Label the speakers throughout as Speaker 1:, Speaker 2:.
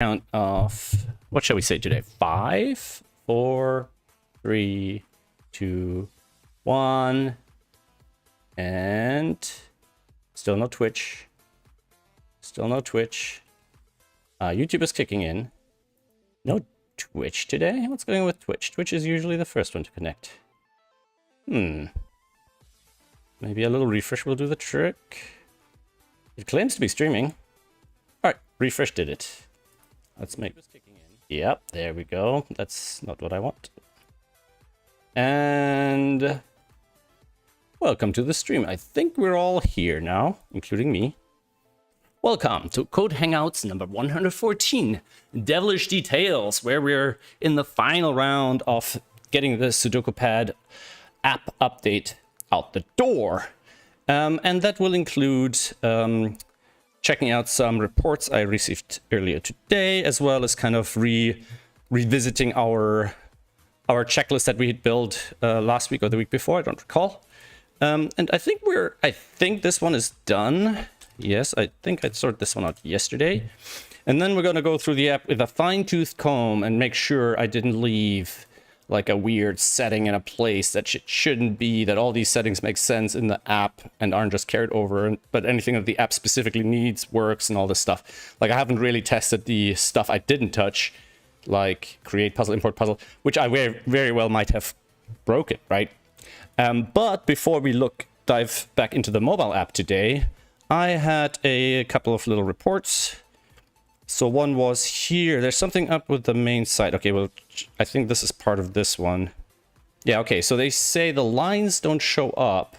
Speaker 1: count of, what shall we say today? 5, 4, 3, 2, 1. And still no Twitch. Still no Twitch. YouTube is kicking in. No Twitch today? What's going on with Twitch? Twitch is usually the first one to connect. Maybe a little refresh will do the trick. It claims to be streaming. Alright, refresh did it. Let's make... Yep, there we go. That's not what I want. And... welcome to the stream. I think we're all here now, including me. Welcome to Code Hangouts number 114, Devilish Details, where we're in the final round of getting the SudokuPad app update out the door. And that will include checking out some reports I received earlier today, as well as kind of revisiting our checklist that we had built last week or the week before, I don't recall. And I think this one is done. Yes, I think I sorted this one out yesterday. And then we're going to go through the app with a fine-tooth comb and make sure I didn't leave like a weird setting in a place that shouldn't be, that all these settings make sense in the app and aren't just carried over, but anything that the app specifically needs works and all this stuff. Like, I haven't really tested the stuff I didn't touch, like create puzzle, import puzzle, which I very well might have broken, right? But before we dive back into the mobile app today, I had a couple of little reports. So one was here. There's something up with the main site. Okay, well, I think this is part of this one. Yeah, okay, so they say the lines don't show up.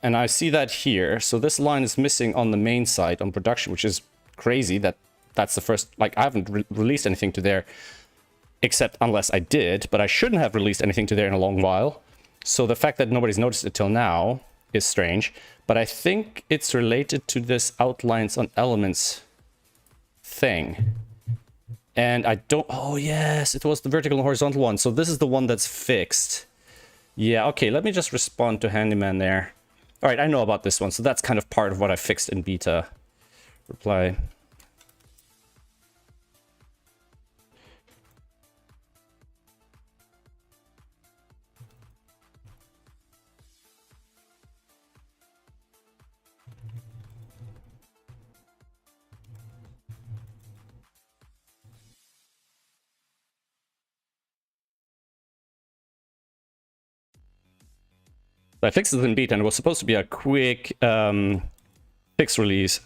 Speaker 1: And I see that here. So this line is missing on the main site on production, which is crazy. That's the first, like, I haven't released anything to there, except unless I did, but I shouldn't have released anything to there in a long while. So the fact that nobody's noticed it till now is strange. But I think it's related to this outlines on elements thing. And I don't... oh, yes, it was the vertical and horizontal one. So this is the one that's fixed. Yeah, okay, let me just respond to Handyman there. All right, I know about this one. So that's kind of part of what I fixed in beta. Reply. I fixed it in beta, and it was supposed to be a quick fix release.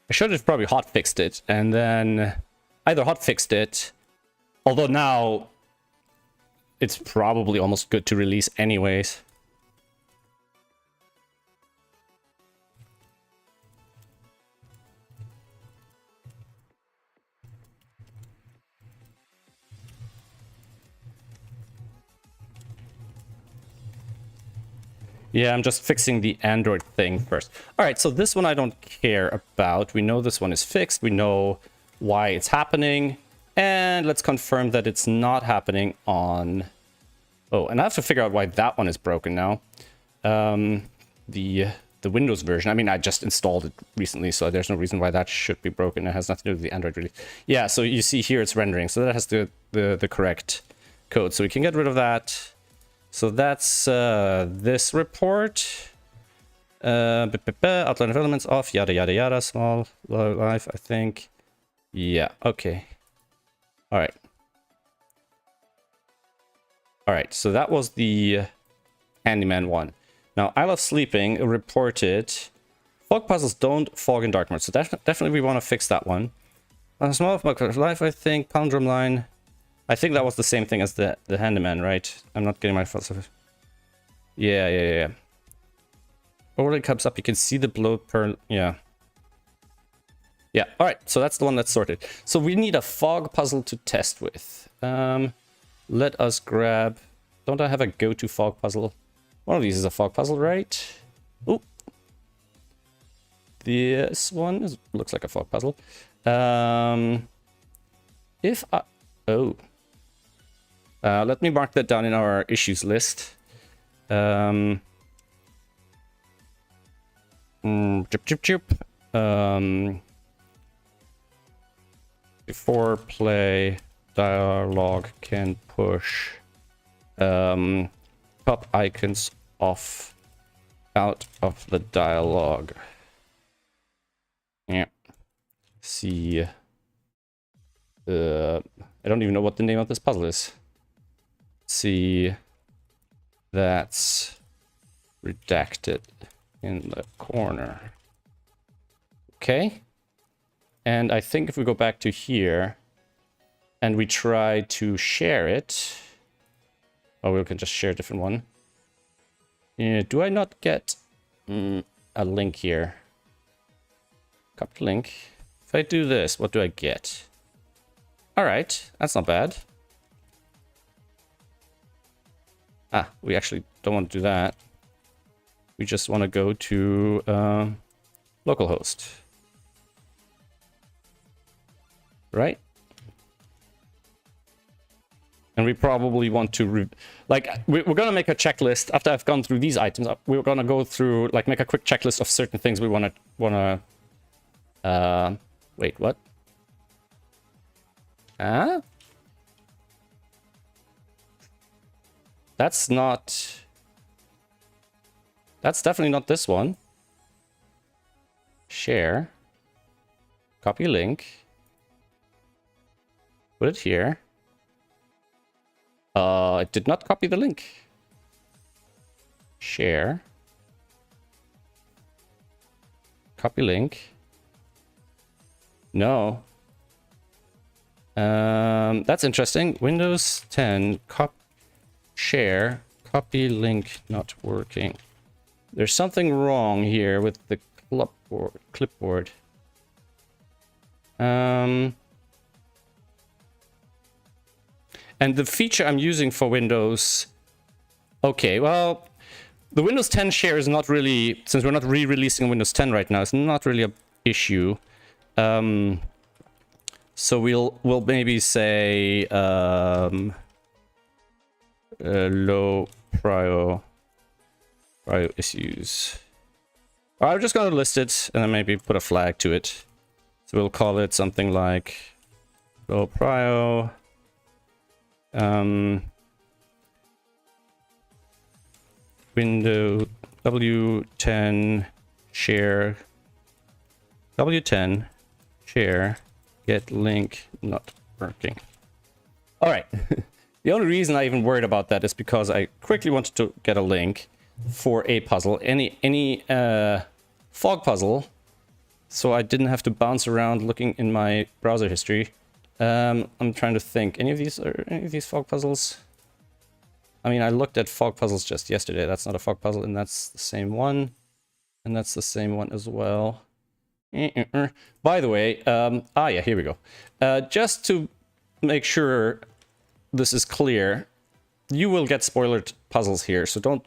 Speaker 1: I should have probably hotfixed it, and then either hotfixed it, although now it's probably almost good to release anyways. Yeah, I'm just fixing the Android thing first. All right, so this one I don't care about. We know this one is fixed. We know why it's happening. And let's confirm that it's not happening on... oh, and I have to figure out why that one is broken now. The Windows version. I mean, I just installed it recently, so there's no reason why that should be broken. It has nothing to do with the Android release. Yeah, so you see here it's rendering. So that has the correct code. So we can get rid of that. So that's this report. Outline of elements off, yada yada yada, small, low life, I think. Yeah, okay. Alright. Alright, so that was the Handyman one. Now, I Love Sleeping reported fog puzzles don't fog in dark mode. So definitely we want to fix that one. Small life, I think, palindrome line. I think that was the same thing as the Handyman, right? I'm not getting my philosophy. Yeah. Or when it comes up, you can see the blow per... yeah. Yeah, all right, so that's the one that's sorted. So we need a fog puzzle to test with. Let us grab... don't I have a go-to fog puzzle? One of these is a fog puzzle, right? Oh. This one looks like a fog puzzle. If I... Oh. Let me mark that down in our issues list. Before play, dialogue can push pop icons off out of the dialogue. Yeah. See. I don't even know what the name of this puzzle is. See. That's redacted in the corner. Okay. And I think if we go back to here and we try to share it. Oh, we can just share a different one. Yeah, do I not get a link here? Copy link. If I do this, what do I get? All right, that's not bad. Ah, we actually don't want to do that. We just want to go to localhost. Right? And we probably want to, we're going to make a checklist after I've gone through these items. We're going to go through, make a quick checklist of certain things we want to, wait, what? Huh? That's definitely not this one. Share. Copy link. Put it here. It did not copy the link. Share. Copy link. No. That's interesting. Windows 10 share copy link not working. There's something wrong here with the clipboard. And the feature I'm using for Windows... Okay, well, the Windows 10 share is not really... Since we're not re-releasing Windows 10 right now, it's not really an issue. So we'll maybe say low prio issues. I'm just going to list it and then maybe put a flag to it. So we'll call it something like low prio. Window W10 share W10 share get link not working. All right. The only reason I even worried about that is because I quickly wanted to get a link for a puzzle, any fog puzzle, so I didn't have to bounce around looking in my browser history. I'm trying to think. Any of these fog puzzles? I mean, I looked at fog puzzles just yesterday. That's not a fog puzzle, and that's the same one, and that's the same one as well. By the way, yeah, here we go. Just to make sure this is clear, you will get spoilered puzzles here, so don't...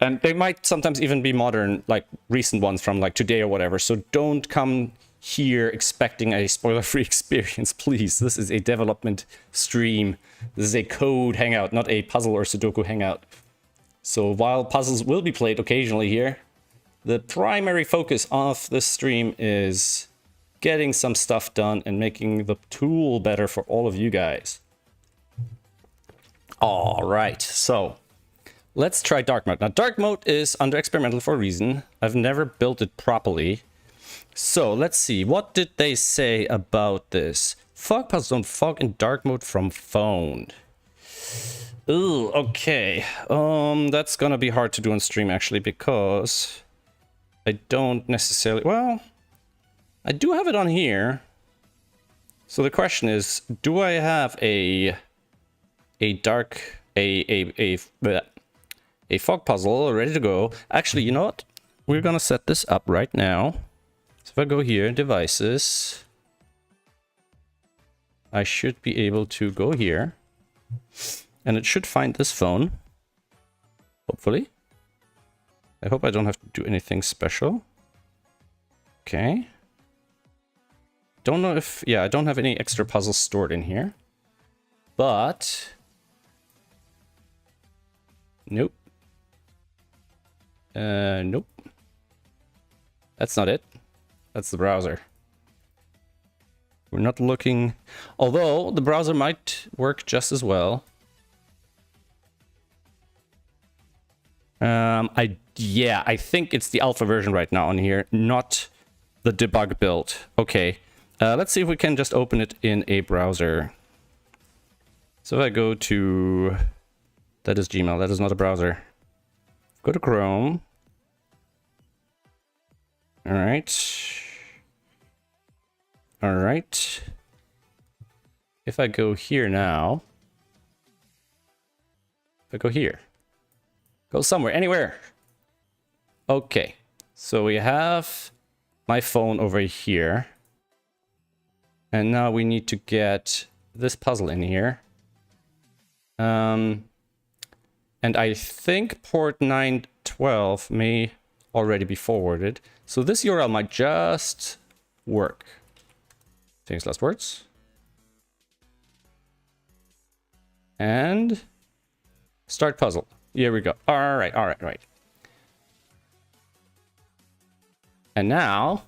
Speaker 1: And they might sometimes even be modern, like recent ones from like today or whatever, so don't come here expecting a spoiler-free experience, please. This is a development stream. This is a code hangout, not a puzzle or Sudoku hangout. So while puzzles will be played occasionally here, the primary focus of this stream is getting some stuff done and making the tool better for all of you guys. All right, so let's try dark mode. Now, dark mode is under experimental for a reason. I've never built it properly. So let's see, what did they say about this? Fog puzzles don't fog in dark mode from phone. Ooh, okay. That's gonna be hard to do on stream actually, because I don't necessarily... Well, I do have it on here. So the question is, do I have a fog puzzle ready to go? Actually, you know what? We're gonna set this up right now. So if I go here, devices, I should be able to go here, and it should find this phone, hopefully. I hope I don't have to do anything special. Okay. Don't know if... Yeah, I don't have any extra puzzles stored in here. But... Nope. Nope. That's not it. That's the browser. We're not looking... Although, the browser might work just as well. Yeah, I think it's the alpha version right now on here, not the debug build. Okay, let's see if we can just open it in a browser. So if I go to... That is Gmail, that is not a browser. Go to Chrome. Alright. Alright. If I go here now... If I go here... Go somewhere, anywhere. Okay, so we have my phone over here. And now we need to get this puzzle in here. And I think port 912 may already be forwarded. So this URL might just work. Famous last words. And start puzzle. Here we go. All right. And now,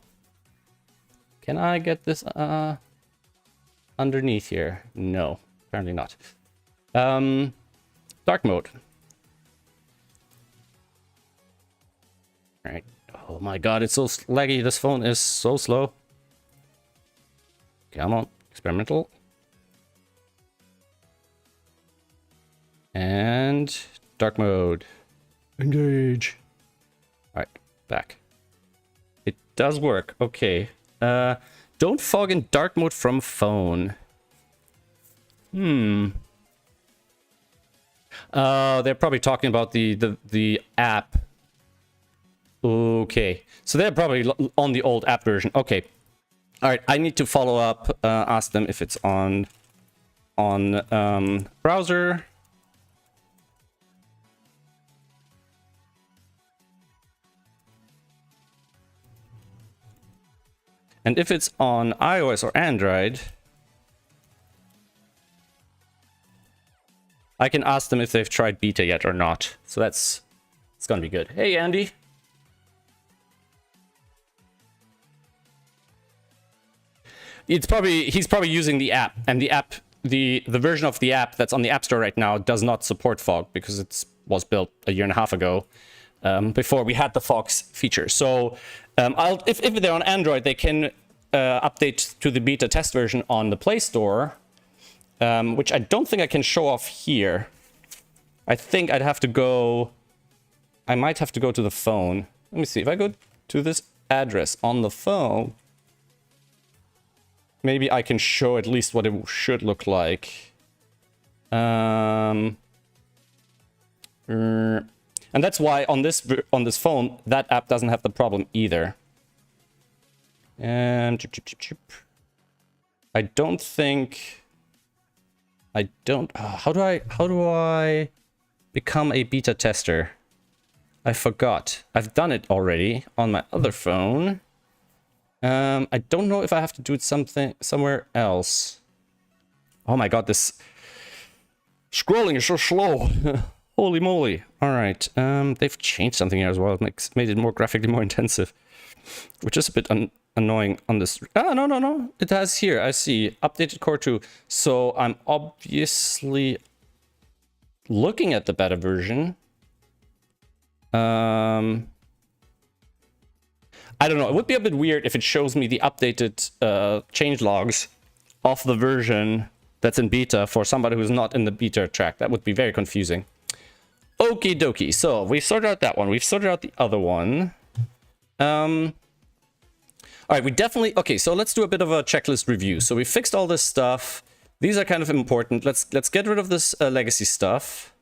Speaker 1: can I get this underneath here? No, apparently not. Dark mode. All right. Oh my god, it's so laggy. This phone is so slow. Come on, experimental. And dark mode. Engage. All right, back. It does work. Okay. Don't fog in dark mode from phone. They're probably talking about the app. Okay. So they're probably on the old app version. Okay. All right. I need to follow up. Ask them if it's on browser. And if it's on iOS or Android, I can ask them if they've tried beta yet or not. So it's gonna be good. Hey, Andy. He's probably using the app, and the version of the app that's on the App Store right now does not support fog because it was built a year and a half ago. Before we had the Fox feature. So if they're on Android, they can update to the beta test version on the Play Store, which I don't think I can show off here. I think I might have to go to the phone. Let me see. If I go to this address on the phone, maybe I can show at least what it should look like. And that's why on this phone, that app doesn't have the problem either. And I don't think... how do I become a beta tester? I forgot. I've done it already on my other phone. I don't know if I have to do it somewhere else. Oh my god, this scrolling is so slow. Holy moly. All right. They've changed something here as well. It made it more graphically more intensive, which is a bit annoying on this. Ah, no. It has here. I see. Updated Core 2. So I'm obviously looking at the beta version. I don't know. It would be a bit weird if it shows me the updated change logs of the version that's in beta for somebody who's not in the beta track. That would be very confusing. Okie dokie. So we've sorted out that one. We've sorted out the other one. All right, we definitely... Okay, so let's do a bit of a checklist review. So we fixed all this stuff. These are kind of important. Let's get rid of this legacy stuff.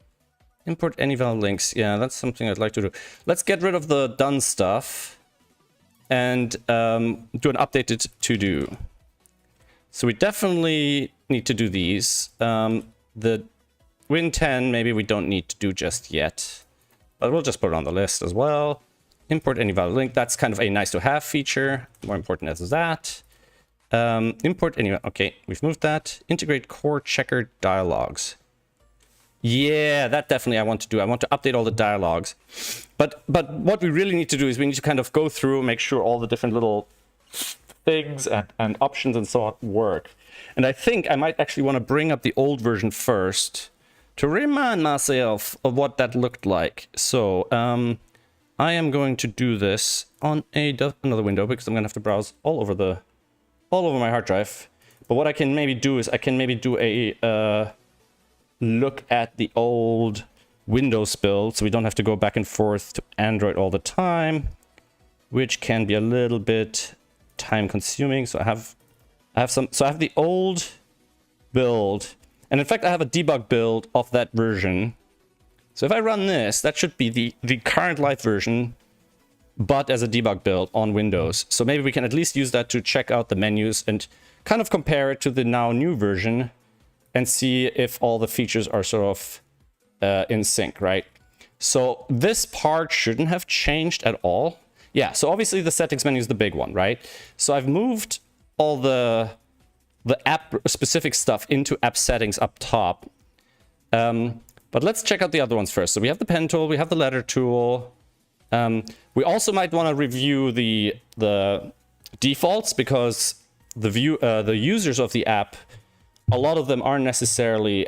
Speaker 1: Import any valid links. Yeah, that's something I'd like to do. Let's get rid of the done stuff. And do an updated to-do. So we definitely need to do these. The Win 10, maybe we don't need to do just yet. but we'll just put it on the list as well. Import any valid link. That's kind of a nice to have feature. More important is that. Import any, okay, we've moved that. Integrate core checker dialogues. Yeah, that definitely I want to do. I want to update all the dialogues. But what we really need to do is we need to kind of go through, make sure all the different little things and options and so on work. And I think I might actually want to bring up the old version first to remind myself of what that looked like. So I am going to do this on another window because I'm going to have to browse all over my hard drive. But what I can maybe do is I can maybe do a look at the old Windows build, so we don't have to go back and forth to Android all the time, which can be a little bit time consuming. So I have the old build, and in fact I have a debug build of that version. So if I run this, that should be the current live version, but as a debug build on Windows. So maybe we can at least use that to check out the menus and kind of compare it to the now new version and see if all the features are sort of in sync, right? So this part shouldn't have changed at all. Yeah, so obviously the settings menu is the big one, right? So I've moved all the app specific stuff into app settings up top. But let's check out the other ones first. So we have the pen tool, we have the letter tool. We also might want to review the defaults because the users of the app, a lot of them aren't necessarily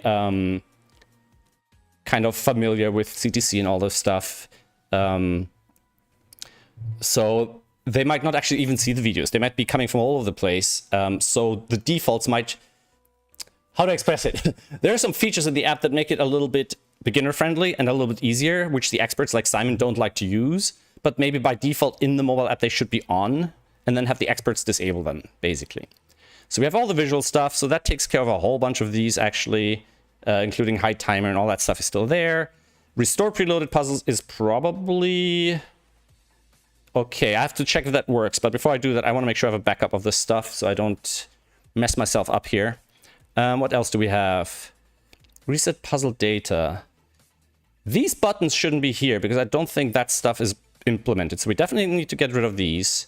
Speaker 1: kind of familiar with CTC and all this stuff. So they might not actually even see the videos. They might be coming from all over the place. So the defaults might... How to express it? There are some features in the app that make it a little bit beginner friendly and a little bit easier, which the experts like Simon don't like to use. But maybe by default in the mobile app, they should be on and then have the experts disable them, basically. So we have all the visual stuff. So that takes care of a whole bunch of these, actually, including hide timer and all that stuff is still there. Restore preloaded puzzles is probably... Okay, I have to check if that works. But before I do that, I want to make sure I have a backup of this stuff so I don't mess myself up here. What else do we have? Reset puzzle data. These buttons shouldn't be here because I don't think that stuff is implemented. So we definitely need to get rid of these.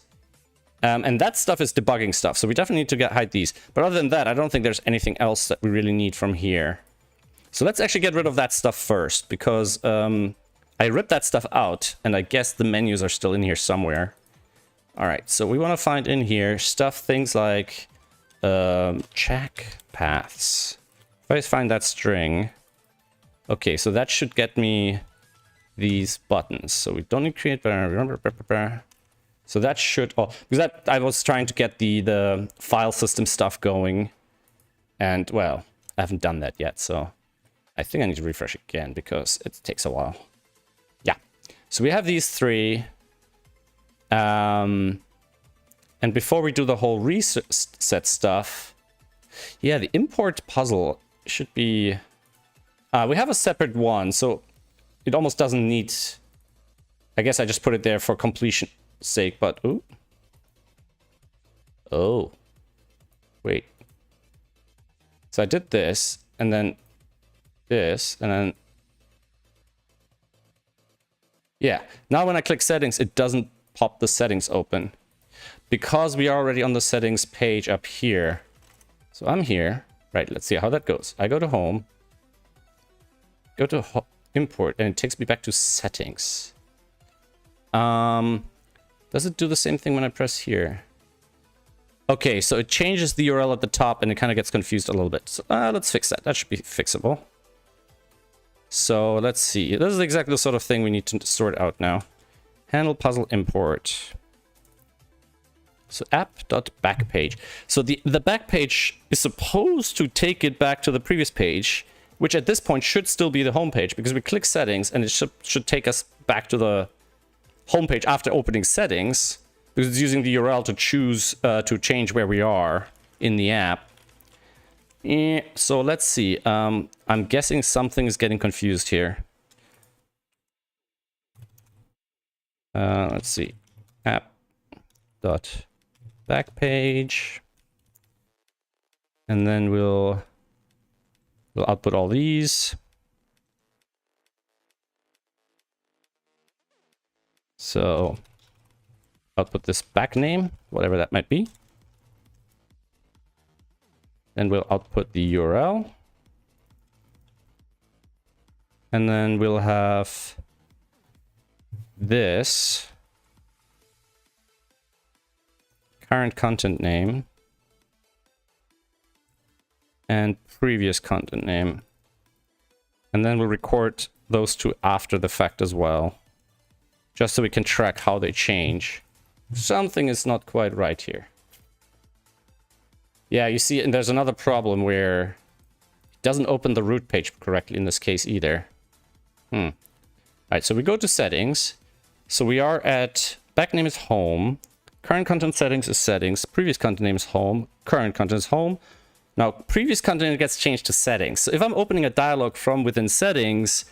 Speaker 1: And that stuff is debugging stuff. So we definitely need to hide these. But other than that, I don't think there's anything else that we really need from here. So let's actually get rid of that stuff first because I ripped that stuff out. And I guess the menus are still in here somewhere. All right, so we want to find in here stuff, things like... check paths. If I find that string, okay, so that should get me these buttons. So we don't need to create. So that should. Oh, because that I was trying to get the file system stuff going, and well, I haven't done that yet. So I think I need to refresh again because it takes a while. Yeah. So we have these three. And before we do the whole reset stuff, yeah, the import puzzle should be... we have a separate one, so it almost doesn't need... I guess I just put it there for completion's sake, but... Ooh. Oh. Wait. So I did this, and then this, and then... Yeah, now when I click settings, it doesn't pop the settings open. Because we are already on the settings page up here. So I'm here. Right, let's see how that goes. I go to home. Go to import, and it takes me back to settings. Does it do the same thing when I press here? Okay, so it changes the URL at the top, and it kind of gets confused a little bit. So, let's fix that. That should be fixable. So let's see. This is exactly the sort of thing we need to sort out now. Handle puzzle import. So app.backpage. So the backpage is supposed to take it back to the previous page, which at this point should still be the home page because we click settings and it should take us back to the home page after opening settings because it's using the URL to choose to change where we are in the app. So let's see. I'm guessing something is getting confused here. Let's see. App.backpage. And then we'll output all these. So output this back name, whatever that might be. Then we'll output the URL. And then we'll have this current content name and previous content name. And then we'll record those two after the fact as well, just so we can track how they change. Something is not quite right here. Yeah, you see, and there's another problem where it doesn't open the root page correctly in this case either. All right, so we go to settings. So we are at back name is home, current content settings is settings, previous content name is home, current content is home. Now, previous content gets changed to settings. So if I'm opening a dialog from within settings,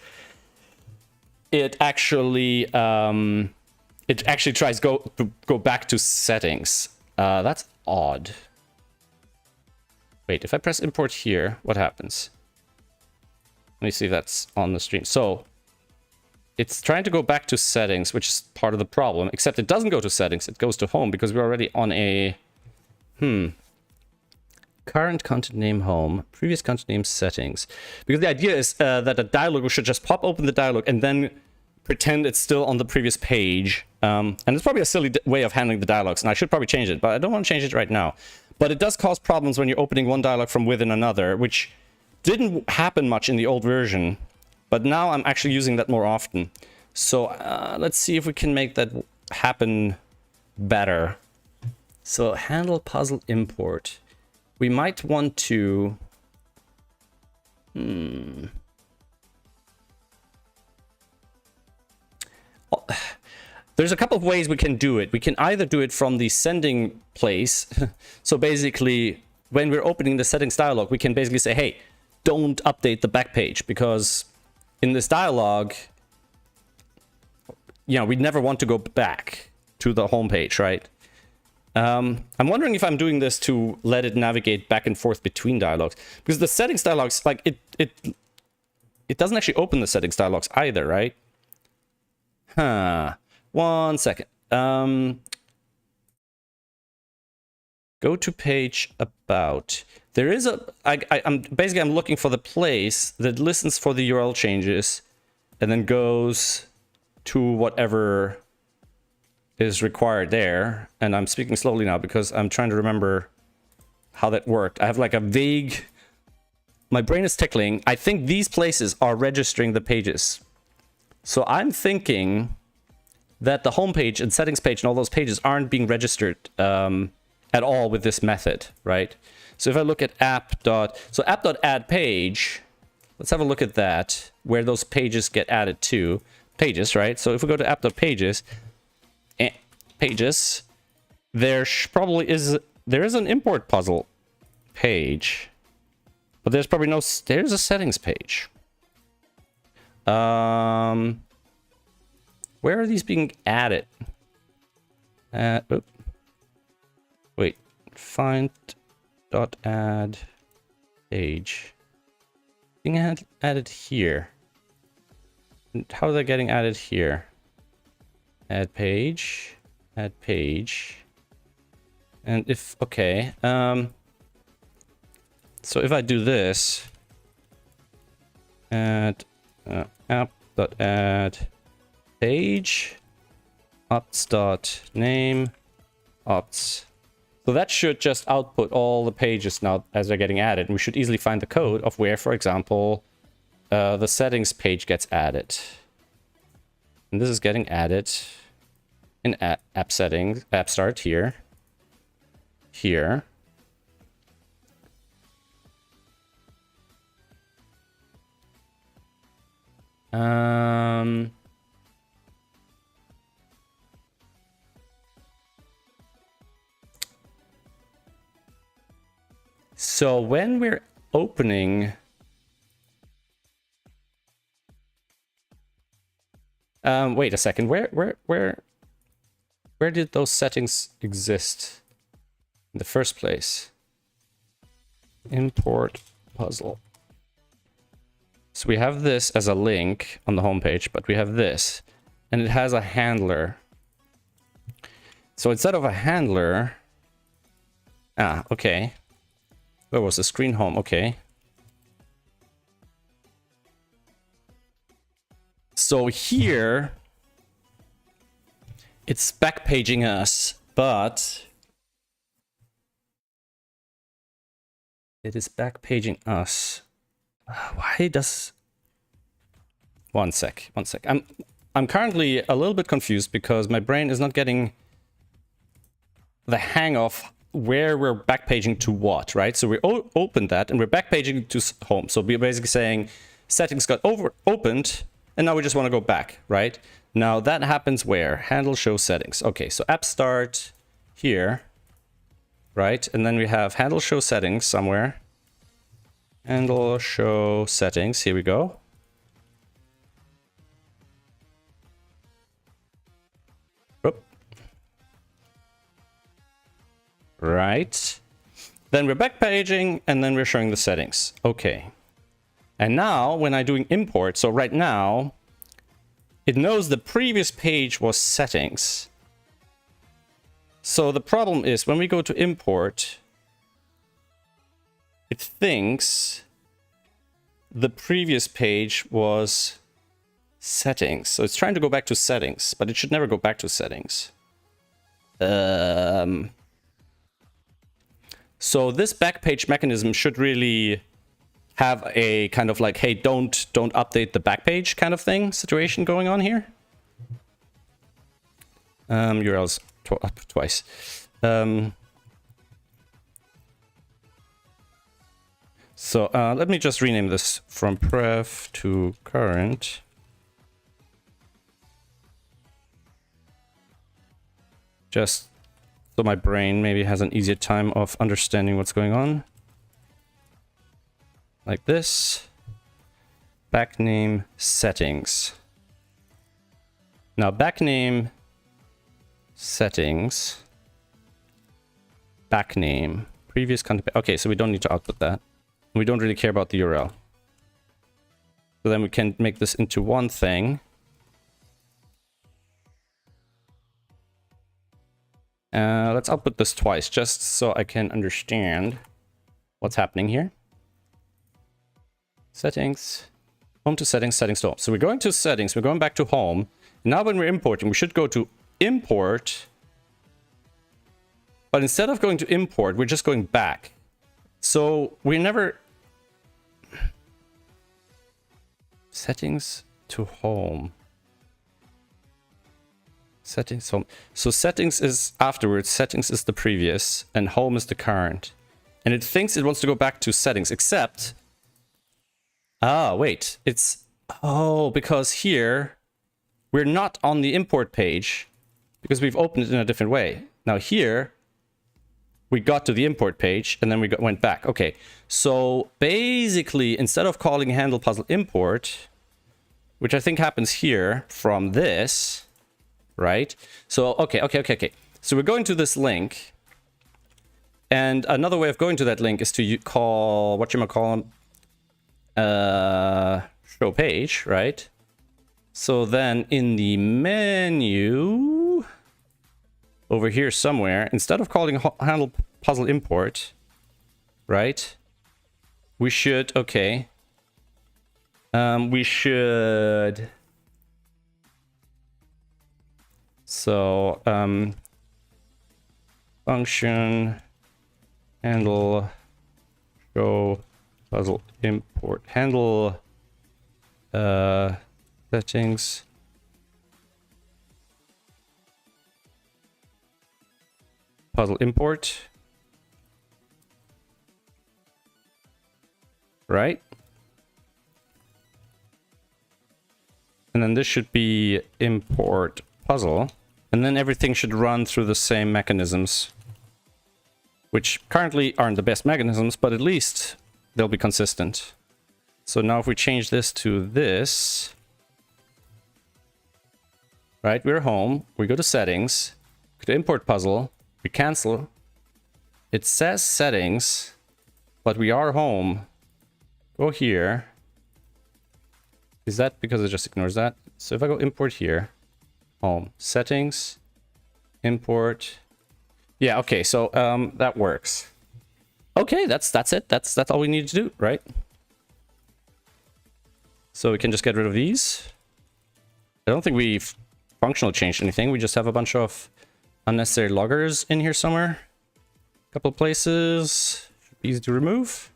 Speaker 1: it actually tries to go back to settings. That's odd. Wait, if I press import here, what happens? Let me see if that's on the stream. So it's trying to go back to settings, which is part of the problem, except it doesn't go to settings, it goes to home because we're already on a current content name home, previous content name settings. Because the idea is that a dialog should just pop open the dialog and then pretend it's still on the previous page. And it's probably a silly way of handling the dialogues, and I should probably change it, but I don't want to change it right now. But it does cause problems when you're opening one dialog from within another, which didn't happen much in the old version. But now I'm actually using that more often. So let's see if we can make that happen better. So handle puzzle import. We might want to... There's a couple of ways we can do it. We can either do it from the sending place. So basically, when we're opening the settings dialog, we can basically say, hey, don't update the back page, because in this dialog, you know, we'd never want to go back to the home page, right? I'm wondering if I'm doing this to let it navigate back and forth between dialogs, because the settings dialogs, like it doesn't actually open the settings dialogs either, right? Huh. 1 second. Go to page about. There is a. I'm looking for the place that listens for the URL changes, and then goes to whatever is required there. And I'm speaking slowly now because I'm trying to remember how that worked. I have like a vague. My brain is tickling. I think these places are registering the pages. So I'm thinking that the home page and settings page and all those pages aren't being registered at all with this method, right? So if I look at app.add-page, let's have a look at that, where those pages get added to. Pages, right? So if we go to app.pages, pages, there is an import puzzle page, but there's probably no, there's a settings page. Where are these being added? Wait, find.add page. Being added here. And how are they getting added here? Add page. Add page. And if, okay. So if I do this, add app.add page, ops.name, ops. So that should just output all the pages now as they're getting added. And we should easily find the code of where, for example, the settings page gets added. And this is getting added in app settings, app start here. Here. So when we're opening, wait a second, where did those settings exist in the first place? Import puzzle. So we have this as a link on the homepage, but we have this, and it has a handler. So instead of a handler... Ah, okay. Where was the screen home? Okay. So here, it's backpaging us, but it is backpaging us. Why does... One sec. I'm currently a little bit confused because my brain is not getting the hang of where we're backpaging to what, right? So we opened that and we're backpaging to home. So we're basically saying settings got opened and now we just want to go back, right? Now that happens where? Handle show settings. Okay, so app start here, right? And then we have handle show settings somewhere. Handle show settings, here we go. Right. Then we're backpaging and then we're showing the settings. Okay. And now when I'm doing import, so right now, it knows the previous page was settings. So the problem is when we go to import, it thinks the previous page was settings. So it's trying to go back to settings, but it should never go back to settings. So this backpage mechanism should really have a kind of like, hey, don't update the backpage kind of thing situation going on here. URLs twice. So let me just rename this from pref to current. Just so my brain maybe has an easier time of understanding what's going on. Like this. Backname settings. Now backname settings. Backname. Previous content. Okay, so we don't need to output that. We don't really care about the URL. So then we can make this into one thing. Let's output this twice, just so I can understand what's happening here. Settings, home to settings, settings to home. So we're going to settings, we're going back to home. Now when we're importing, we should go to import. But instead of going to import, we're just going back. So we never... Settings to home. Settings home. So settings is afterwards, settings is the previous, and home is the current. And it thinks it wants to go back to settings, except... Ah, wait. It's... Oh, because here, we're not on the import page, because we've opened it in a different way. Now here, we got to the import page, and then we went back. Okay, so basically, instead of calling handle puzzle import, which I think happens here from this... Right? So, okay. So we're going to this link. And another way of going to that link is to call, whatchamacallit, show page, right? So then in the menu, over here somewhere, instead of calling handle puzzle import, right? We should, okay. We should... So, function handle show puzzle import handle settings puzzle import, right? And then this should be import puzzle. And then everything should run through the same mechanisms, which currently aren't the best mechanisms, but at least they'll be consistent. So now if we change this to this, right, we're home, we go to settings, go to import puzzle, we cancel. It says settings, but we are home. Go here. Is that because it just ignores that? So if I go import here, home, settings, import. Yeah, okay, so that works. Okay, that's it. That's all we need to do, right? So we can just get rid of these. I don't think we've functional changed anything. We just have a bunch of unnecessary loggers in here somewhere. A couple places. Should be easy to remove.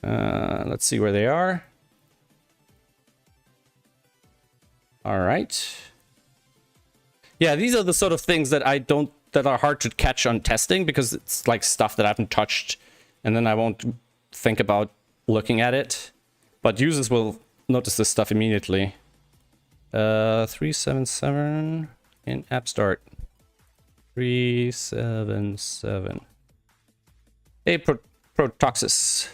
Speaker 1: Let's see where they are. All right. Yeah, these are the sort of things that that are hard to catch on testing, because it's like stuff that I haven't touched, and then I won't think about looking at it. But users will notice this stuff immediately. 377 in app start. 377. Hey, Protoxis.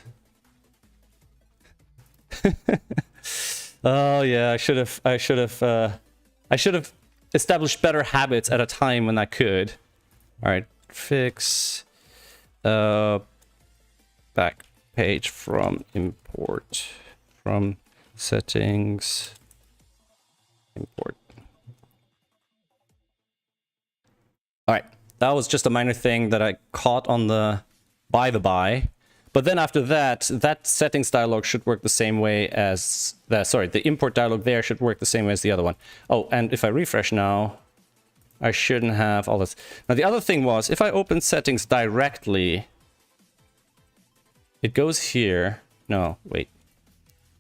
Speaker 1: Oh yeah, I should have established better habits at a time when I could. All right, fix back page from import, from settings, import. All right, that was just a minor thing that I caught on the by. But then after that, that settings dialog should work the same way as the import dialog there should work the same way as the other one. Oh, and if I refresh now, I shouldn't have all this. Now the other thing was, if I open settings directly, it goes here. No, wait.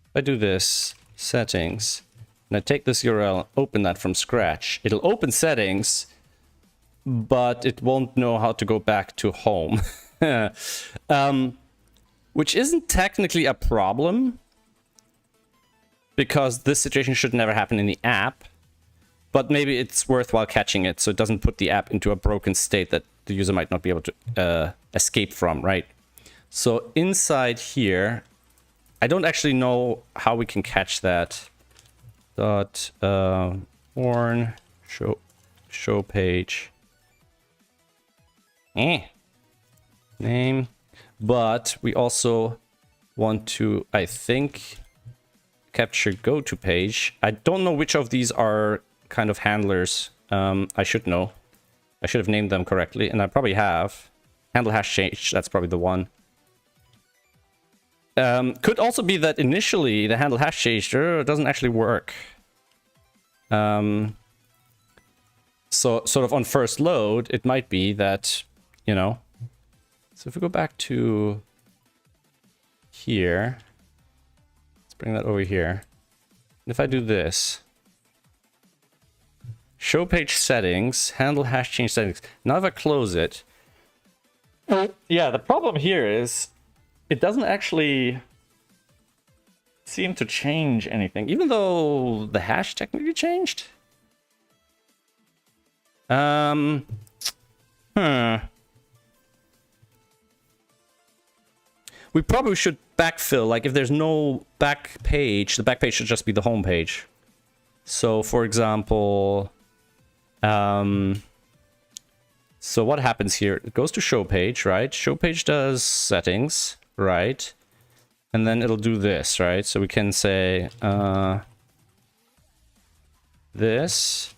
Speaker 1: If I do this, settings, and I take this URL, open that from scratch, it'll open settings, but it won't know how to go back to home. Which isn't technically a problem, because this situation should never happen in the app, but maybe it's worthwhile catching it so it doesn't put the app into a broken state that the user might not be able to escape from, right? So inside here, I don't actually know how we can catch that. Dot warn show page name. But we also want to, I think, capture go to page. I don't know which of these are kind of handlers. I should know. I should have named them correctly, and I probably have. Handle hash change, that's probably the one. Could also be that initially the handle hash change doesn't actually work. So sort of on first load, it might be that, you know. So if we go back to here, let's bring that over here. And if I do this, show page settings, handle hash change settings. Now if I close it, yeah, the problem here is it doesn't actually seem to change anything, even though the hash technically changed. We probably should backfill, like if there's no back page, the back page should just be the home page. So for example, so what happens here? It goes to show page, right? Show page does settings, right? And then it'll do this, right? So we can say this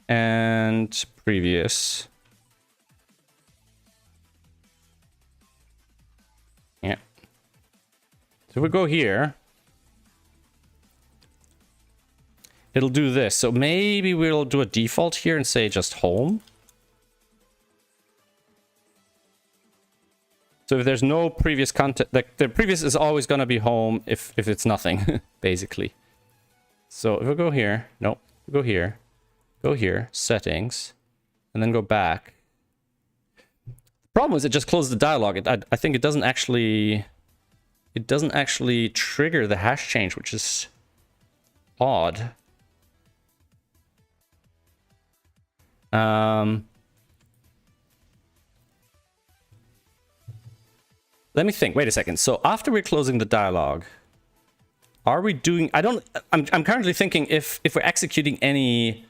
Speaker 1: and previous. Yeah. So if we go here, it'll do this. So maybe we'll do a default here and say just home. So if there's no previous content, the previous is always going to be home if it's nothing, basically. So if we go here, no, go here, settings, and then go back. The problem is it just closed the dialog. I think it doesn't actually trigger the hash change, which is odd. Let me think. Wait a second. So after we're closing the dialog, are we doing? I'm currently thinking if we're executing any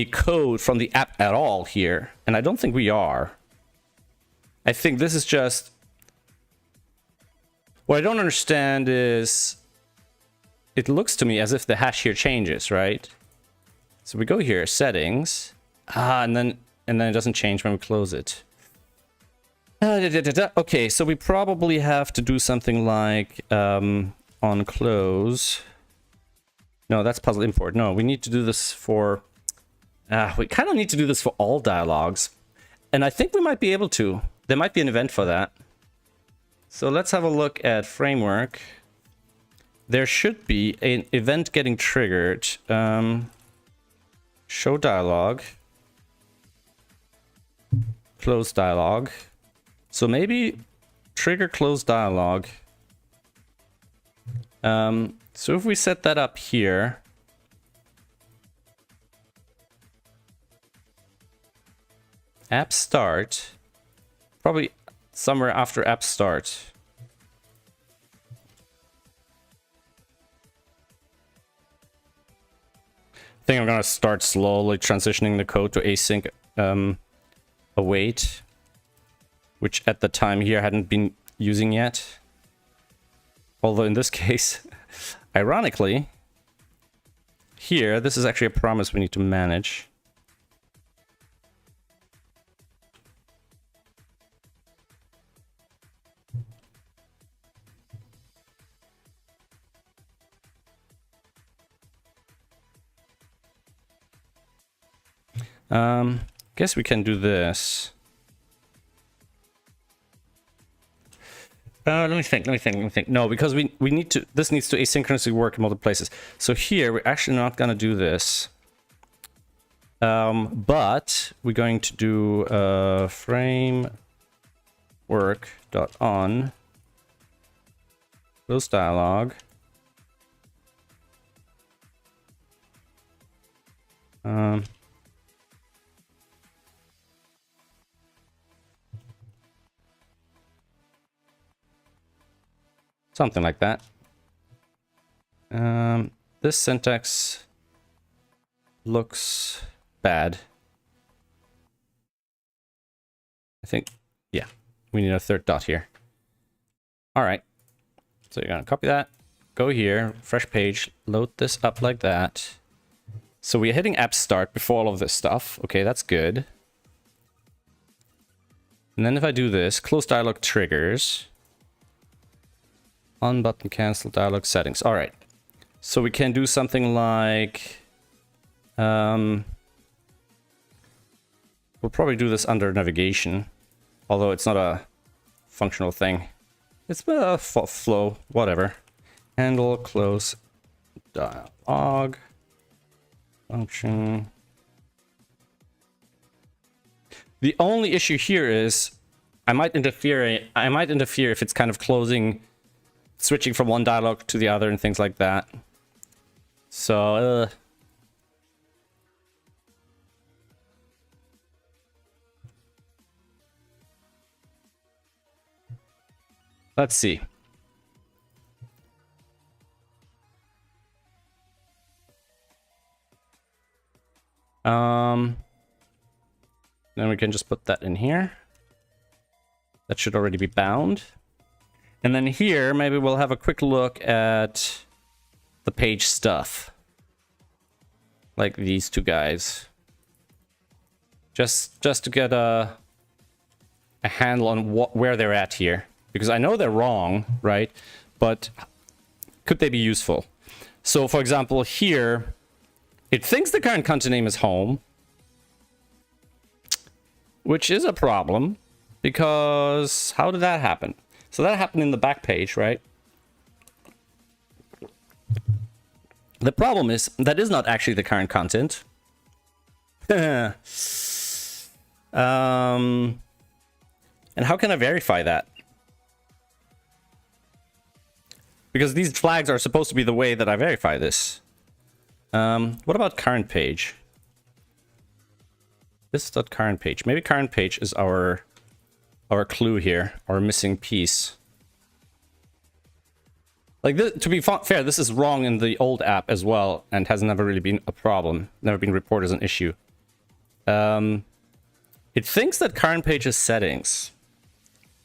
Speaker 1: code from the app at all here, and I don't think we are. I think this is just. What I don't understand is, it looks to me as if the hash here changes, right? So we go here, settings, and then it doesn't change when we close it. Okay, so we probably have to do something like on close. No, that's puzzle import. No, we need to do this for... we kind of need to do this for all dialogues. And I think we might be able to. There might be an event for that. So let's have a look at framework. There should be an event getting triggered. Show dialogue. Close dialogue. So maybe trigger close dialogue. So if we set that up here, app start, probably somewhere after app start. I think I'm gonna start slowly transitioning the code to async await, which at the time here hadn't been using yet. Although in this case, ironically, here, this is actually a promise we need to manage. Guess we can do this. Let me think. No, because we need to, this needs to asynchronously work in multiple places. So here, we're actually not gonna do this. But we're going to do framework.on close dialog. Something like that. This syntax looks bad. I think, yeah, we need a third dot here. All right, so you're gonna copy that, go here, fresh page, load this up like that. So we're hitting app start before all of this stuff. Okay, that's good. And then if I do this, close dialog triggers. On button cancel dialog settings. All right. So we can do something like, we'll probably do this under navigation, although it's not a functional thing. It's a flow, whatever. Handle close dialog function. The only issue here is I might interfere if it's kind of closing, switching from one dialog to the other and things like that. So, let's see. Then we can just put that in here. That should already be bound. And then here, maybe we'll have a quick look at the page stuff. Like these two guys. Just to get a handle on where they're at here. Because I know they're wrong, right? But could they be useful? So, for example, here, it thinks the current content name is home. Which is a problem. Because how did that happen? So that happened in the back page, right? The problem is that is not actually the current content. And how can I verify that? Because these flags are supposed to be the way that I verify this. What about current page? This is not current page. Maybe current page is our clue here, our missing piece. Like this, to be fair, this is wrong in the old app as well, and has never really been a problem, never been reported as an issue. It thinks that current page is settings.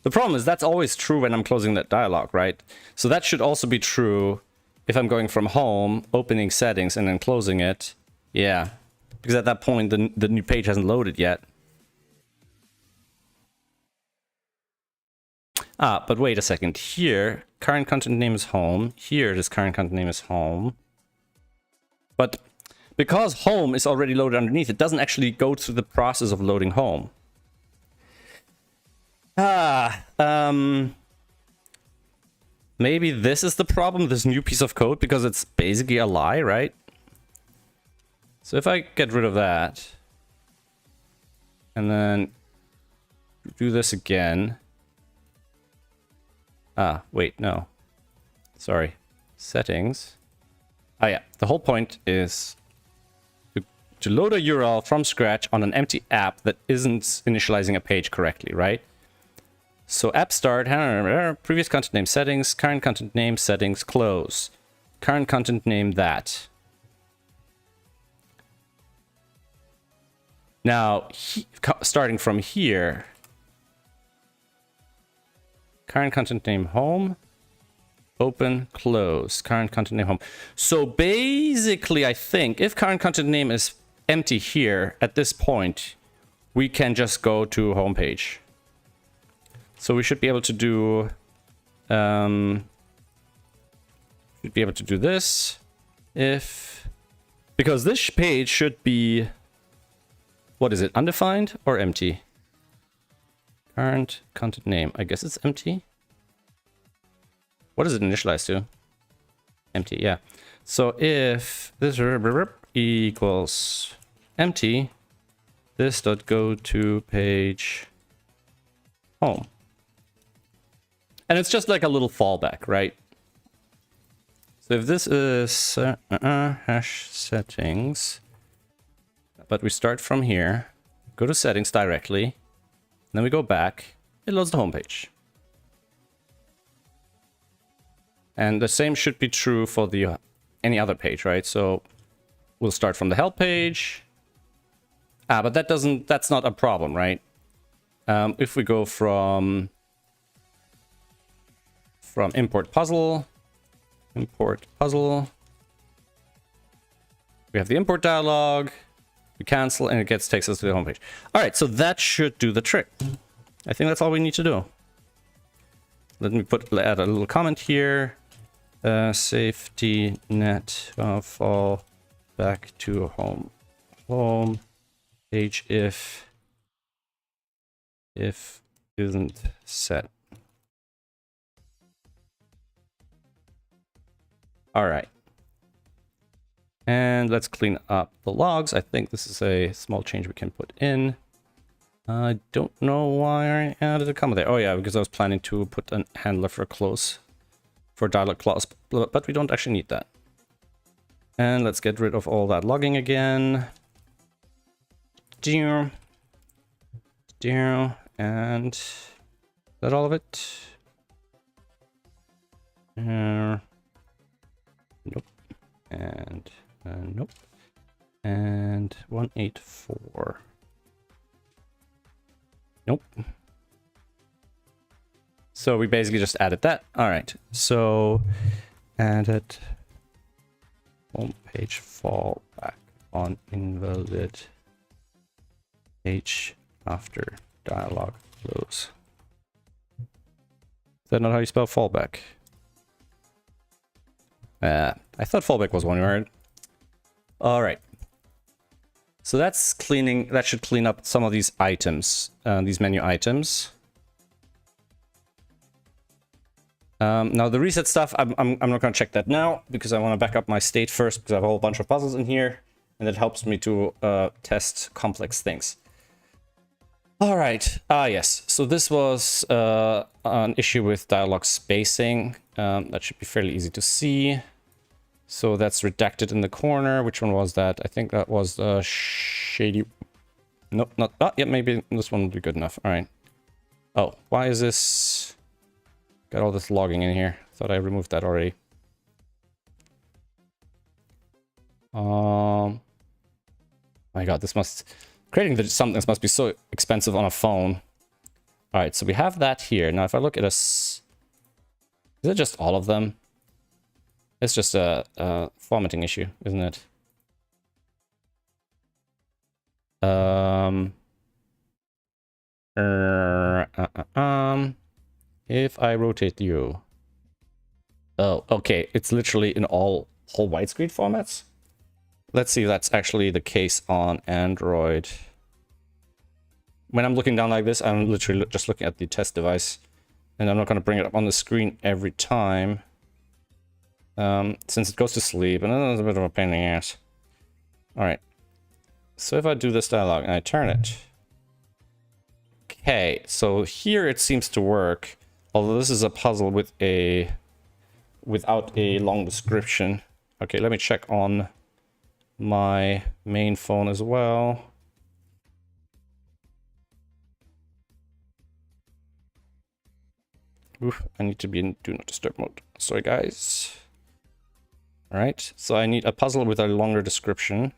Speaker 1: The problem is that's always true when I'm closing that dialog, right? So that should also be true if I'm going from home, opening settings, and then closing it. Yeah, because at that point the new page hasn't loaded yet. Ah, but wait a second. Here, current content name is home. Here, this current content name is home. But because home is already loaded underneath, it doesn't actually go through the process of loading home. Maybe this is the problem, this new piece of code, because it's basically a lie, right? So if I get rid of that, and then do this again. Ah, wait, no. Sorry. Settings. Ah, yeah. The whole point is to load a URL from scratch on an empty app that isn't initializing a page correctly, right? So app start, previous content name settings, current content name settings, close. Current content name that. Now, starting from here, current content name home, open, close, current content name home. So basically, I think if current content name is empty here at this point, we can just go to homepage. So we should be able to do this if, because this page should be, what is it, undefined or empty? Current content name, I guess it's empty. What is it initialized to? Empty, yeah. So if this equals empty, this dot go to page home. And it's just like a little fallback, right? So if this is hash settings, but we start from here, go to settings directly, then we go back, it loads the home page. And the same should be true for the any other page, right? So we'll start from the help page. But that's not a problem, right? If we go from import puzzle, we have the import dialog, we cancel, and it takes us to the homepage. All right, so that should do the trick. I think that's all we need to do. Let me add a little comment here. Safety net fall back to home page if isn't set. All right. And let's clean up the logs. I think this is a small change we can put in. I don't know why I added a comma there. Oh yeah, because I was planning to put a handler for close, for dialog clause, but we don't actually need that. And let's get rid of all that logging again. And is that all of it? Nope. And nope. And 184. Nope. So we basically just added that. All right. So added home page fall back on invalid page after dialog close. Is that not how you spell fallback? I thought fallback was one word. All right. So that's cleaning. That should clean up some of these items, these menu items. Now the reset stuff, I'm not going to check that now because I want to back up my state first because I have a whole bunch of puzzles in here, and it helps me to test complex things. All right. Yes. So this was an issue with dialog spacing. That should be fairly easy to see. So that's redacted in the corner. Which one was that? I think that was the shady. Nope, not. Oh, yeah, maybe this one will be good enough. All right. Oh, why is this? Got all this logging in here. Thought I removed that already. My God, this must. Creating something must be so expensive on a phone. All right, so we have that here. Now, if I look at is it just all of them? It's just a formatting issue, isn't it? Um, if I rotate you. Oh, okay. It's literally in all whole widescreen formats. Let's see if that's actually the case on Android. When I'm looking down like this, I'm literally just looking at the test device. And I'm not going to bring it up on the screen every time. Since it goes to sleep. And then it's a bit of a pain in the ass. Alright. So if I do this dialog and I turn it. Okay, so here it seems to work. Although this is a puzzle with without a long description. Okay, let me check on my main phone as well. Oof, I need to be in do not disturb mode. Sorry, guys. Alright, so I need a puzzle with a longer description.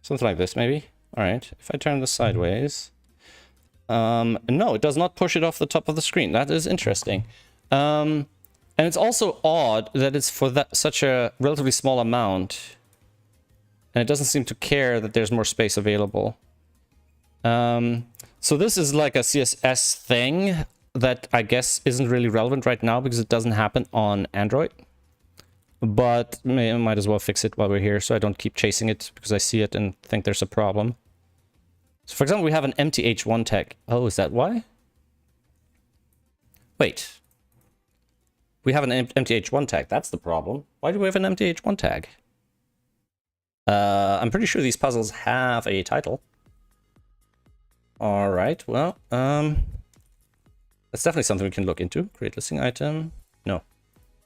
Speaker 1: Something like this, maybe? Alright, if I turn this sideways... no, it does not push it off the top of the screen. That is interesting. And it's also odd that it's for such a relatively small amount. And it doesn't seem to care that there's more space available. So this is like a CSS thing that I guess isn't really relevant right now because it doesn't happen on Android. But might as well fix it while we're here so I don't keep chasing it because I see it and think there's a problem. So for example, we have an empty h1 tag. Oh, is that why? Wait. We have an empty h1 tag. That's the problem. Why do we have an empty h1 tag? I'm pretty sure these puzzles have a title. All right, well, that's definitely something we can look into. Create listing item. No.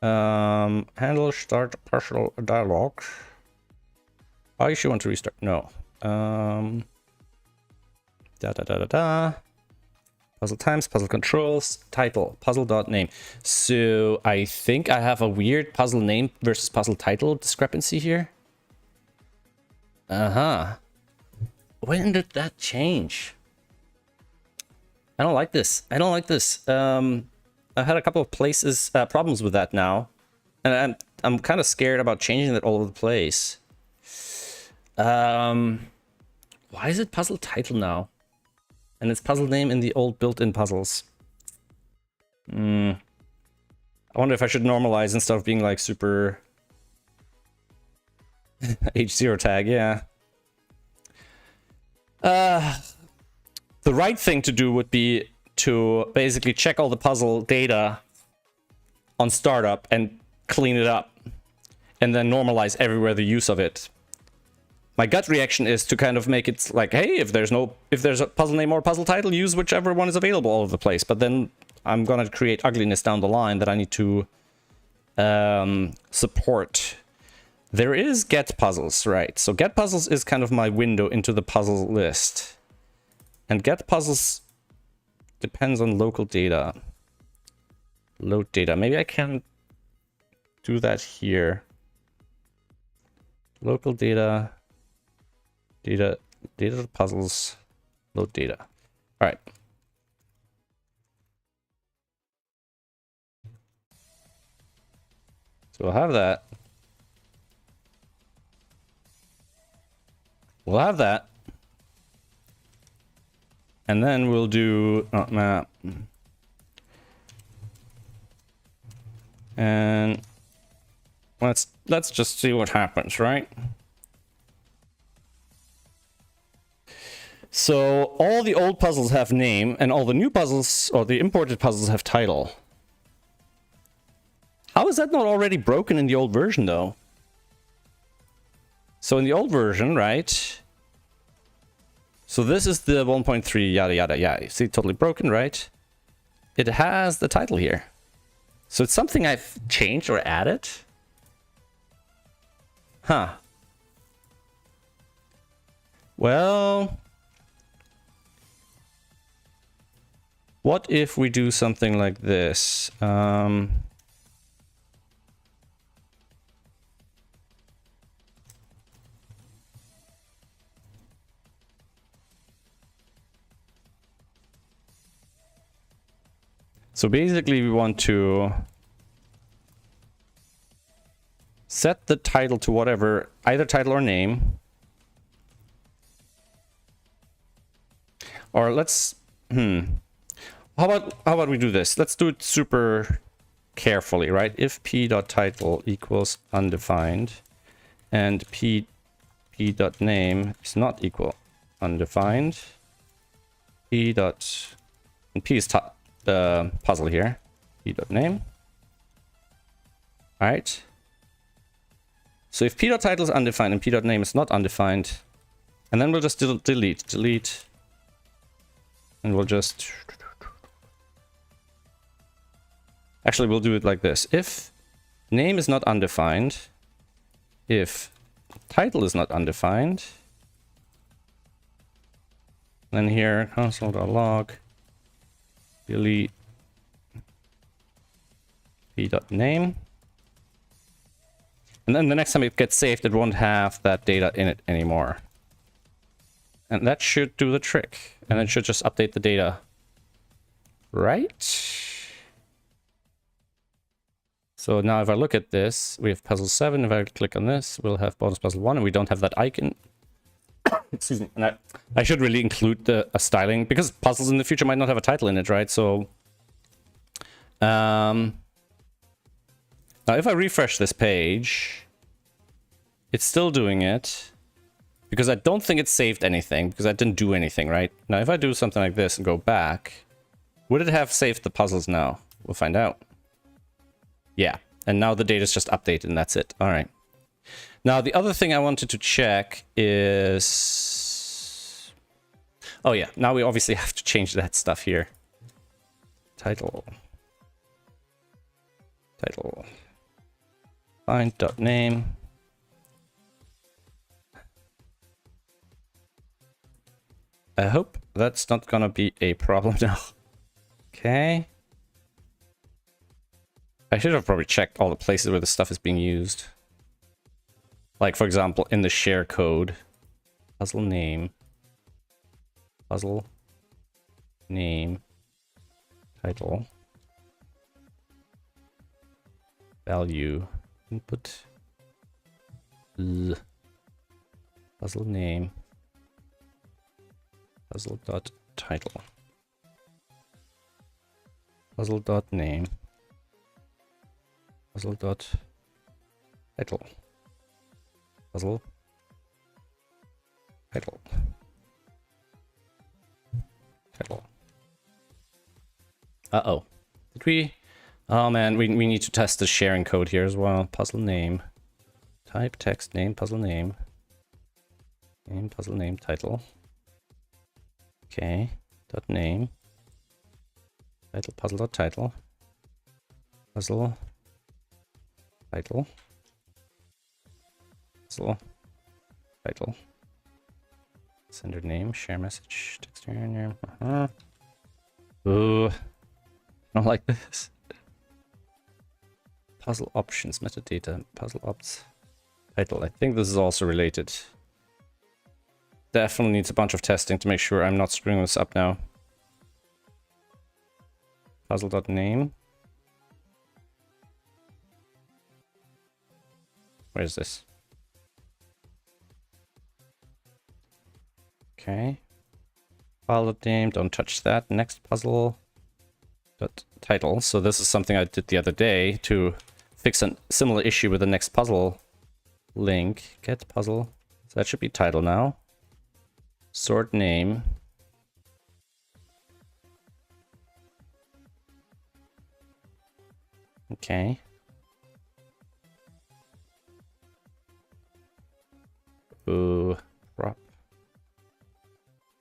Speaker 1: Handle start partial dialog. I actually want to restart. No. Puzzle times, puzzle controls, title, puzzle.name. So I think I have a weird puzzle name versus puzzle title discrepancy here. When did that change? I don't like this. I don't like this. I've had a couple of problems with that now. And I'm kind of scared about changing it all over the place. Why is it puzzle title now? And it's puzzle name in the old built-in puzzles. I wonder if I should normalize instead of being like super H0 tag, yeah. The right thing to do would be to basically check all the puzzle data on startup and clean it up and then normalize everywhere the use of it. My gut reaction is to kind of make it like, hey, if there's a puzzle name or puzzle title, use whichever one is available all over the place. But then I'm gonna create ugliness down the line that I need to support. There is get puzzles, right? So get puzzles is kind of my window into the puzzle list. And get puzzles depends on local data. Load data. Maybe I can do that here. Local data. Data puzzles. Load data. All right. So we'll have that. We'll have that. And then we'll do map. And let's just see what happens, right? So all the old puzzles have name and all the new puzzles or the imported puzzles have title. How is that not already broken in the old version though? So in the old version, right? So this is the 1.3 yada yada, yeah, you see, totally broken, right? It has the title here. So it's something I've changed or added? Huh. Well, what if we do something like this? So basically we want to set the title to whatever, either title or name. Or let's, how about we do this? Let's do it super carefully, right? If p.title equals undefined and p.name is not equal undefined, and p is the puzzle here, p.name. All right. So if p.title is undefined and p.name is not undefined, and then we'll just delete, and we'll just... Actually, we'll do it like this. If name is not undefined, if title is not undefined, then here, console.log, delete p.name. And then the next time it gets saved, it won't have that data in it anymore. And that should do the trick. And it should just update the data. Right? So now if I look at this, we have puzzle 7. If I click on this, we'll have bonus puzzle 1, and we don't have that icon. Excuse me. And I should really include a styling, because puzzles in the future might not have a title in it, right? So now if I refresh this page, it's still doing it, because I don't think it saved anything, because I didn't do anything, right? Now if I do something like this and go back, would it have saved the puzzles now? We'll find out. Yeah, and now the data is just updated and that's it. All right. Now the other thing I wanted to check is... Oh yeah, now we obviously have to change that stuff here. Title. Find.name. I hope that's not gonna be a problem now. Okay. I should have probably checked all the places where the stuff is being used. Like, for example, in the share code. Puzzle name. Title. Value. Input. Puzzle name. Puzzle.title. Puzzle.name. Puzzle.title. Puzzle. Title. Uh-oh. Did we... Oh man, we need to test the sharing code here as well. Puzzle name. Type text name, puzzle name. Name, puzzle name, title. Okay. Dot name. Title, puzzle.title. Puzzle. Title. Puzzle. Title. Sender name, share message, text name. Ooh. I don't like this. Puzzle options, metadata, puzzle ops. Title. I think this is also related. Definitely needs a bunch of testing to make sure I'm not screwing this up now. Puzzle.name. Where is this? Okay. File.name, don't touch that. Next puzzle. Title. So this is something I did the other day to fix a similar issue with the next puzzle link. Get puzzle. So that should be title now. Sort name. Okay. Ooh, prop.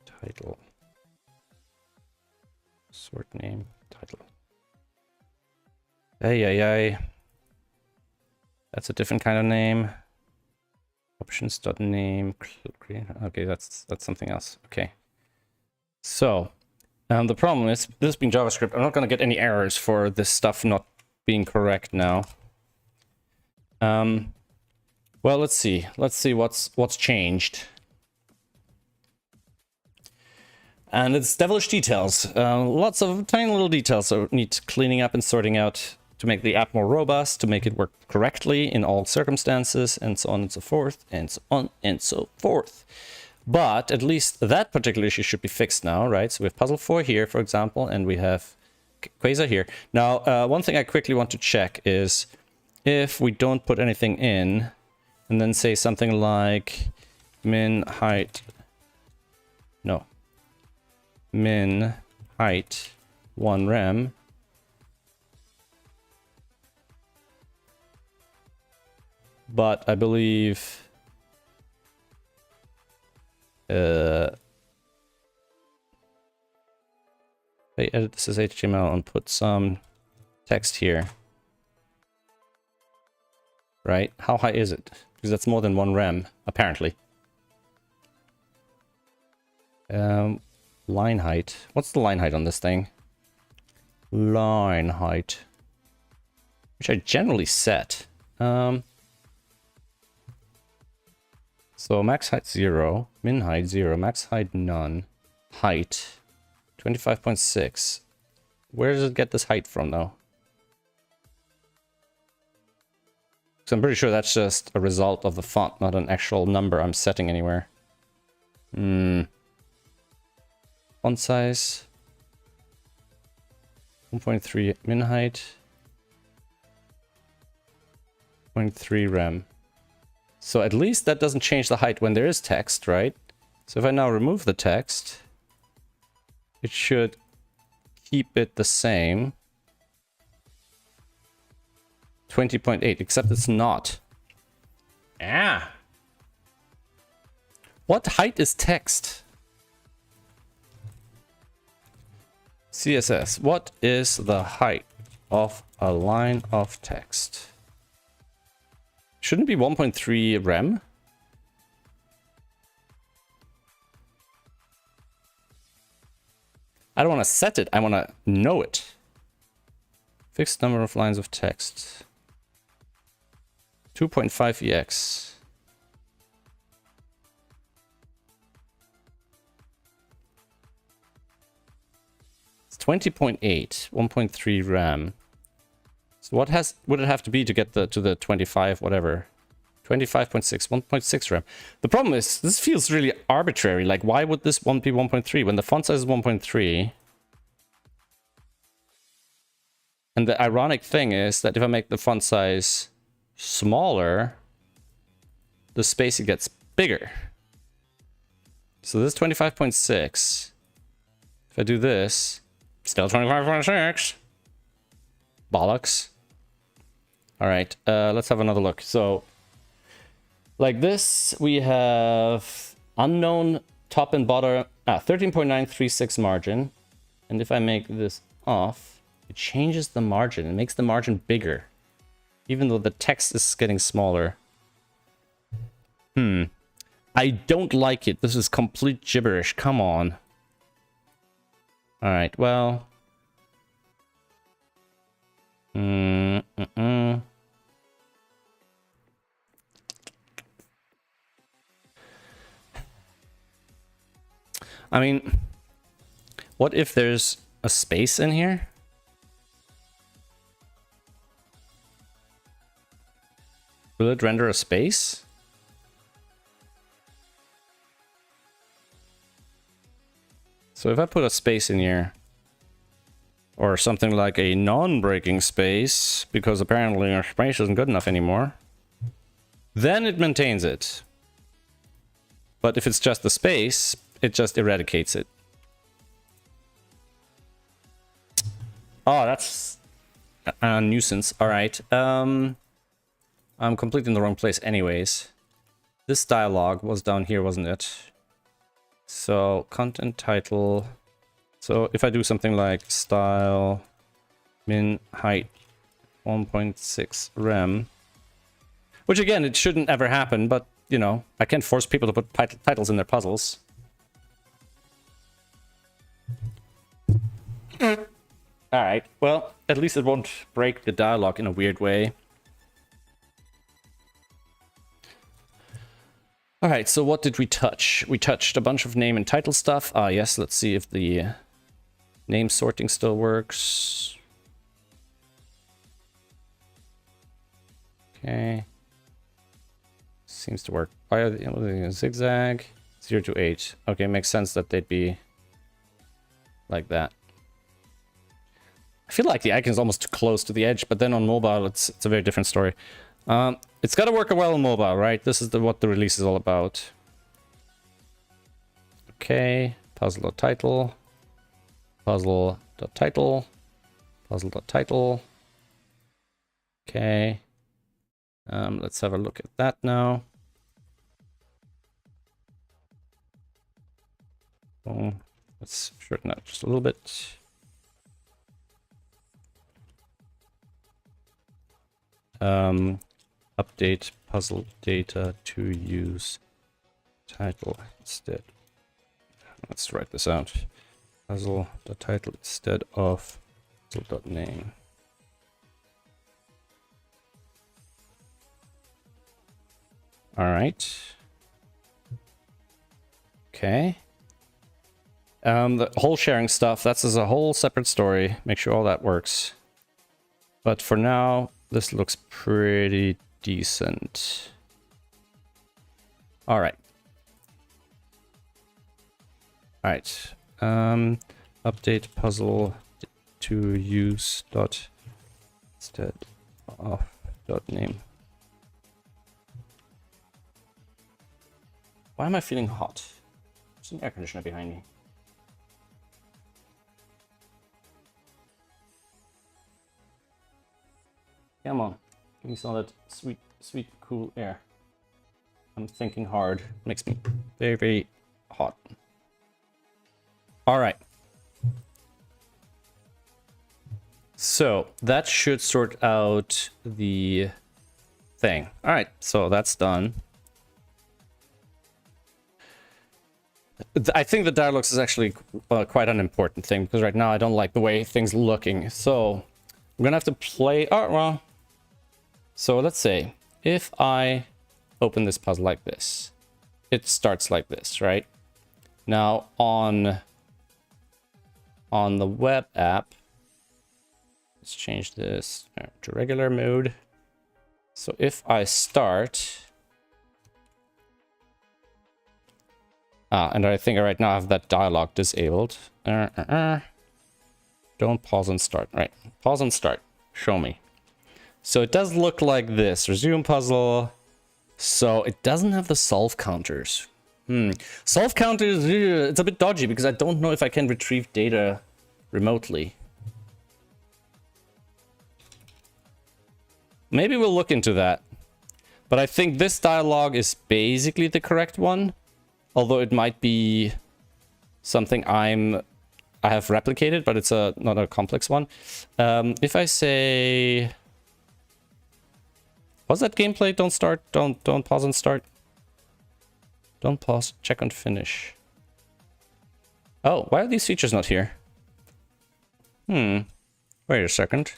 Speaker 1: Title. Sort name. Title. Ay. That's a different kind of name. Options.name. Okay, that's something else. Okay. So, the problem is, this being JavaScript, I'm not going to get any errors for this stuff not being correct now. Well, let's see. Let's see what's changed. And it's devilish details. Lots of tiny little details that need cleaning up and sorting out to make the app more robust, to make it work correctly in all circumstances, and so on and so forth, and so on and so forth. But at least that particular issue should be fixed now, right? So we have puzzle 4 here, for example, and we have quasar here. Now, one thing I quickly want to check is if we don't put anything in, and then say something like min height, no, min height 1 rem, but I believe I edit this as HTML and put some text here. Right? How high is it? Because that's more than 1 rem, apparently. Line height. What's the line height on this thing? Line height. Which I generally set. So max height 0, min height 0, max height none. Height 25.6. Where does it get this height from, though? So I'm pretty sure that's just a result of the font, not an actual number I'm setting anywhere. Font size 1.3 min height 0.3 rem. So at least that doesn't change the height when there is text, right? So if I now remove the text, it should keep it the same. 20.8, except it's not. Ah. What height is text? CSS, what is the height of a line of text? Shouldn't it be 1.3 rem? I don't want to set it, I want to know it. Fixed number of lines of text. 2.5 EX. It's 20.8, 1.3 RAM. So what would it have to be to get to the 25 whatever? 25.6, 1.6 RAM. The problem is this feels really arbitrary. Like, why would this one be 1.3 when the font size is 1.3? And the ironic thing is that if I make the font size smaller, the spacing gets bigger. So this is 25.6. If I do this, still 25.6. Bollocks. All right, let's have another look. So like this, we have unknown top and bottom, 13.936 margin. And if I make this off, it changes the margin. It makes the margin bigger, even though the text is getting smaller. I don't like it. This is complete gibberish. Come on. All right, well. I mean, what if there's a space in here? Will it render a space? So if I put a space in here, or something like a non-breaking space, because apparently our space isn't good enough anymore, then it maintains it. But if it's just a space, it just eradicates it. Oh, that's a nuisance. All right. I'm completely in the wrong place anyways. This dialogue was down here, wasn't it? So, content title. So, if I do something like style min height 1.6 rem, which again, it shouldn't ever happen, but, you know, I can't force people to put titles in their puzzles. Alright, well, at least it won't break the dialogue in a weird way. Alright, so what did we touch? We touched a bunch of name and title stuff. Ah, yes, let's see if the name sorting still works. Okay. Seems to work. Zigzag. 0 to 8. Okay, makes sense that they'd be like that. I feel like the icon is almost too close to the edge, but then on mobile, it's a very different story. It's got to work well on mobile, right? This is what the release is all about. Okay, puzzle.title, puzzle.title, puzzle.title. Okay, let's have a look at that now. Oh, let's shorten that just a little bit. Update puzzle data to use title instead. Let's write this out. Puzzle.title instead of puzzle.name. All right. Okay. The whole sharing stuff, that's a whole separate story. Make sure all that works. But for now, this looks pretty decent. All right. All right. Update puzzle to use dot instead of dot name. Why am I feeling hot? There's an air conditioner behind me. Come on, give me some of that sweet, sweet, cool air. I'm thinking hard. Makes me very, very hot. All right. So that should sort out the thing. All right, so that's done. I think the dialogues is actually quite an important thing because right now I don't like the way things looking. So I'm gonna have to play. Oh well. So let's say if I open this puzzle like this, it starts like this, right? Now on the web app, let's change this to regular mode. So if I start, and I think right now I have that dialogue disabled. Don't pause and start, right? Pause and start, show me. So it does look like this, resume puzzle. So it doesn't have the solve counters. Solve counters, it's a bit dodgy because I don't know if I can retrieve data remotely. Maybe we'll look into that. But I think this dialogue is basically the correct one. Although it might be something I have replicated, but it's not a complex one. If I say... Was that gameplay? Don't start. Don't pause and start. Don't pause. Check on finish. Oh, why are these features not here? Wait a second.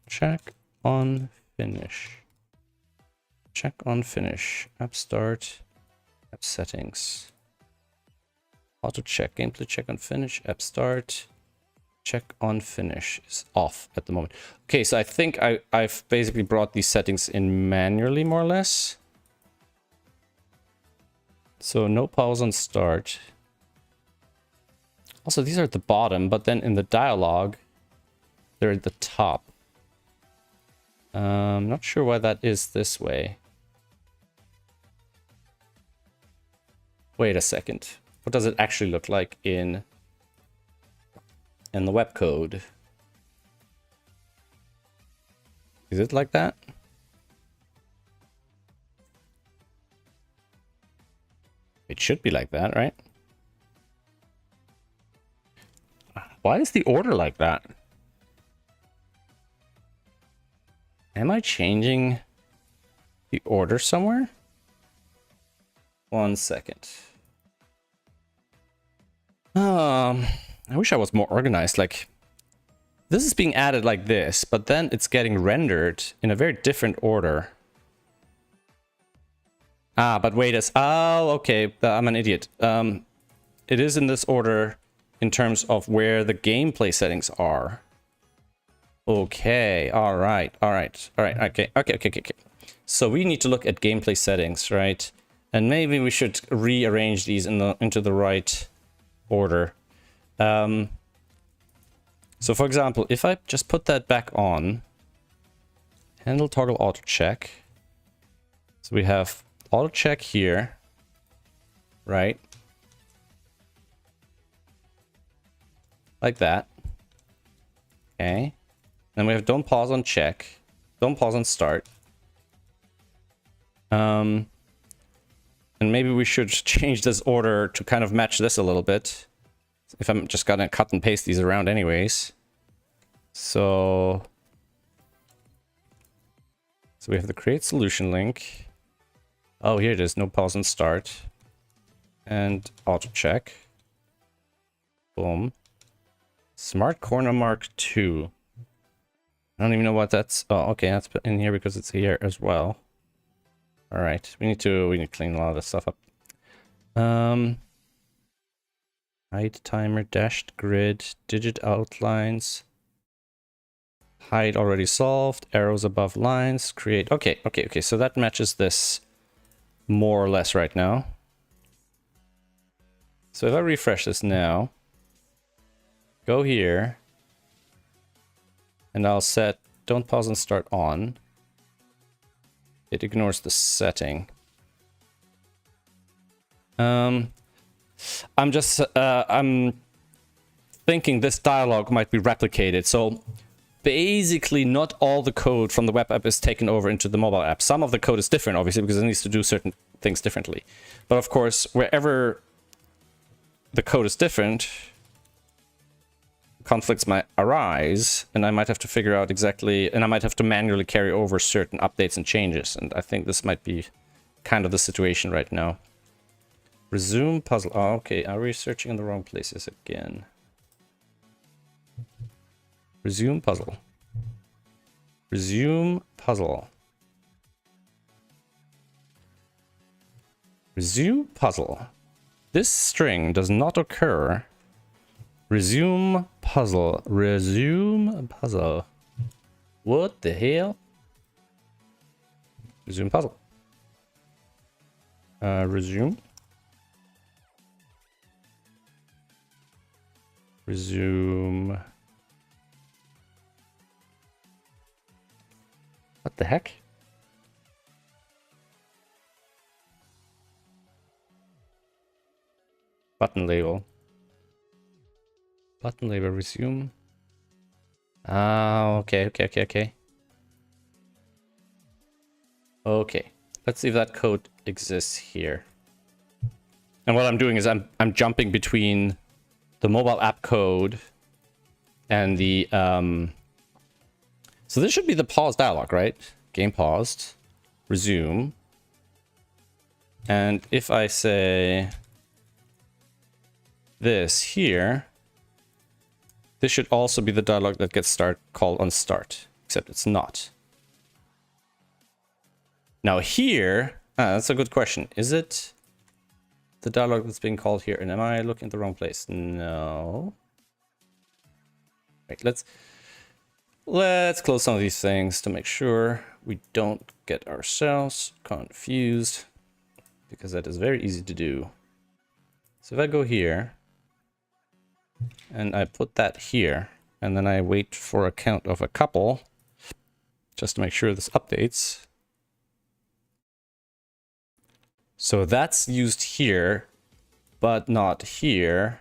Speaker 1: Check on finish. Check on finish. App start. App settings. Auto check. Gameplay check on finish. App start. Check on finish is off at the moment. Okay, so I think I've basically brought these settings in manually, more or less. So no pause on start. Also, these are at the bottom, but then in the dialogue, they're at the top. Not sure why that is this way. Wait a second. What does it actually look like in the web code? Is it like that? It should be like that, right? Why is the order like that? Am I changing the order somewhere? 1 second. I wish I was more organized. Like, this is being added like this, but then it's getting rendered in a very different order. But wait, oh, okay, I'm an idiot. It is in this order in terms of where the gameplay settings are. Okay, all right, okay. So we need to look at gameplay settings, right? And maybe we should rearrange these into the right order. So for example, if I just put that back on, handle toggle auto check. So we have auto check here, right? Like that. Okay. Then we have don't pause on check, don't pause on start. And maybe we should change this order to kind of match this a little bit. If I'm just gonna cut and paste these around anyways. So we have the create solution link. Oh, here it is, no pause and start. And auto check. Boom. Smart corner mark 2. I don't even know what that's. Oh, okay, that's put in here because it's here as well. All right, we need to clean a lot of this stuff up. Hide timer, dashed grid, digit outlines. Hide already solved, arrows above lines, create. Okay, so that matches this more or less right now. So if I refresh this now, go here, and I'll set don't pause and start on. It ignores the setting. I'm thinking this dialog might be replicated. So basically not all the code from the web app is taken over into the mobile app. Some of the code is different, obviously, because it needs to do certain things differently. But of course, wherever the code is different, conflicts might arise, and I might have to figure out exactly, and I might have to manually carry over certain updates and changes. And I think this might be kind of the situation right now. Resume puzzle. Oh, okay. Are we searching in the wrong places again? Resume puzzle. Resume puzzle. Resume puzzle. This string does not occur. Resume puzzle. Resume puzzle. What the hell? Resume puzzle. Resume. Resume. What the heck? Button label. Button label resume. Ah, okay. Okay, let's see if that code exists here. And what I'm doing is I'm jumping between the mobile app code and the so this should be the pause dialog, right? Game paused, resume. And if I say this here, this should also be the dialog that gets called on start, except it's not. Now here, that's a good question. Is it the dialog that's being called here? And am I looking at the wrong place? No. Right, let's close some of these things to make sure we don't get ourselves confused, because that is very easy to do. So if I go here and I put that here, and then I wait for a count of a couple just to make sure this updates. So that's used here, but not here.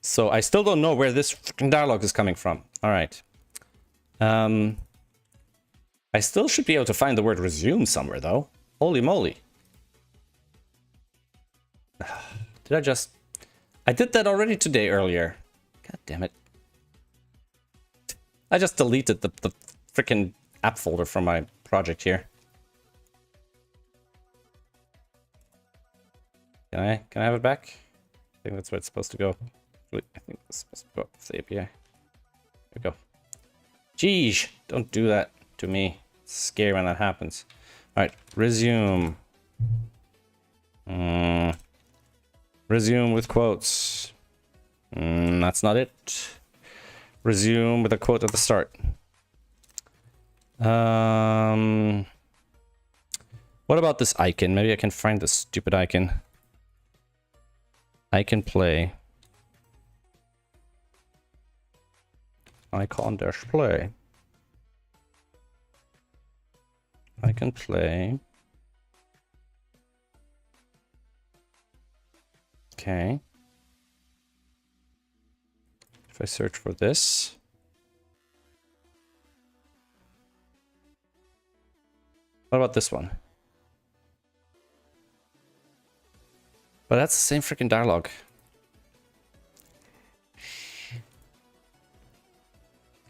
Speaker 1: So I still don't know where this freaking dialog is coming from. All right. I still should be able to find the word resume somewhere, though. Holy moly. I did that already today earlier. God damn it. I just deleted the freaking app folder from my project here. Can I have it back? I think that's where it's supposed to go. I think it's supposed to go up the API. There we go. Jeez, don't do that to me. It's scary when that happens. All right, resume. Resume with quotes. That's not it. Resume with a quote at the start. What about this icon? Maybe I can find this stupid icon. Icon play. Icon dash play. Icon play. Okay. If I search for this. What about this one? But that's the same freaking dialogue.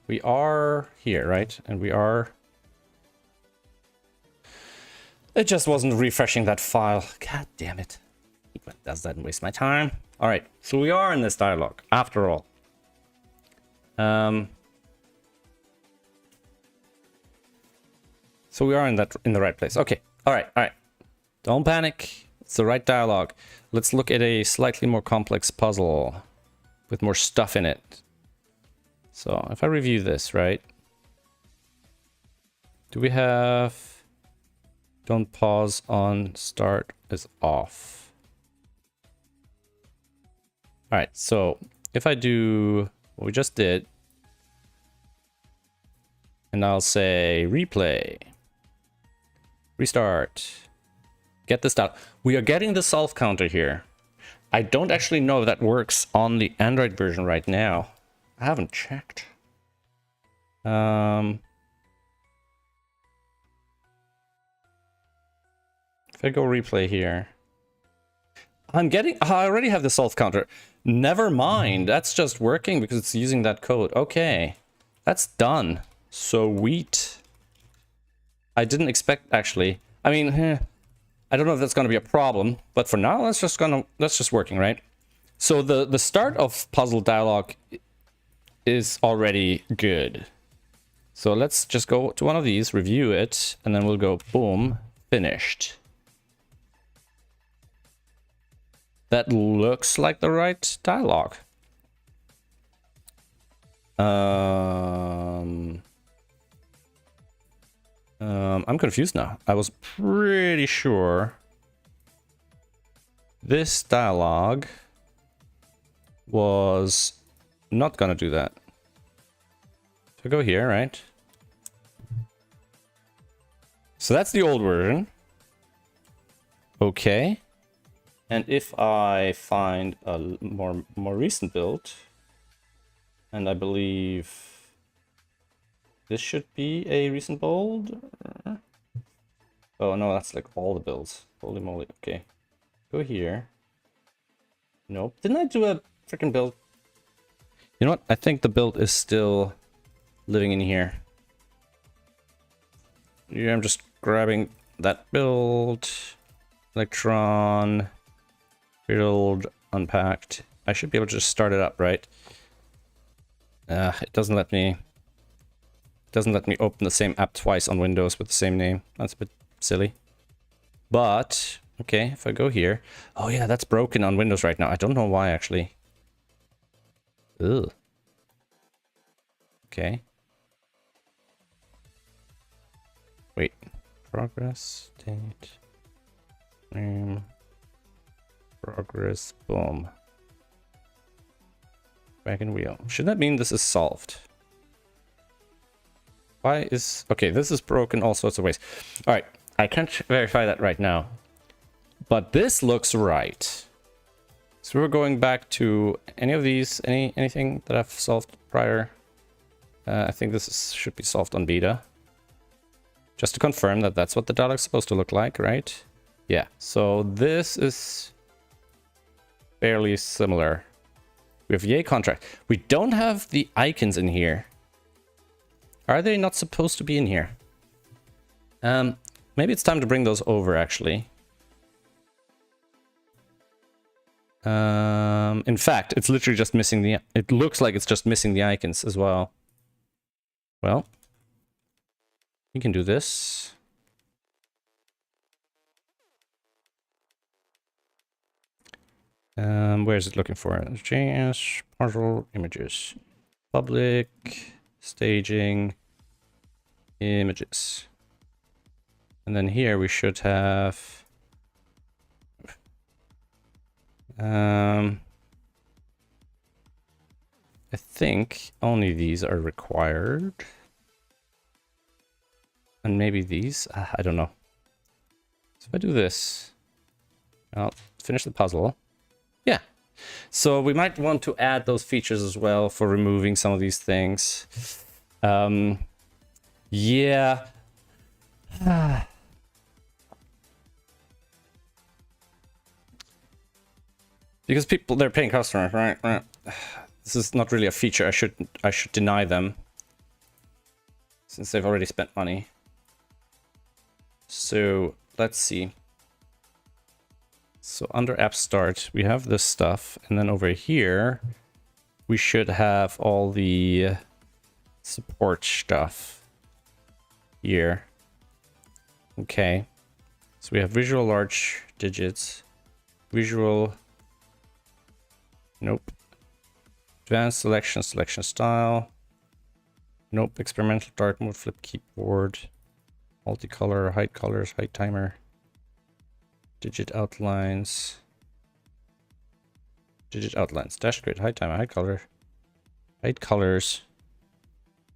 Speaker 1: We are here, right? And we are... It just wasn't refreshing that file. God damn it. What does that waste my time? Alright, so we are in this dialogue, after all. So we are in the right place. Okay, alright. Don't panic. It's the right dialogue. Let's look at a slightly more complex puzzle with more stuff in it. So if I review this, right? Do we have... Don't pause on start is off. Alright, so if I do what we just did, and I'll say replay, restart, get this down. We are getting the solve counter here. I don't actually know if that works on the Android version right now. I haven't checked. If I go replay here, I'm getting... I already have the solve counter. Never mind. That's just working because it's using that code. Okay. That's done. Sweet. I didn't expect, actually. I mean, I don't know if that's going to be a problem, but for now, that's just working, right? So the start of puzzle dialogue is already good. So let's just go to one of these, review it, and then we'll go boom, finished. That looks like the right dialogue. I'm confused now. I was pretty sure this dialogue was not gonna do that. So go here, right? So that's the old version. Okay. And if I find a more recent build, and I believe this should be a recent build. Oh no, that's like all the builds. Holy moly. Okay. Go here. Nope. Didn't I do a freaking build? You know what? I think the build is still living in here. Yeah, I'm just grabbing that build. Electron. Build. Unpacked. I should be able to just start it up, right? It doesn't let me... Doesn't let me open the same app twice on Windows with the same name. That's a bit silly. But, okay, if I go here... Oh yeah, that's broken on Windows right now. I don't know why, actually. Ugh. Okay. Wait. Progress, state... Name... Progress, boom. Back in wheel. Should that mean this is solved? Why is... Okay, this is broken all sorts of ways. Alright, I can't verify that right now. But this looks right. So we're going back to any of these, anything that I've solved prior. I think should be solved on beta. Just to confirm that that's what the dialog's supposed to look like, right? Yeah, so this is fairly similar. We have yay contract. We don't have the icons in here. Are they not supposed to be in here? Maybe it's time to bring those over, actually. In fact, it's literally just missing the... It looks like it's just missing the icons as well. Well, we can do this. Where is it looking for? JS, partial images, public, staging, images. And then here we should have... I think only these are required. And maybe these? I don't know. So if I do this, I'll finish the puzzle. Yeah. So we might want to add those features as well for removing some of these things. Yeah. Because people, they're paying customers, right? This is not really a feature. I should deny them, since they've already spent money. So let's see. So under app start, we have this stuff, and then over here, we should have all the support stuff here. Okay. So we have visual large digits, visual, nope. Advanced selection, selection style, nope. Experimental dark mode, flip keyboard, multicolor, height colors, height timer, digit outlines, dash grid, height timer, height color, height colors,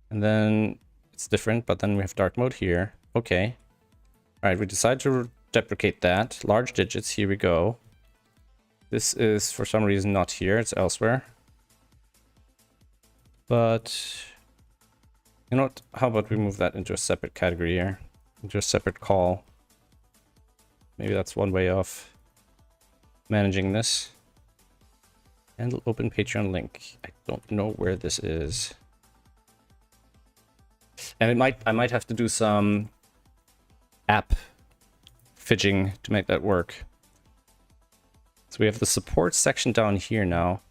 Speaker 1: and then it's different, but then we have dark mode here. Okay. All right, we decide to deprecate that. Large digits, here we go. This is for some reason not here, it's elsewhere. But, you know what, how about we move that into a separate category here, into a separate call. Maybe that's one way of managing this. And open Patreon link. I don't know where this is. And I might have to do some app fidging to make that work. So we have the support section down here now.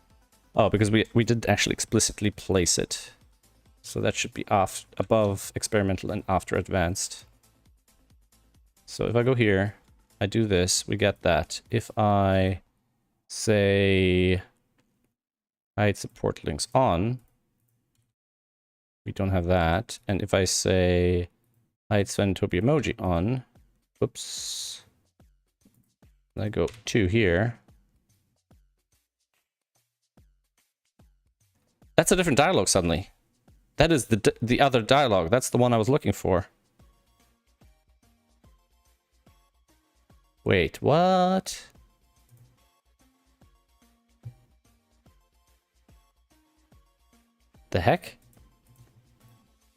Speaker 1: Oh, because we did actually explicitly place it. So that should be off above experimental and after advanced. So if I go here, I do this, we get that. If I say hide support links on, we don't have that. And if I say hide Sventopi emoji on, whoops, I go to here. That's a different dialogue suddenly. That is the other dialogue. That's the one I was looking for. Wait, what? The heck?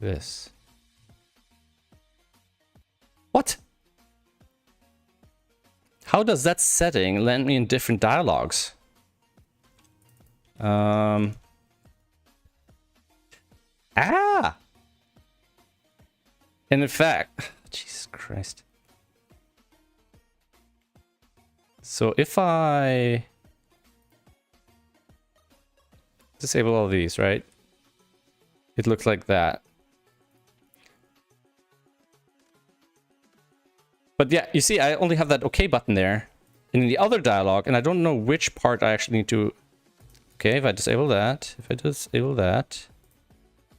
Speaker 1: This. What? How does that setting land me in different dialogues? Ah! And in fact, Jesus Christ. So if I disable all these, right? It looks like that. But yeah, you see, I only have that OK button there in the other dialogue, and I don't know which part I actually need to... Okay, if I disable that, if I disable that,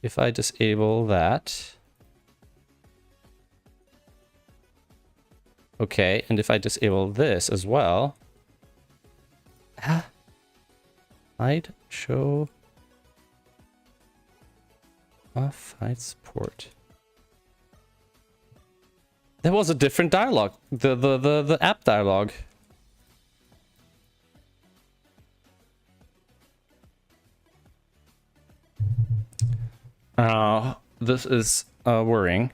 Speaker 1: if I disable that... Okay, and if I disable this as well... Hide, show... Off, hide support. There was a different dialogue. The app dialogue. This is worrying.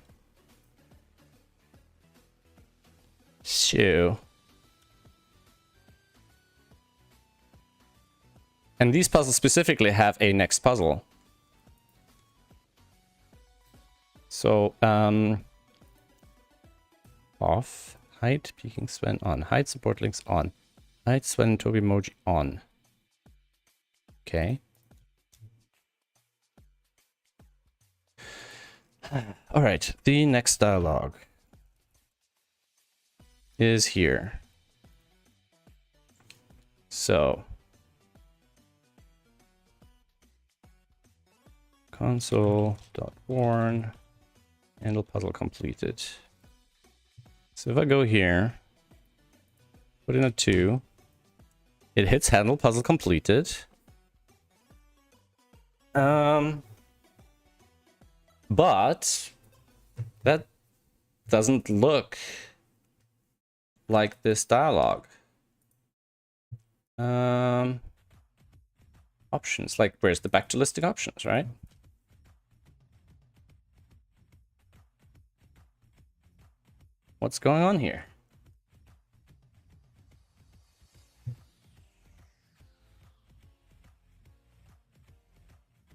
Speaker 1: So. And these puzzles specifically have a next puzzle. So, off, hide peeking Sven on, hide support links on, hide Sven and Toby emoji on. Okay. All right, the next dialogue is here. So, console.warn, handle puzzle completed. So if I go here, put in a 2, it hits handle puzzle completed. But that doesn't look like this dialogue. Options, like where's the back to listing options, right? What's going on here?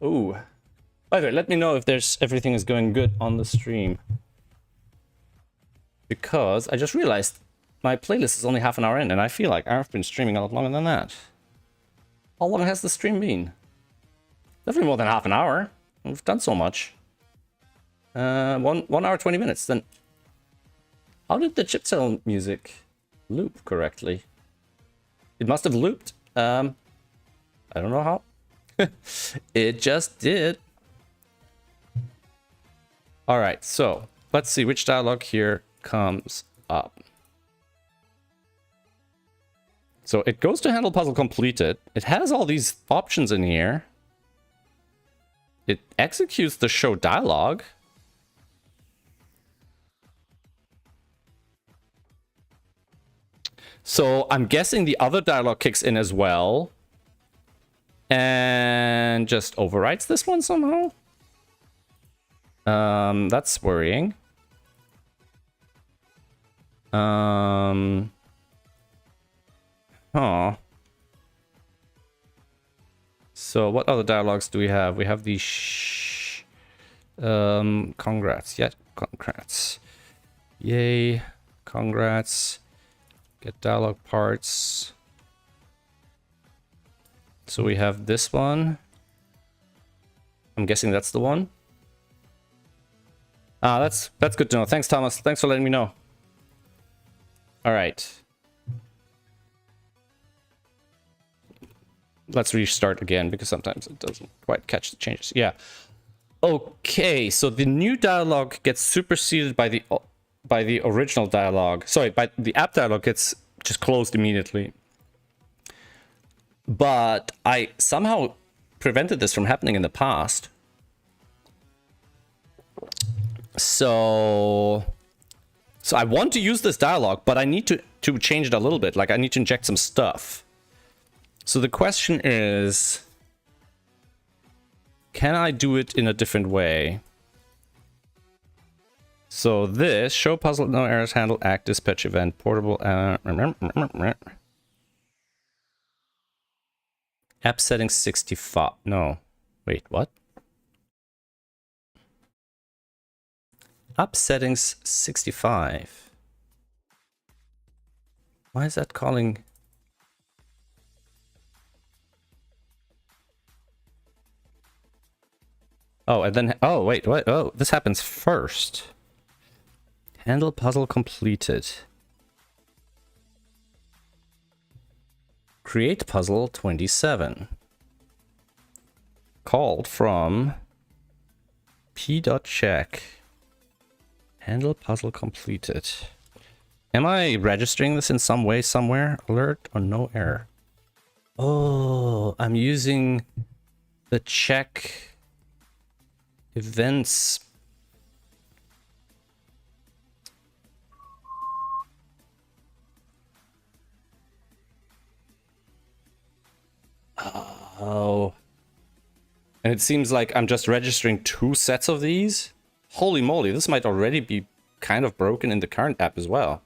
Speaker 1: Ooh. By the way, let me know if everything is going good on the stream. Because I just realized my playlist is only half an hour in, and I feel like I've been streaming a lot longer than that. How long has the stream been? Definitely more than half an hour. We've done so much. 1 hour 20 minutes. Then how did the chip cell music loop correctly? It must have looped. I don't know how. It just did. All right, so let's see which dialogue here comes up. So it goes to handle puzzle completed. It has all these options in here. It executes the show dialogue. So I'm guessing the other dialogue kicks in as well. And just overwrites this one somehow. That's worrying. Huh. So what other dialogues do we have? We have the congrats. Yeah, congrats. Yay. Congrats. Get dialogue parts. So we have this one. I'm guessing that's the one. Ah, that's good to know. Thanks, Thomas. Thanks for letting me know. All right. Let's restart again because sometimes it doesn't quite catch the changes. Yeah. Okay, so the new dialogue gets superseded by the original dialogue. Sorry, by the app dialogue gets just closed immediately. But I somehow prevented this from happening in the past. So I want to use this dialogue, but I need to change it a little bit. Like I need to inject some stuff. So the question is, can I do it in a different way? So this, show puzzle, no errors, handle, act, dispatch event, portable, app settings 65, no, wait, what? App settings 65. Why is that calling? Oh, and then, oh, wait, what? Oh, this happens first. Handle puzzle completed. Create puzzle 27. Called from p.check. Handle puzzle completed. Am I registering this in some way somewhere? Alert or no error? Oh, I'm using the check events. Oh. And it seems like I'm just registering 2 sets of these. Holy moly, this might already be kind of broken in the current app as well.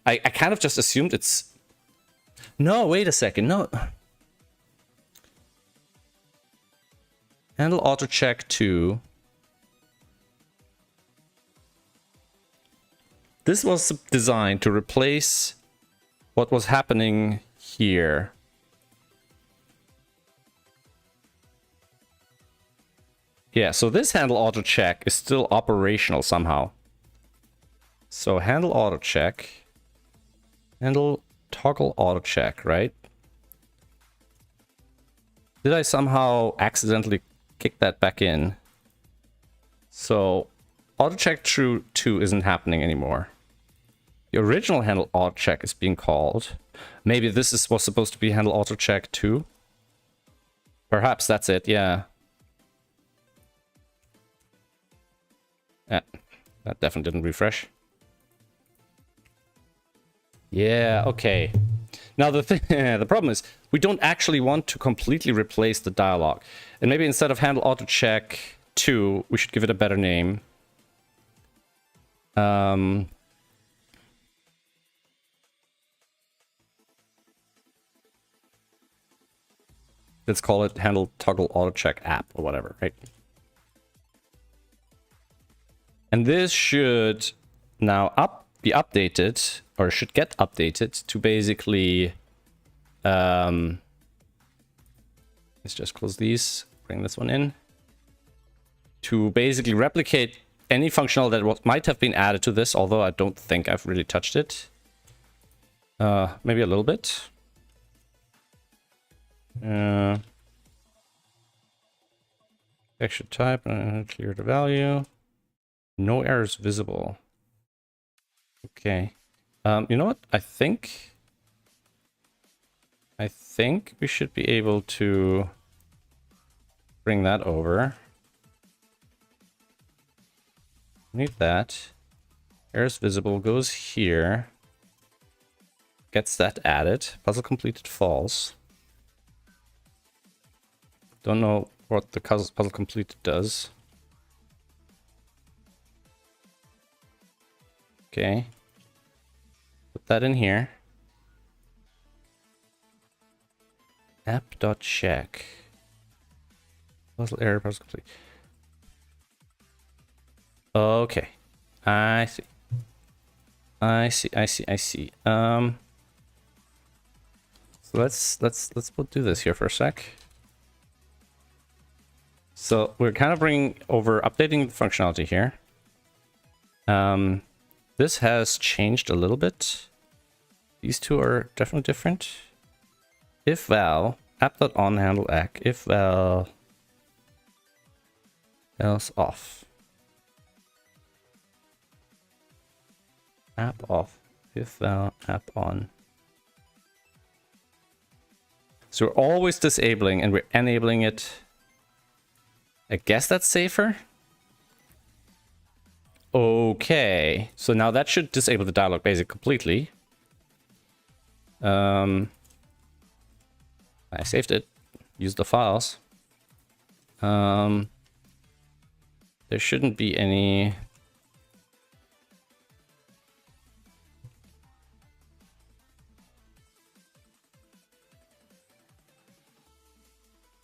Speaker 1: I kind of just assumed it's... No, wait a second, no. Handle auto check 2. This was designed to replace what was happening here. Yeah, so this handle auto check is still operational somehow. So handle auto check. Handle toggle auto check, right? Did I somehow accidentally kick that back in? So auto check true 2 isn't happening anymore. The original handle auto check is being called. Maybe this was supposed to be handle auto check too. Perhaps that's it, yeah. That definitely didn't refresh. Yeah, okay. Now the problem is we don't actually want to completely replace the dialogue. And maybe instead of handle auto check 2, we should give it a better name. Let's call it handle toggle auto check app or whatever, right? And this should now be updated, or should get updated to basically, let's just close these, bring this one in, to basically replicate any functional that might have been added to this, although I don't think I've really touched it. Maybe a little bit. Extra type, clear the value. No errors visible. Okay. You know what? I think we should be able to bring that over. Need that. Errors visible goes here. Gets that added. Puzzle completed false. Don't know what the puzzle completed does. Okay. Put that in here. App.check. Puzzle error, puzzle complete. Okay. I see. I see. So let's do this here for a sec. So we're kind of updating the functionality here. This has changed a little bit. These two are definitely different. If val app.on handle ack, if val else off. App off, if val app on. So we're always disabling and we're enabling it. I guess that's safer. Okay, so now that should disable the dialog basic completely. I saved it, used the files. There shouldn't be any.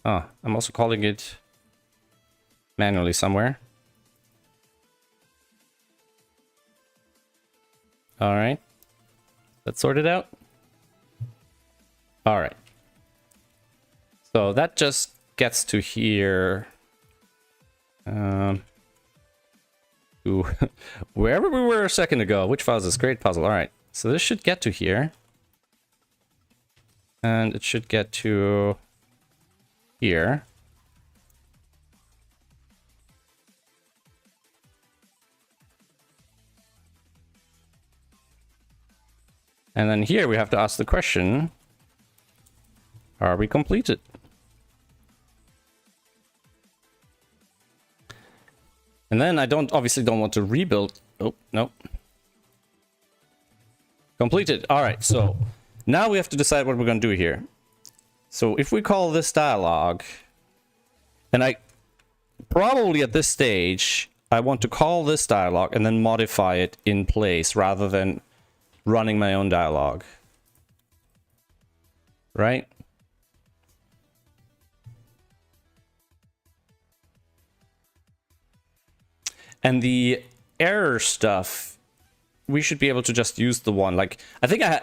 Speaker 1: Oh, I'm also calling it manually somewhere. All right, let's sort it out. All right. So that just gets to here. To wherever we were a second ago. Which file is this? Great puzzle. All right. So this should get to here. And it should get to here. And then here we have to ask the question, are we completed? And then I obviously don't want to rebuild. Oh, no. Completed. All right, so now we have to decide what we're going to do here. So if we call this dialogue, and I probably at this stage, I want to call this dialogue and then modify it in place rather than running my own dialogue. Right? And the error stuff, we should be able to just use the one. Like, I think I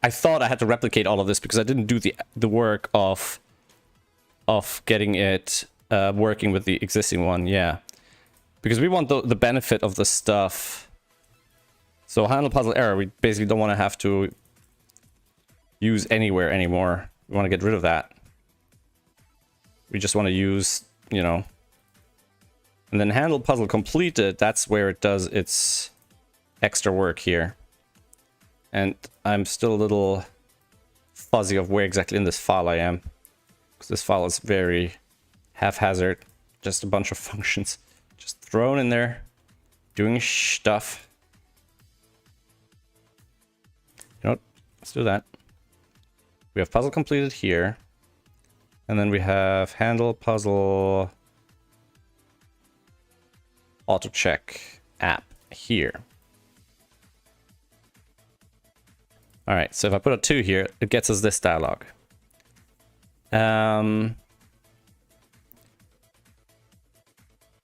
Speaker 1: thought I had to replicate all of this because I didn't do the work of getting it working with the existing one. Yeah, because we want the benefit of the stuff. So handle puzzle error, we basically don't want to have to use anywhere anymore. We want to get rid of that. We just want to use, you know. And then handle puzzle completed, that's where it does its extra work here. and I'm still a little fuzzy of where exactly in this file I am, because this file is very haphazard, just a bunch of functions just thrown in there doing stuff. You know what? Let's do that. We have puzzle completed here, and then we have handle puzzle auto check app here. All right, so if I put a 2 here, it gets us this dialog. And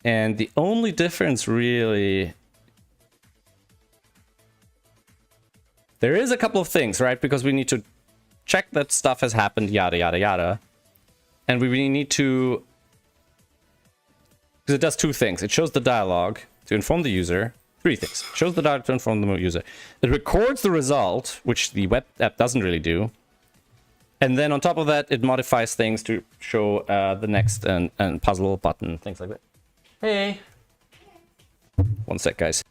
Speaker 1: the only difference really, there is a couple of things, right? Because we need to check that stuff has happened, yada, yada, yada. And we really need to, because it does 2 things. It shows the dialog to inform the user. 3 things. It shows the dialog to inform the user. It records the result, which the web app doesn't really do. And then on top of that, it modifies things to show the next and puzzle button, things like that. Hey. One sec, guys.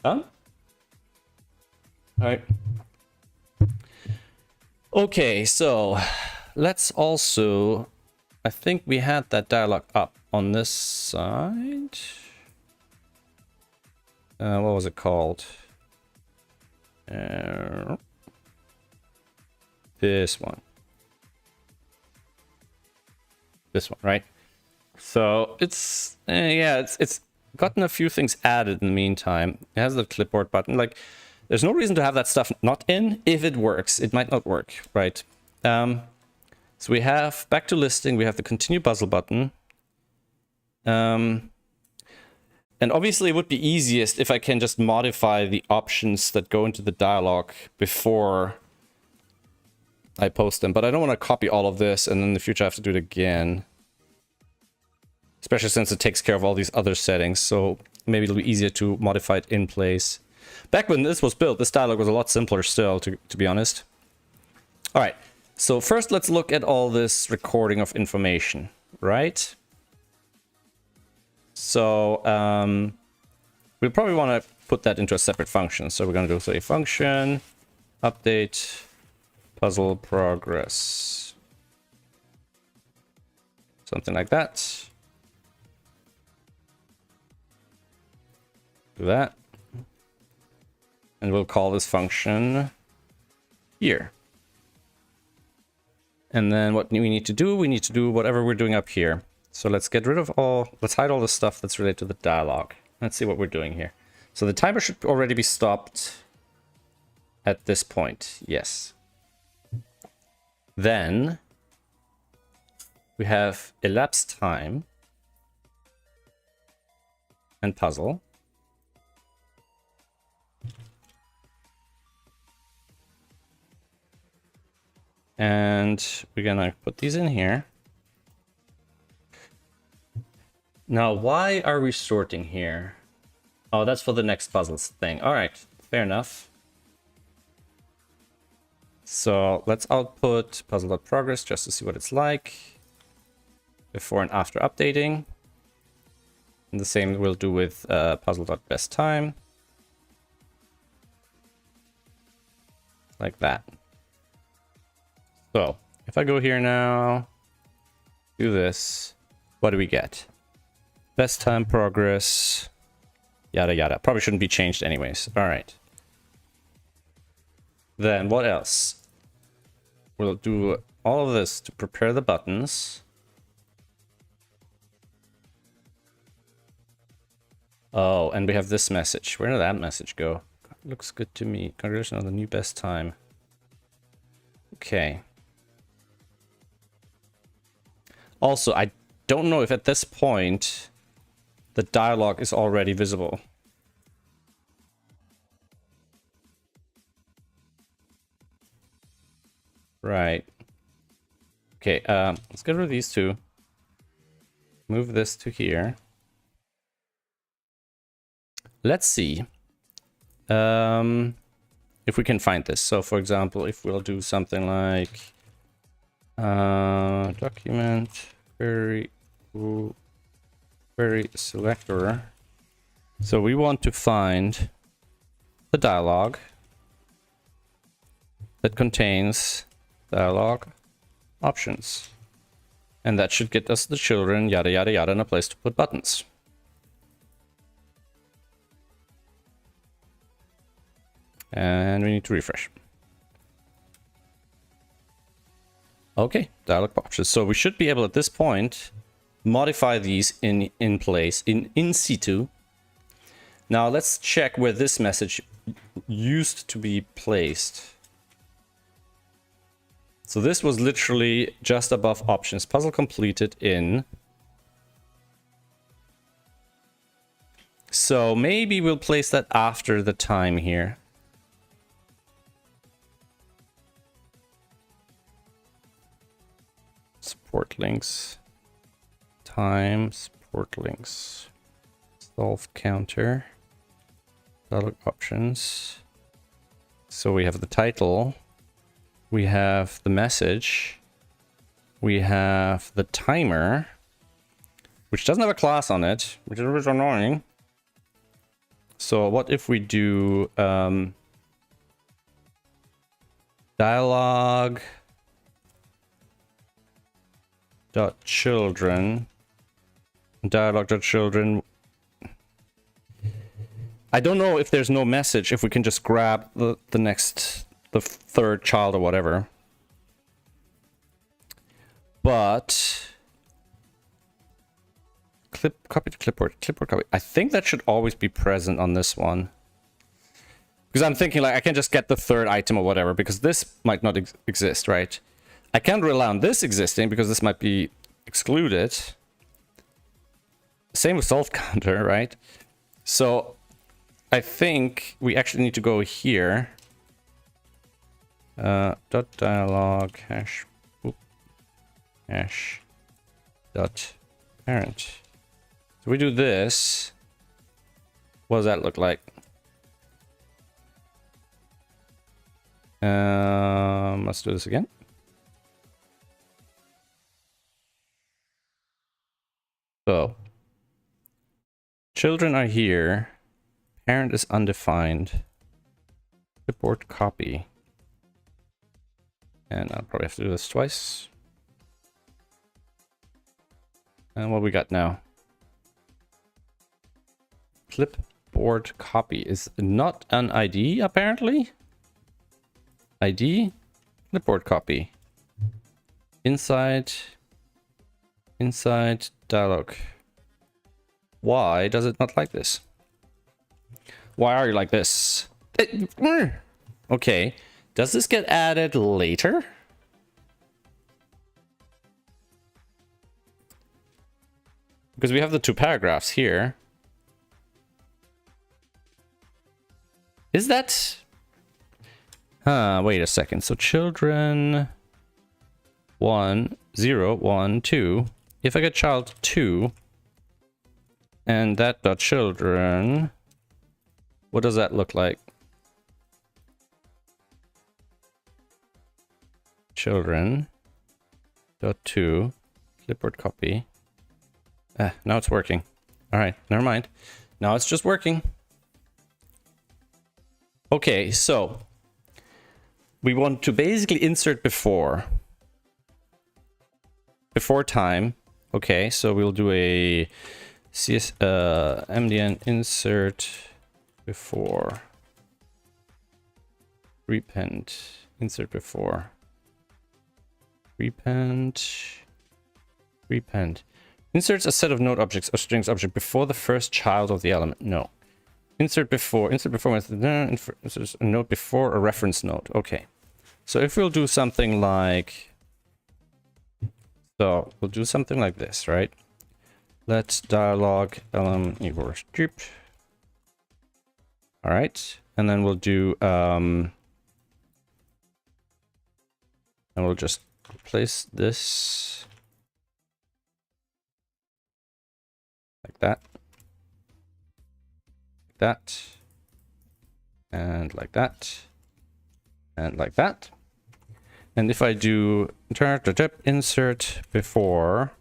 Speaker 1: Done? All right. Okay, so let's also, I think we had that dialog up on this side. What was it called? This one. This one, right? So it's, yeah, it's gotten a few things added in the meantime. It has the clipboard button. Like, there's no reason to have that stuff not in. If it works, it might not work, right? So we have back to listing. We have the continue puzzle button. And obviously it would be easiest if I can just modify the options that go into the dialog before I post them. But I don't want to copy all of this and then in the future I have to do it again. Especially since it takes care of all these other settings. So maybe it'll be easier to modify it in place. Back when this was built, this dialog was a lot simpler still, to be honest. All right, so first let's look at all this recording of information, right? So we'll probably want to put that into a separate function. So we're going to do say function, update, puzzle progress. Something like that. Do that. And we'll call this function here. And then what we need to do whatever we're doing up here. So let's get rid of let's hide all the stuff that's related to the dialog. Let's see what we're doing here. So the timer should already be stopped at this point. Yes. Then we have elapsed time and puzzle. And we're gonna put these in here. Now, why are we sorting here? Oh, that's for the next puzzles thing. All right, fair enough. So let's output puzzle.progress just to see what it's like before and after updating. And the same we'll do with puzzle.besttime. Like that. So if I go here now, do this, what do we get? Best time progress, yada yada. Probably shouldn't be changed anyways. All right. Then what else? We'll do all of this to prepare the buttons. Oh, and we have this message. Where did that message go? Looks good to me. Congratulations on the new best time. Okay. Also, I don't know if at this point the dialogue is already visible. Right. Okay, let's get rid of these two. Move this to here. let's see if we can find this. So for example, if we'll do something like document query selector. So we want to find the dialog that contains dialog options. And that should get us the children, yada yada yada, and a place to put buttons. And we need to refresh. Okay, dialog options. So we should be able at this point modify these in place, in situ. Now let's check where this message used to be placed. So this was literally just above options. Puzzle completed in. So maybe we'll place that after the time here. Support links. Time, support links. Solve counter. Dialog options. So we have the title. We have the message. We have the timer, which doesn't have a class on it, which is a bit annoying. So what if we do dialog dot children, dialog dot children. I don't know if there's no message, if we can just grab the third child or whatever. But copy to clipboard copy. I think that should always be present on this one. Because I'm thinking like I can just get the third item or whatever, because this might not exist, right? I can't rely on this existing because this might be excluded. Same with solve counter, right? So I think we actually need to go here. Dot dialog hash dot parent. So we do this. What does that look like? Let's do this again. So children are here. Parent is undefined. Clipboard copy. And I'll probably have to do this twice. And what we got now? Clipboard copy is not an ID, apparently. ID, clipboard copy. Inside dialog. Why does it not like this? Why are you like this? Okay. Does this get added later? Because we have the two paragraphs here. Is that... wait a second. So children 1, 0, 1, 2. If I get child 2 and that dot children, what does that look like? Children dot 2 clipboard copy. Now it's working. All right, never mind. Now it's just working. Okay, so we want to basically insert before time. Okay, so we'll do a mdn insert before repend insert before repend inserts a set of node objects or strings object before the first child of the element. No. Insert before method, insert a node before a reference node. Okay. So if we'll do something like, so we'll do something like this, right? Let's dialog element equals strip. All right. And then we'll do, and we'll just replace this like that. that, and like that, and like that. And if I do insert before,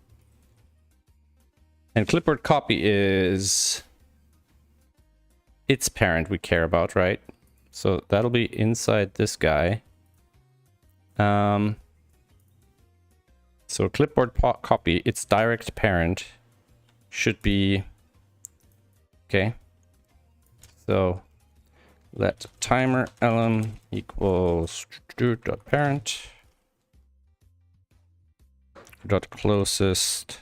Speaker 1: and clipboard copy is its parent we care about, right? So that'll be inside this guy. So clipboard copy, its direct parent should be, okay. So let timer elem equals dot parent dot closest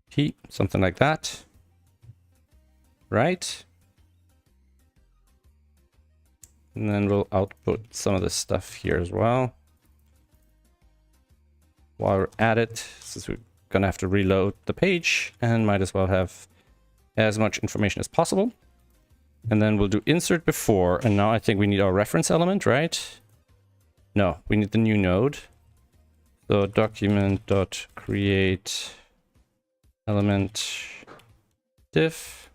Speaker 1: p, something like that, right? And then we'll output some of this stuff here as well. While we're at it, since we're gonna have to reload the page, and might as well have as much information as possible. And then we'll do insert before, and now I think we need our reference element, right? No, we need the new node. So document.create element diff.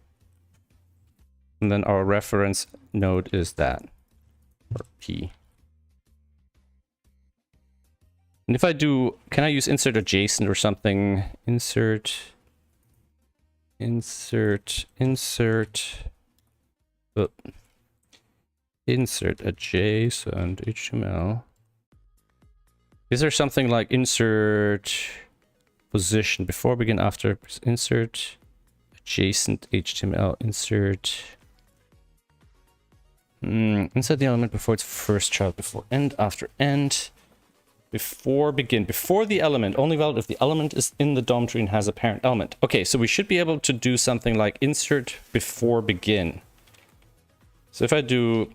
Speaker 1: And then our reference node is that, or P. And if I do, can I use insert adjacent or something? Insert adjacent HTML. Is there something like insert position before, begin, after? Insert adjacent HTML, insert insert the element before its first child, before end, after end. Before begin, before the element, only valid if the element is in the DOM tree and has a parent element. Okay, so we should be able to do something like insert before begin. So if I do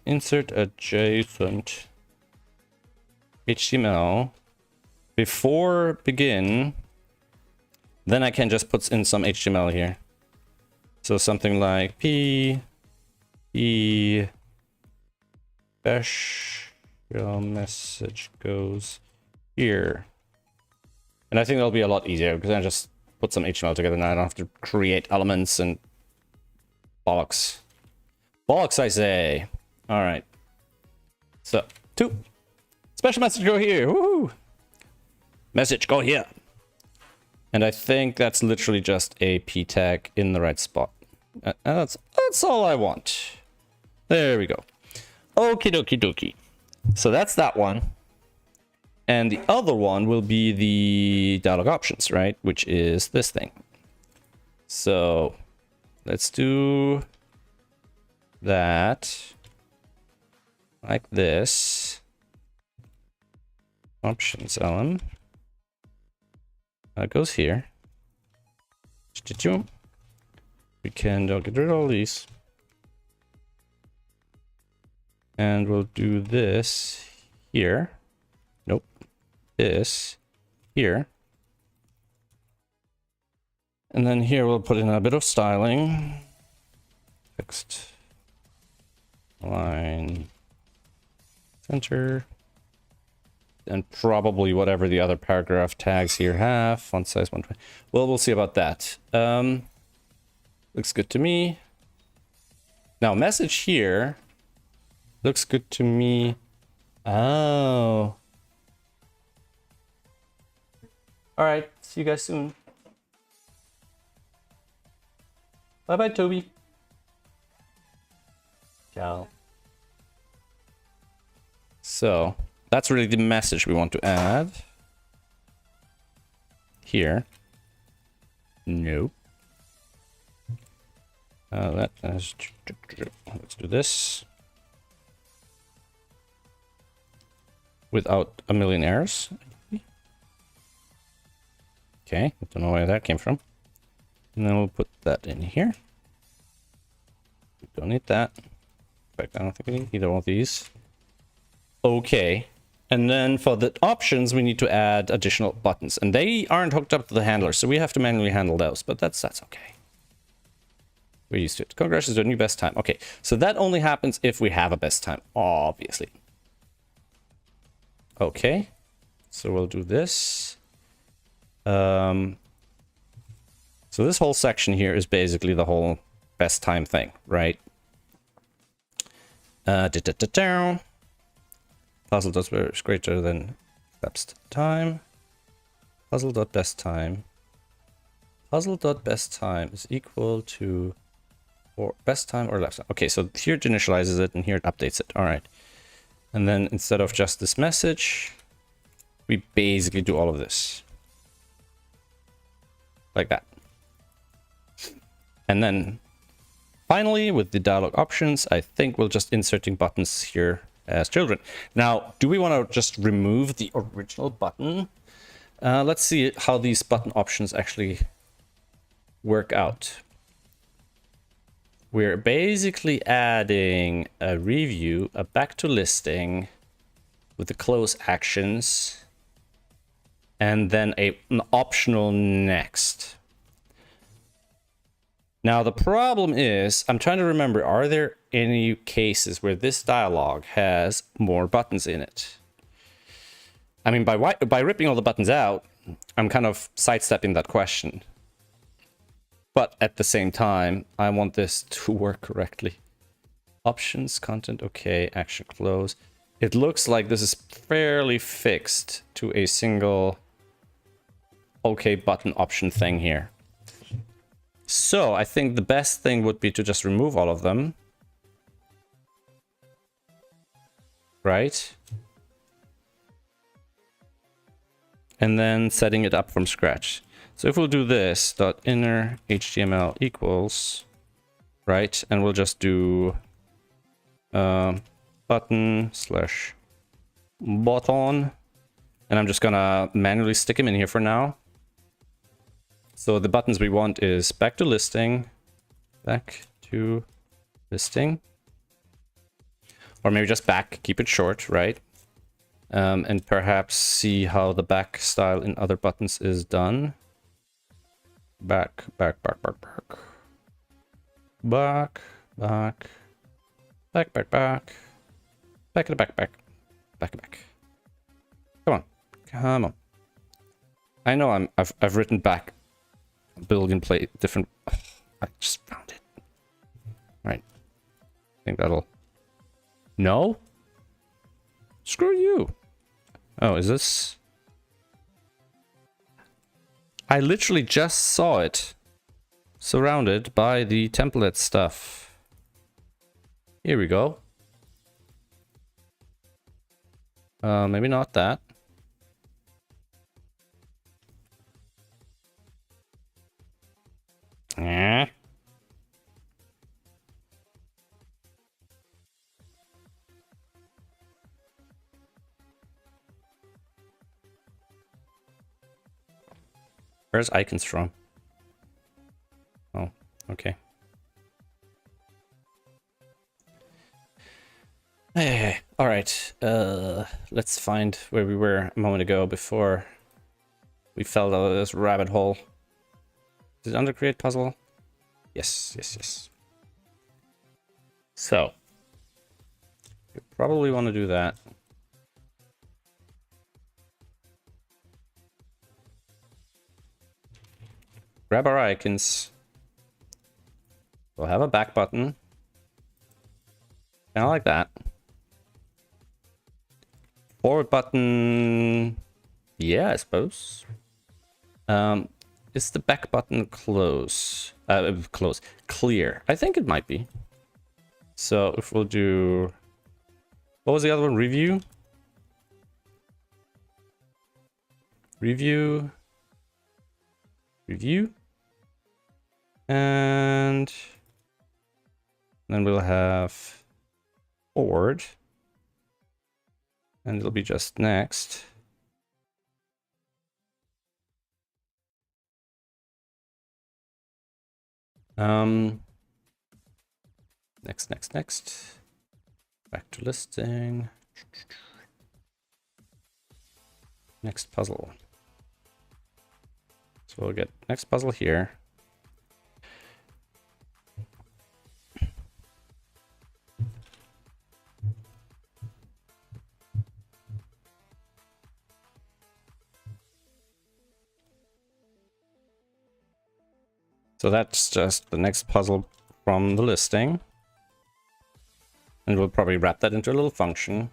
Speaker 1: insert adjacent HTML before begin, then I can just put in some HTML here. So something like p special message goes here. And I think that'll be a lot easier because I just put some HTML together now. I don't have to create elements and bollocks. Bollocks, I say. All right. So, 2. Special message go here. Woohoo! Message go here. And I think that's literally just a p tag in the right spot. That's all I want. There we go. Okie dokie dokie. So that's that one. And the other one will be the dialog options, right? Which is this thing. So let's do that like this. Options element. That goes here. We can get rid of all these. And we'll do this here. Nope. This here. And then here we'll put in a bit of styling. Fixed line center. And probably whatever the other paragraph tags here have. Font size 120. Well, we'll see about that. Looks good to me. Now, message here looks good to me. Oh. All right. See you guys soon. Bye-bye, Toby. Ciao. So that's really the message we want to add. Here. Nope. Let's do this. Without a million errors. Okay, I don't know where that came from. And then we'll put that in here. We don't need that. In fact, I don't think we need either one of these. Okay. And then for the options, we need to add additional buttons. And they aren't hooked up to the handler, so we have to manually handle those. But that's okay. We're used to it. Congrats to a new best time. Okay, so that only happens if we have a best time, obviously. Okay, so we'll do this. So So this whole section here is basically the whole best time thing, right? Puzzle dot is greater than best time. Puzzle dot best time. Puzzle dot best time is equal to or best time or left time. Okay, so here it initializes it and here it updates it. All right. And then instead of just this message, we basically do all of this. Like that. And then finally, with the dialog options, I think we'll just inserting buttons here as children. Now, do we want to just remove the original button? Let's see how these button options actually work out. We're basically adding a review, a back to listing with the close actions, and then an optional next. Now, the problem is, I'm trying to remember, are there any cases where this dialog has more buttons in it? I mean, by ripping all the buttons out, I'm kind of sidestepping that question. But at the same time, I want this to work correctly. Options, content, okay, action, close. It looks like this is fairly fixed to a single okay button option thing here. So I think the best thing would be to just remove all of them. Right? And then setting it up from scratch. So if we'll do this, dot inner HTML equals, right? And we'll just do button slash button. And I'm just gonna manually stick them in here for now. So the buttons we want is back to listing, or maybe just back, keep it short, right? And perhaps see how the back style in other buttons is done. Back, back, back, back, back. Back, back. Back, back, back. Back to the back, back. Back to back. Come on. Come on. I know I've written back a billion different. I just found it. Right. I think that'll. No? Screw you. Oh, is this? I literally just saw it. Surrounded by the template stuff. Here we go. Maybe not that. Eh. Where's icons from? Oh, okay. Hey, all right. Let's find where we were a moment ago before we fell out of this rabbit hole. Is it under create puzzle? Yes, yes, yes. So, you probably want to do that. Grab our icons. We'll have a back button. Kind of like that. Forward button. Yeah, I suppose. Is the back button close? Close. Clear. I think it might be. So if we'll do... What was the other one? Review? Review. Review. And then we'll have forward. And it'll be just next. Next. Back to listing. Next puzzle. So we'll get next puzzle here. So that's just the next puzzle from the listing. And we'll probably wrap that into a little function.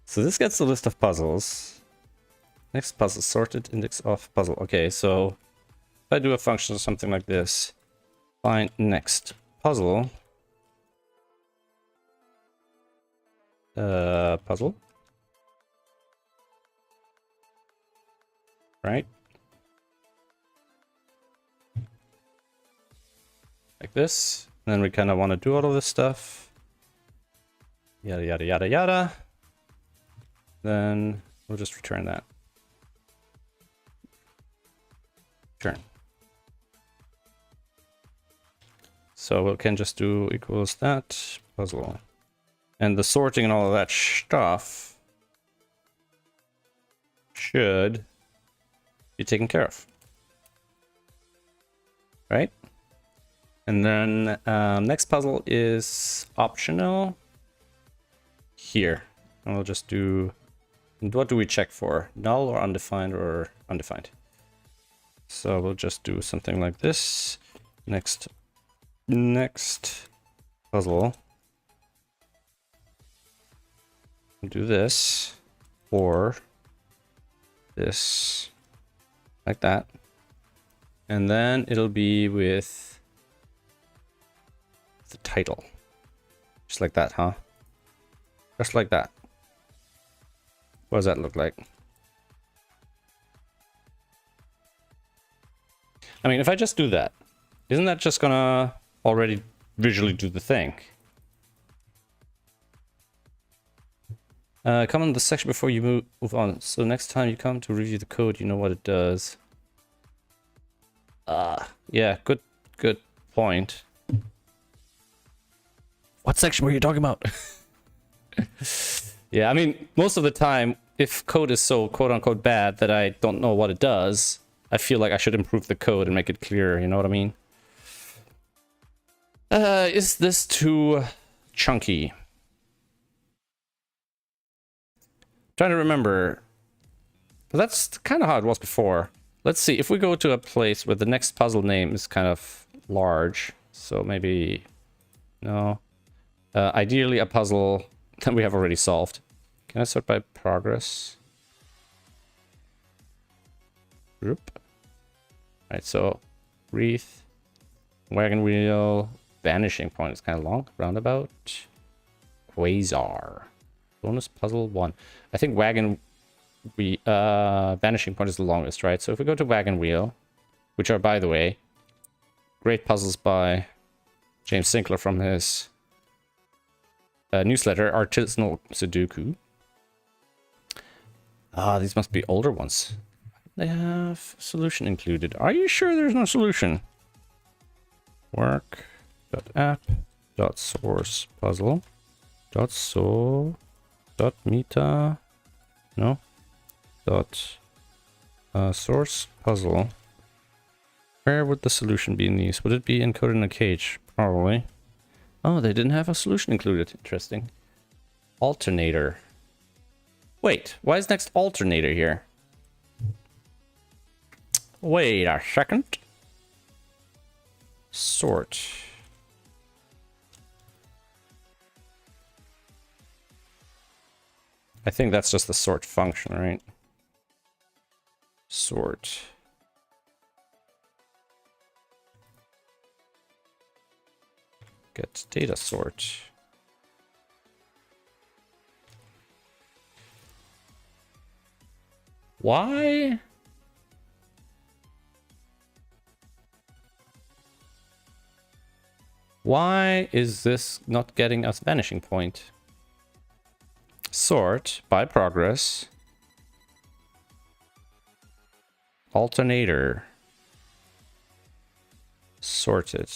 Speaker 1: So this gets the list of puzzles. Next puzzle, sorted index of puzzle. Okay, so if I do a function or something like this, find next puzzle. Puzzle. Right? Like this. And then we kind of want to do all of this stuff. Yada, yada, yada, yada. Then we'll just return that. Return. So we can just do equals that puzzle. And the sorting and all of that stuff should be taken care of. Right? And then next puzzle is optional here. And we'll just do, what do we check for? Null or undefined or undefined? So we'll just do something like this. Next puzzle. We'll do this or this, like that. And then it'll be with the title. Just like that, huh? Just like that. What does that look like? I mean, if I just do that, isn't that just gonna already visually do the thing? Come on the section before you move on. So next time you come to review the code, you know what it does. Yeah, good point. What section were you talking about? Yeah, I mean, most of the time, if code is so quote-unquote bad that I don't know what it does, I feel like I should improve the code and make it clearer, you know what I mean? Is this too chunky? Trying to remember. But that's kind of how it was before. Let's see, if we go to a place where the next puzzle name is kind of large, so maybe, no. Ideally a puzzle that we have already solved. Can I sort by progress? Group. Right, so wreath, wagon wheel, vanishing point is kind of long. Roundabout, quasar, bonus puzzle 1. I think vanishing point is the longest, right? So if we go to wagon wheel, which are, by the way, great puzzles by James Sinclair from his newsletter, Artisanal Sudoku. These must be older ones. They have solution included. Are you sure there's no solution? Work.app.source puzzle .so.meta no source puzzle. Where would the solution be in these? Would it be encoded in a cage? Probably. Oh, they didn't have a solution included. Interesting. Alternator. Wait, why is next alternator here? Wait a second. Sort. I think that's just the sort function, right? Sort. Get data sort. Why? Why is this not getting us vanishing point? Sort by progress. Alternator. Sorted.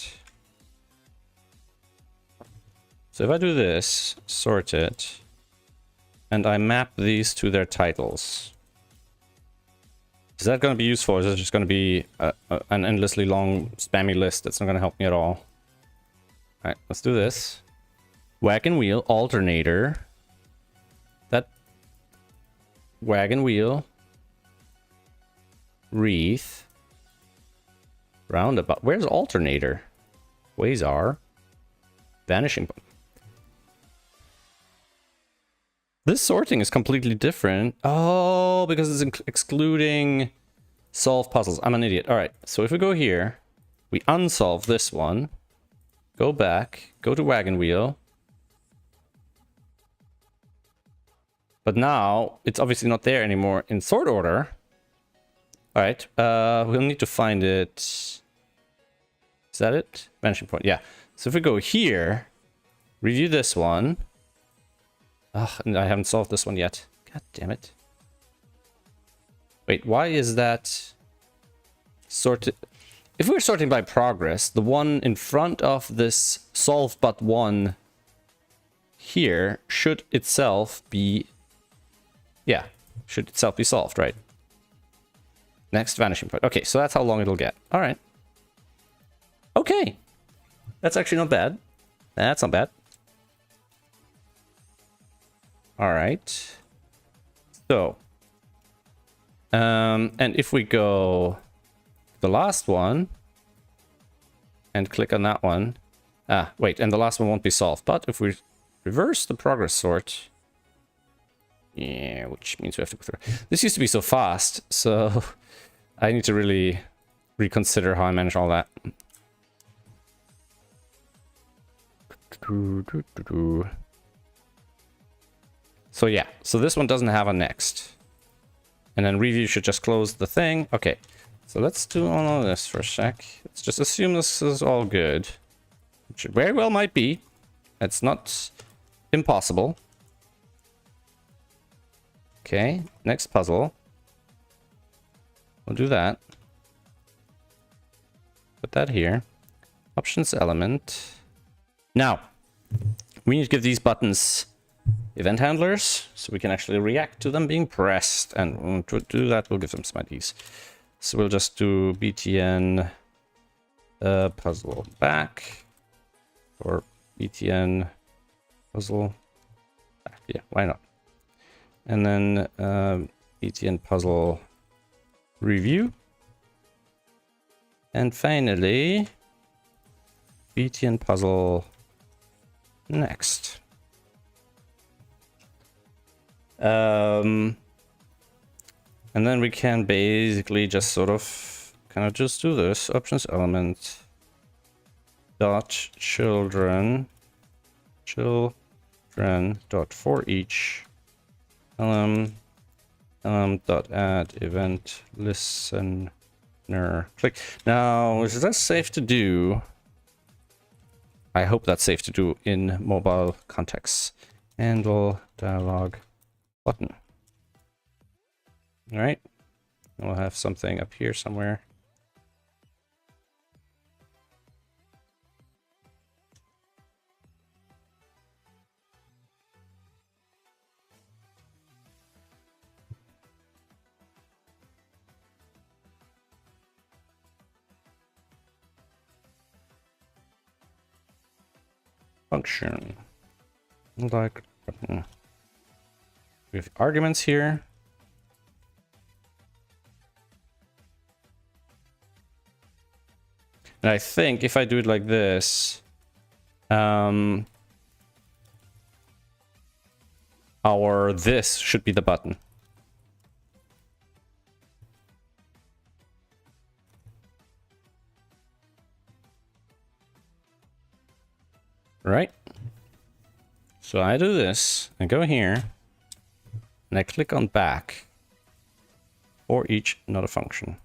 Speaker 1: So if I do this, sort it, and I map these to their titles, is that going to be useful, or is it just going to be an endlessly long spammy list that's not going to help me at all? Alright, let's do this. Wagon wheel, alternator. wagon wheel, wreath, roundabout. Where's alternator? Quasar, vanishing point. This sorting is completely different. Oh, because it's excluding solve puzzles. I'm an idiot. All right, so if we go here, we unsolve this one, go back, go to wagon wheel. But now it's obviously not there anymore in sort order. All right, we'll need to find it. Is that it? Vanishing point, yeah. So if we go here, review this one. Ugh, and I haven't solved this one yet. God damn it. Wait, why is that sorted? If we're sorting by progress, the one in front of this solve but one here should itself be... Yeah, should itself be solved, right? Next vanishing point. Okay, so that's how long it'll get. All right. Okay. That's actually not bad. That's not bad. All right. So, and if we go the last one and click on that one. Ah, wait, and the last one won't be solved. But if we reverse the progress sort, yeah, which means we have to go through. This used to be so fast, so I need to really reconsider how I manage all that. So yeah, so this one doesn't have a next. And then review should just close the thing. Okay, so let's do all of this for a sec. Let's just assume this is all good. Which it very well might be. It's not impossible. Okay, next puzzle. We'll do that. Put that here. Options element. Now, we need to give these buttons event handlers, so we can actually react to them being pressed. And to do that, we'll give them some IDs. So we'll just do btn puzzle back, or btn puzzle back. Yeah, why not? And then btn puzzle review. And finally, btn puzzle next. And then we can basically just sort of kind of just do this. Options element dot children dot for each dot add event listener click. Now, is that safe to do? I hope that's safe to do in mobile contexts. Handle dialog button. All right, we'll have something up here somewhere. Function like button. We have arguments here. And I think if I do it like this, our this should be the button. Right? So I do this, I go here, and I click on back for each not a function.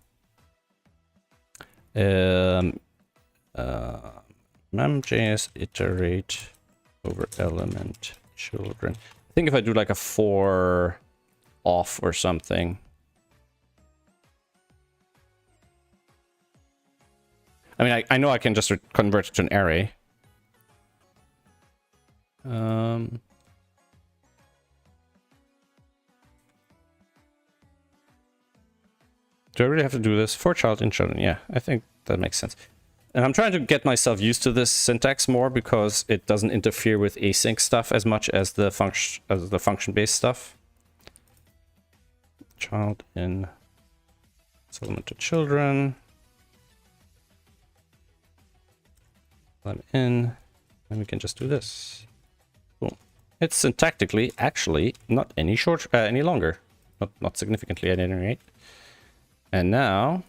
Speaker 1: Mem.js iterate over element children. I think if I do like a for off or something. I mean, I know I can just convert it to an array. Do I really have to do this? For child in children. Yeah, I think that makes sense. And I'm trying to get myself used to this syntax more because it doesn't interfere with async stuff as much as the function-based stuff. child in settlement to children. Let in, and we can just do this. Boom. It's syntactically actually not any longer, not significantly at any rate. And now,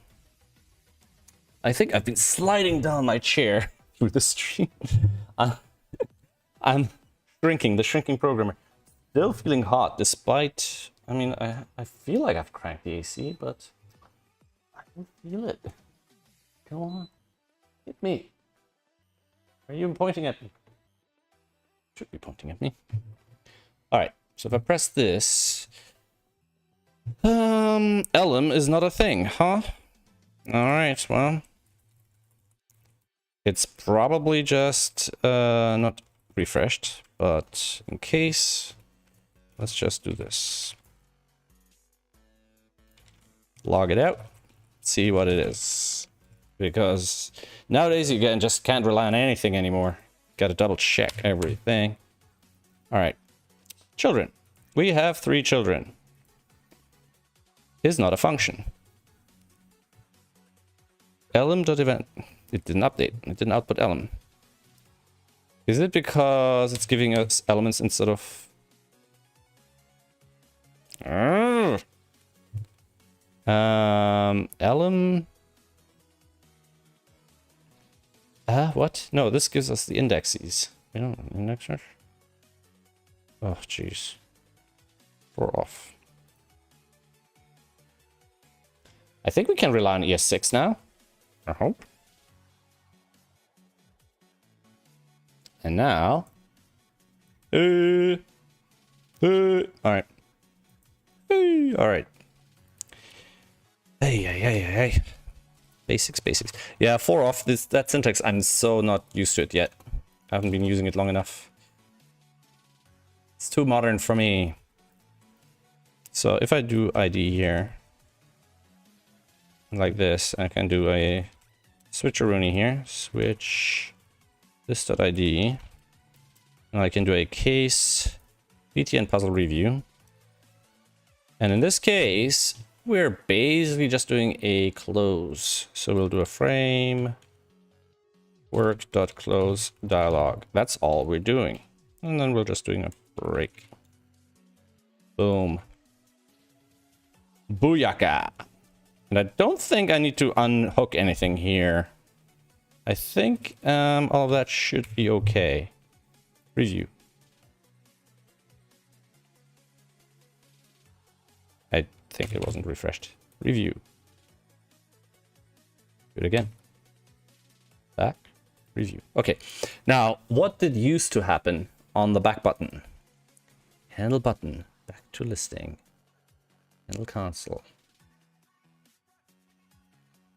Speaker 1: I think I've been sliding down my chair through the stream. I'm shrinking, the shrinking programmer. Still feeling hot, despite, I mean, I feel like I've cranked the AC, but I don't feel it. Go on, hit me. Are you pointing at me? Should be pointing at me. All right, so if I press this, Elm is not a thing, huh? All right, well, it's probably just not refreshed, but in case, let's just do this. Log it out, see what it is. Because nowadays you just can't rely on anything anymore. Gotta double check everything. Alright. Children. We have 3 children. Is not a function. Elm.event. It didn't update. It didn't output Elm. Is it because it's giving us elements instead of... Elm... what? No, this gives us the indexes. We don't indexer. Oh, jeez. 4 off. I think we can rely on ES6 now. I hope. And now... Alright. Alright. Hey. Basics. Yeah, 4 off. That syntax, I'm so not used to it yet. I haven't been using it long enough. It's too modern for me. So if I do ID here, like this, I can do a switcheroonie here. Switch this.id. And I can do a case btn puzzle review. And in this case, we're basically just doing a close. So we'll do a frame work.close dialog. That's all we're doing. And then we're just doing a break. Boom. Booyaka. And I don't think I need to unhook anything here. I think all of that should be okay. Review. I think it wasn't refreshed. Review. Do it again. Back. Review. Okay. Now, what did used to happen on the back button? Handle button. Back to listing. Handle console.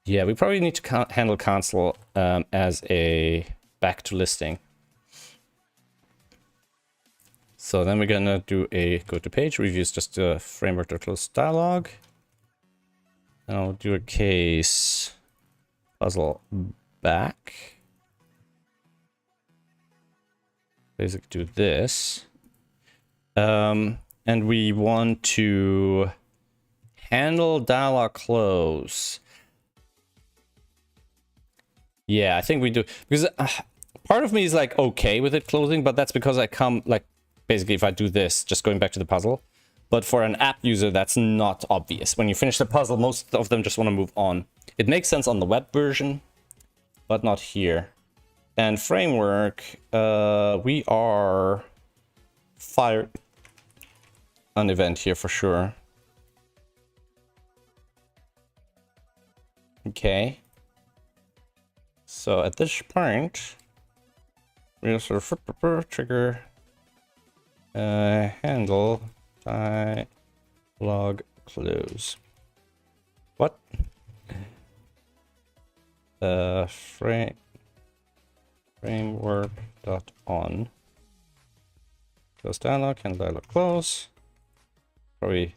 Speaker 1: Yeah, we probably need to handle console as a back to listing. So then we're gonna do a go to page reviews, just a framework.close dialog. And I'll do a case puzzle back. Basically do this. And we want to handle dialog close. Yeah, I think we do, because part of me is like okay with it closing, but that's because I come like basically if I do this, just going back to the puzzle. But for an app user, that's not obvious. When you finish the puzzle, most of them just want to move on. It makes sense on the web version, but not here. And framework, we are fired an event here for sure. Okay. So at this point, we'll sort of trigger handle dialog close. What? Framework dot on close dialog, handle dialog close. Probably,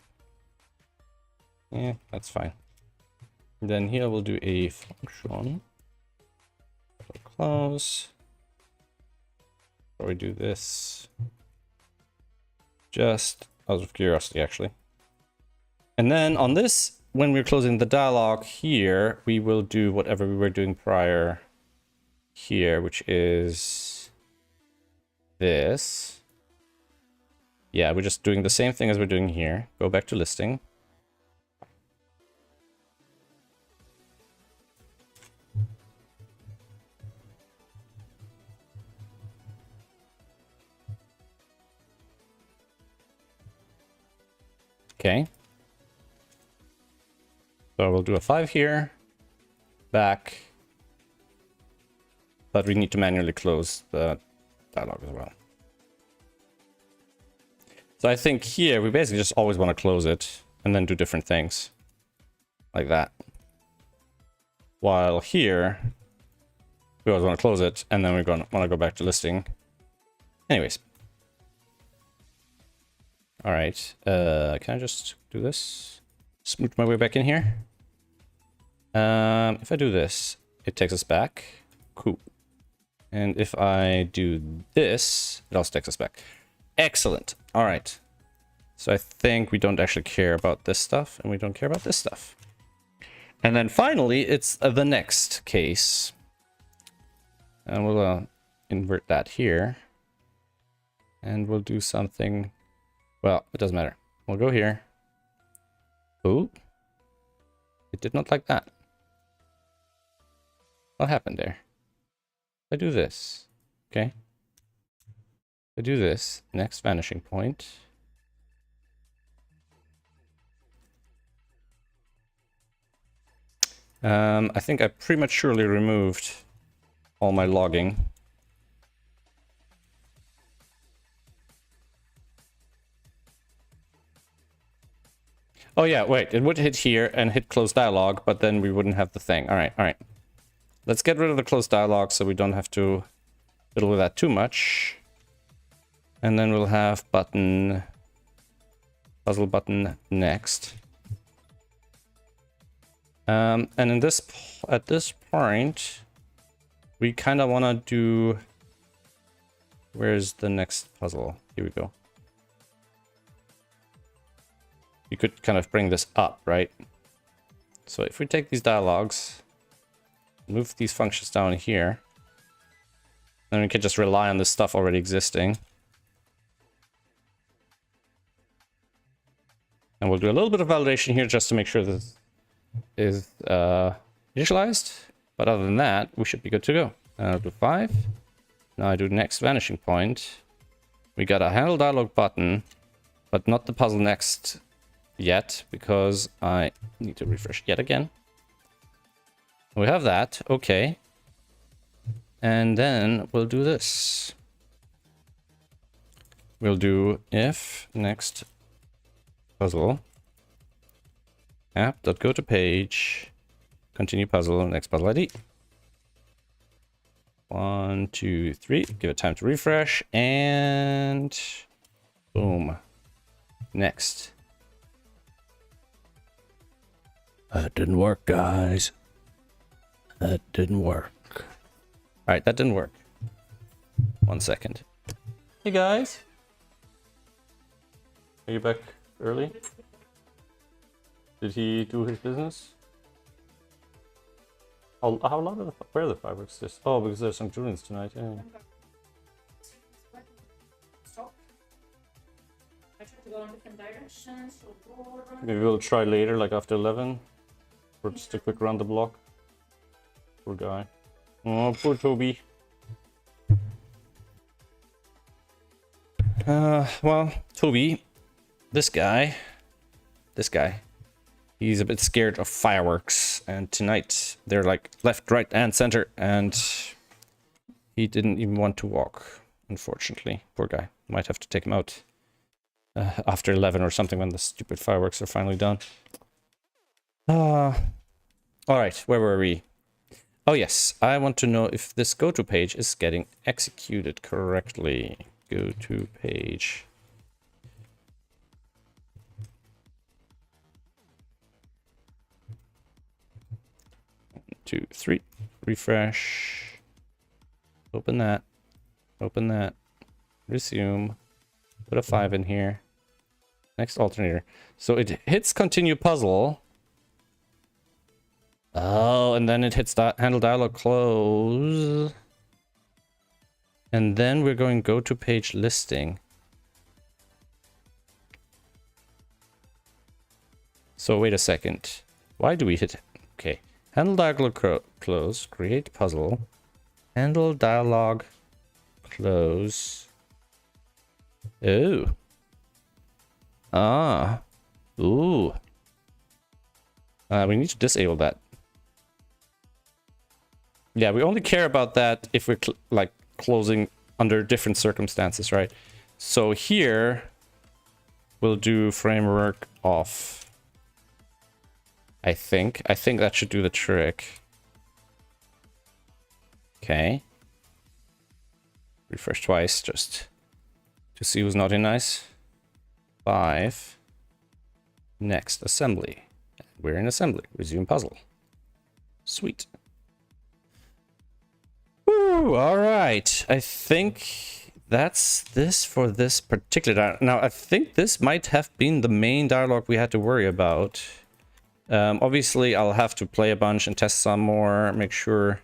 Speaker 1: yeah, that's fine. And then here we'll do a function. Close. Probably do this just out of curiosity, actually. And then on this, when we're closing the dialog here, we will do whatever we were doing prior here, which is this. Yeah, we're just doing the same thing as we're doing here. Go back to listing. Okay. So we'll do a 5 here, back, but we need to manually close the dialog as well. So I think here we basically just always want to close it and then do different things like that. While here, we always want to close it and then we're going to want to go back to listing. Anyways. All right. Can I just do this? Smooth my way back in here. If I do this, it takes us back. Cool. And if I do this, it also takes us back. Excellent. All right. So I think we don't actually care about this stuff, and we don't care about this stuff. And then finally, it's the next case. And we'll invert that here. And we'll do something. Well, it doesn't matter. We'll go here. Oh. It did not like that. What happened there? I do this. Okay. I do this. Next vanishing point. I think I prematurely removed all my logging. Oh yeah, wait, it would hit here and hit close dialog, but then we wouldn't have the thing. All right. Let's get rid of the close dialog so we don't have to fiddle with that too much. And then we'll have button, puzzle button next. And in this, at this point, we kind of want to do, where's the next puzzle? Here we go. You could kind of bring this up, right? So if we take these dialogues, move these functions down here, then we can just rely on this stuff already existing. And we'll do a little bit of validation here just to make sure this is initialized. But other than that, we should be good to go. I'll do 5. Now I do next vanishing point. We got a handle dialog button, but not the puzzle next yet, because I need to refresh yet again. We have that, okay. And then we'll do this. We'll do if next puzzle app.go to page, continue puzzle, next puzzle ID. 1, 2, 3, give it time to refresh, and boom. Next. That didn't work, guys. That didn't work. All right, that didn't work. 1 second. Hey, guys. Are you back early? Did he do his business? How long are the, where are the fireworks? This? Oh, because there's some Julians tonight. Yeah.
Speaker 2: Stop. I tried to go in different directions.
Speaker 1: Maybe we'll try later, like after 11. For just a quick round the block. Poor guy. Oh, poor Toby. Well, Toby, this guy, he's a bit scared of fireworks, and tonight they're like left, right, and center, and he didn't even want to walk, unfortunately. Poor guy. Might have to take him out after 11 or something when the stupid fireworks are finally done. All right, where were we? Oh yes, I want to know if this go-to page is getting executed correctly. Go-to page. 1, 2, 3. Refresh. Open that. Open that. Resume. Put a 5 in here. Next alternator. So it hits continue puzzle. Oh, and then it hits handle dialog close. And then we're going go to page listing. So wait a second. Why do we hit... Okay. Handle dialog close. Create puzzle. Handle dialog close. Oh. Ah. Ooh. We need to disable that. Yeah, we only care about that if we're like closing under different circumstances, right? So here we'll do framework off. I think that should do the trick. Okay. Refresh twice just to see who's naughty nice. 5. Next assembly. We're in assembly. Resume puzzle. Sweet. Woo, all right. I think that's this for this particular dialogue. Now, I think this might have been the main dialogue we had to worry about. Obviously, I'll have to play a bunch and test some more, make sure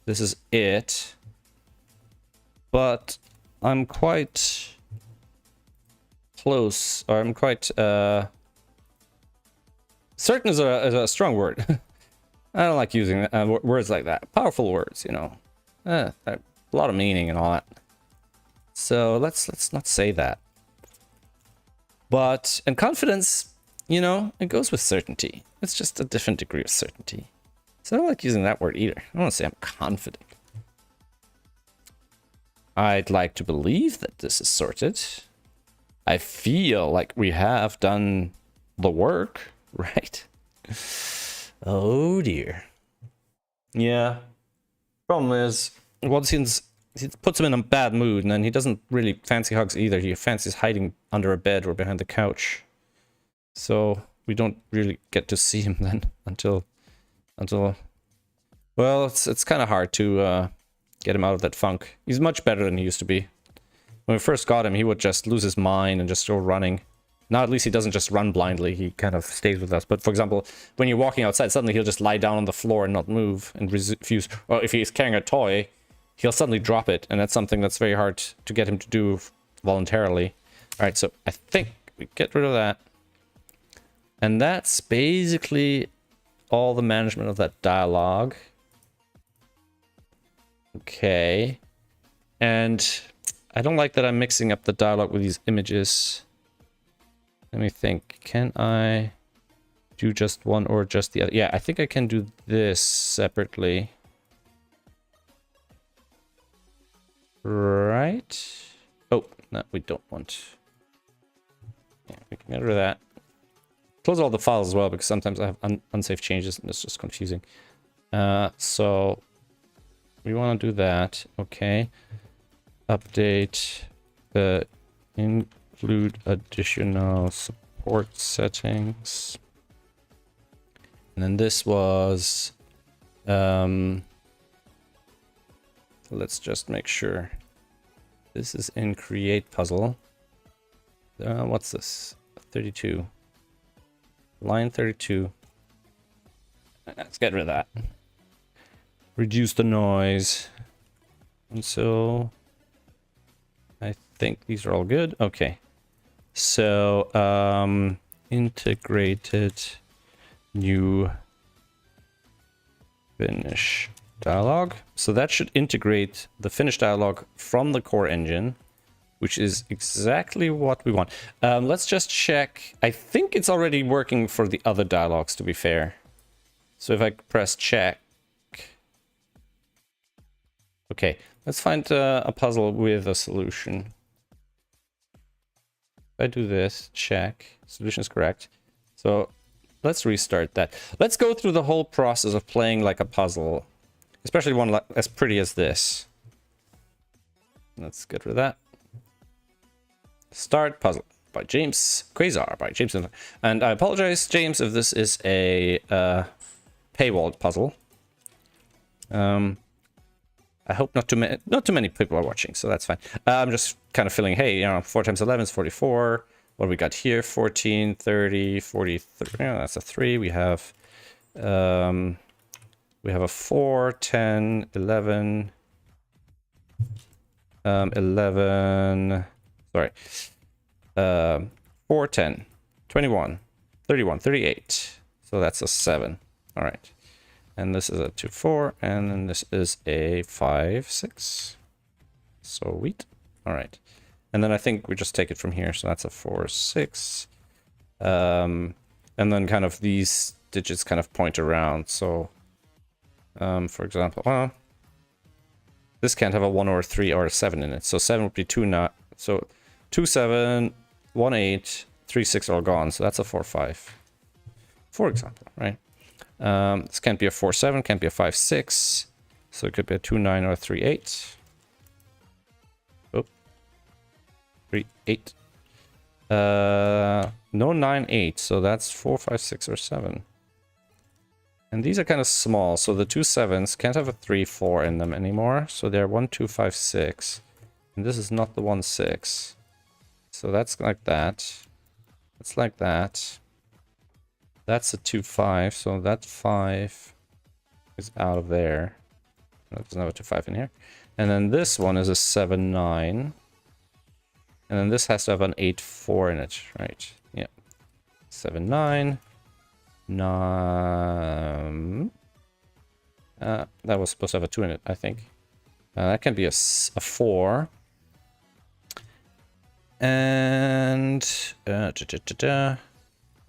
Speaker 1: this is it. But I'm quite close, or I'm quite certain is a strong word. I don't like using words like that. Powerful words, you know. A lot of meaning and all that. So let's not say that. But and confidence, you know, it goes with certainty. It's just a different degree of certainty. So I don't like using that word either. I don't want to say I'm confident. I'd like to believe that this is sorted. I feel like we have done the work, right? Oh dear. Yeah. Problem is, well, since it puts him in a bad mood, and then he doesn't really fancy hugs either. He fancies hiding under a bed or behind the couch. So we don't really get to see him then until well, it's kind of hard to get him out of that funk. He's much better than he used to be. When we first got him, he would just lose his mind and just go running. Now at least he doesn't just run blindly, he kind of stays with us. But for example, when you're walking outside, suddenly he'll just lie down on the floor and not move and refuse. Or if he's carrying a toy, he'll suddenly drop it, and that's something that's very hard to get him to do voluntarily. Alright, so I think we get rid of that. And that's basically all the management of that dialogue. Okay. And I don't like that I'm mixing up the dialogue with these images. Let me think. Can I do just one or just the other? Yeah, I think I can do this separately. Right? Oh, no, we don't want. Yeah, we can get rid of that. Close all the files as well, because sometimes I have unsafe changes and it's just confusing. So we want to do that. Okay. Update the include additional support settings. And then this was let's just make sure this is in create puzzle. What's this? 32. Line 32. Let's get rid of that. Reduce the noise. And so I think these are all good. Okay. So integrated new finish dialog. So that should integrate the finish dialog from the core engine, which is exactly what we want. Let's just check. I think it's already working for the other dialogues, to be fair. So if I press check. Okay, let's find a puzzle with a solution. If I do this, check, solution is correct. So let's restart that. Let's go through the whole process of playing like a puzzle, especially one like, as pretty as this. Let's get rid of that. Start puzzle by James Quasar by James, and I apologize, James, if this is a paywalled puzzle. I hope not too many people are watching, so that's fine. I'm just kind of feeling, hey, you know, 4 times 11 is 44. what do we got here? 14, 30, 43. Yeah, that's a 3. We have a 4, 10, 11, 11, sorry, 4, 10, 21, 31, 38. So that's a 7. All right. And this is a 2, 4, and then this is a 5, 6. Sweet. All right. And then I think we just take it from here. So that's a 4, 6. And then kind of these digits kind of point around. So, for example, well, this can't have a 1 or a 3 or a 7 in it. So 7 would be 2 not. So 2, 7, 1, 8, 3, 6 are all gone. So that's a 4, 5. For example, right? This can't be a 4, 7, can't be a 5, 6. So it could be a 2, 9 or a 3, 8. Oh, 3, 8. No 9, 8. So that's 4, 5, 6, or 7. And these are kind of small. So the 2 7s can't have a 3, 4 in them anymore. So they're 1, 2, 5, 6. And this is not the 1, 6. So that's like that. It's like that. That's a 2, 5. So that 5 is out of there. No, there's no 2, 5 in here. And then this one is a 7, 9. And then this has to have an 8, 4 in it, right? Yeah. 7, 9. 9. That was supposed to have a 2 in it, I think. That can be a 4. And let's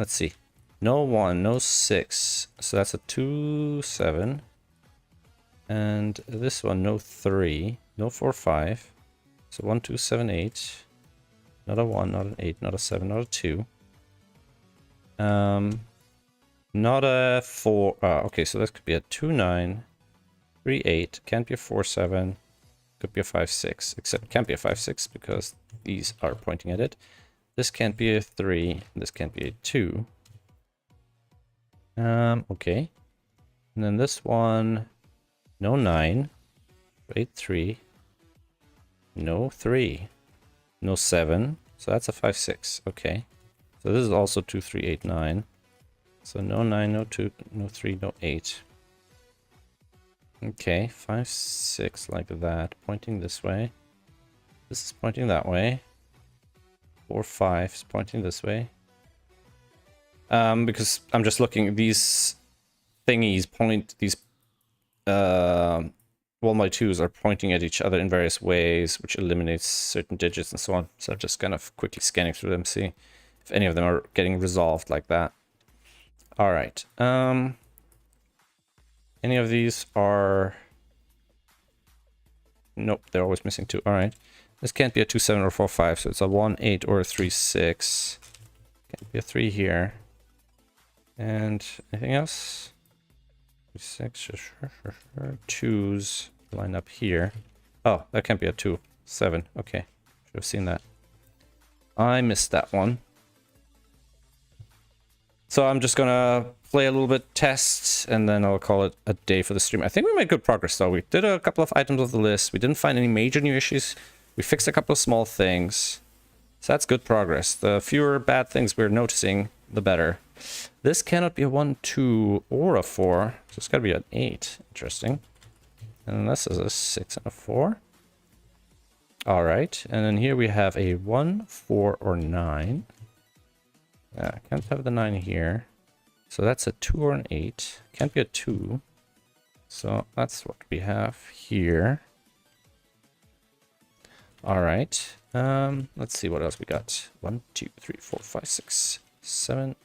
Speaker 1: see. No 1, no 6. So that's a 2, 7. And this one, no 3, no 4, 5. So 1, 2, 7, 8. Not a 1, not an 8, not a 7, not a 2. Not a 4. Okay, so this could be a 2, 9, 3, 8. Can't be a 4, 7. Could be a 5, 6. Except it can't be a 5, 6 because these are pointing at it. This can't be a 3. This can't be a 2. Okay. And then this one, no 9. 8, 3. No 3. No 7. So that's a 5, 6. Okay. So this is also 2, 3, 8, 9. So no 9, no 2, no 3, no 8. Okay, 5, 6 like that. Pointing this way. This is pointing that way. 4, 5 is pointing this way. Because I'm just looking, these thingies point, these 1x2s are pointing at each other in various ways, which eliminates certain digits and so on. So I'm just kind of quickly scanning through them, see if any of them are getting resolved like that. All right. Any of these are... Nope, they're always missing 2. All right. This can't be a 2, 7, or 4, 5, so it's a 1, 8, or a 3, 6. Can't be a 3 here. And anything else? 6, sure. 2s line up here. Oh, that can't be a 2. 7. Okay. Should have seen that. I missed that one. So I'm just gonna play a little bit, test, and then I'll call it a day for the stream. I think we made good progress though. We did a couple of items of the list. We didn't find any major new issues. We fixed a couple of small things. So that's good progress. The fewer bad things we're noticing, the better. This cannot be a 1, 2, or a 4. So it's gotta be an 8. Interesting. And then this is a 6 and a 4. All right. And then here we have a 1, 4, or 9. Yeah, can't have the 9 here. So that's a 2 or an 8. Can't be a 2. So that's what we have here. All right. Let's see what else we got. 1, 2, 3, 4, 5, 6, 7,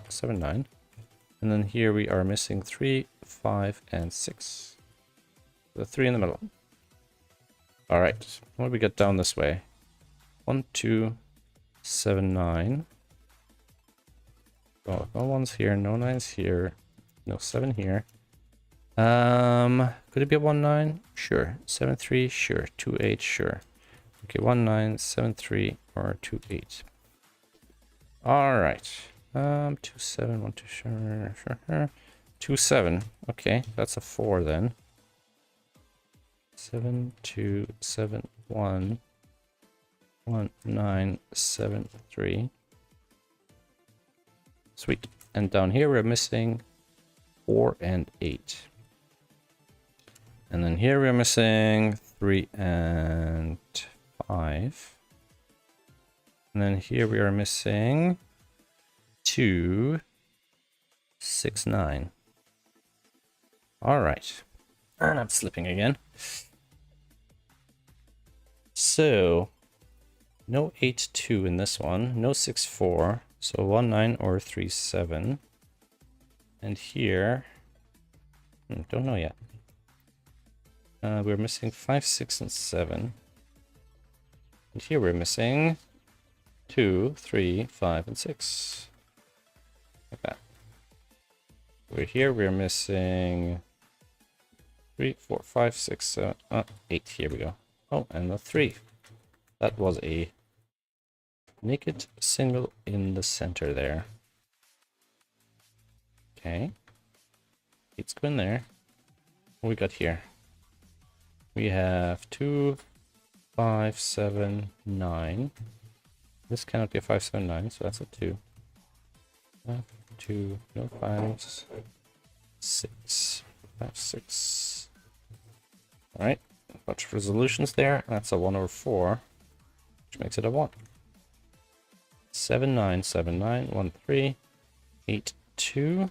Speaker 1: 7, 9. And then here we are missing 3, 5, and 6. The 3 in the middle. All right. What do we get down this way? 1, 2, 7, 9. Oh, no 1's here, no 9's here, no 7 here. Could it be a 1, 9? Sure. 7, 3? Sure. 2, 8? Sure. Okay, 1, 9, 7, 3, or 2, 8. All right. 2, 7, 1, 2, sure. 2, 7. Okay, that's a 4 then. 7, 2, 7, 1, 1, 9, 7, 3. Sweet. And down here we're missing 4 and 8. And then here we're missing 3 and 5. And then here we are missing 2, 6, 9. All right. And I'm slipping again. So, no 8, 2 in this one. No 6, 4. So 1, 9 or 3, 7. And here, don't know yet. We're missing 5, 6, and 7. And here we're missing 2, 3, 5, and 6. Like that. Over here we're missing 3, 4, 5, 6, 7, 8. Here we go. Oh, and a 3. That was a naked symbol in the center there. Okay. 8's going there. What we got here? We have 2, 5, 7, 9. This cannot be a 5, 7, 9, so that's a 2. 2, no 5s. 6, 5, 6. Alright, a bunch of resolutions there. That's a 1 over 4, which makes it a 1. 7, 9, 7, 9, 1, 3, 8, 2.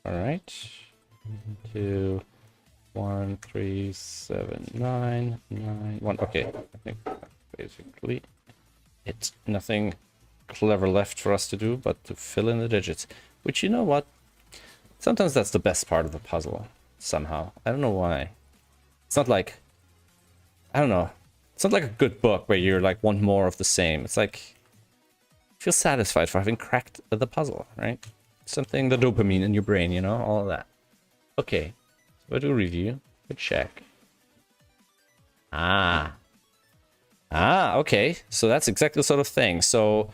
Speaker 1: Alright. 2, 1, 3, 7, 9, 9, 1. Okay, I think that's basically it. Nothing clever left for us to do but to fill in the digits. Which, you know what? Sometimes that's the best part of the puzzle. Somehow. I don't know why. It's not like... I don't know. It's not like a good book where you're like want more of the same. It's like... You feel satisfied for having cracked the puzzle, right? Something, the dopamine in your brain, you know? All of that. Okay. So I do review. We check. Okay. So that's exactly the sort of thing. So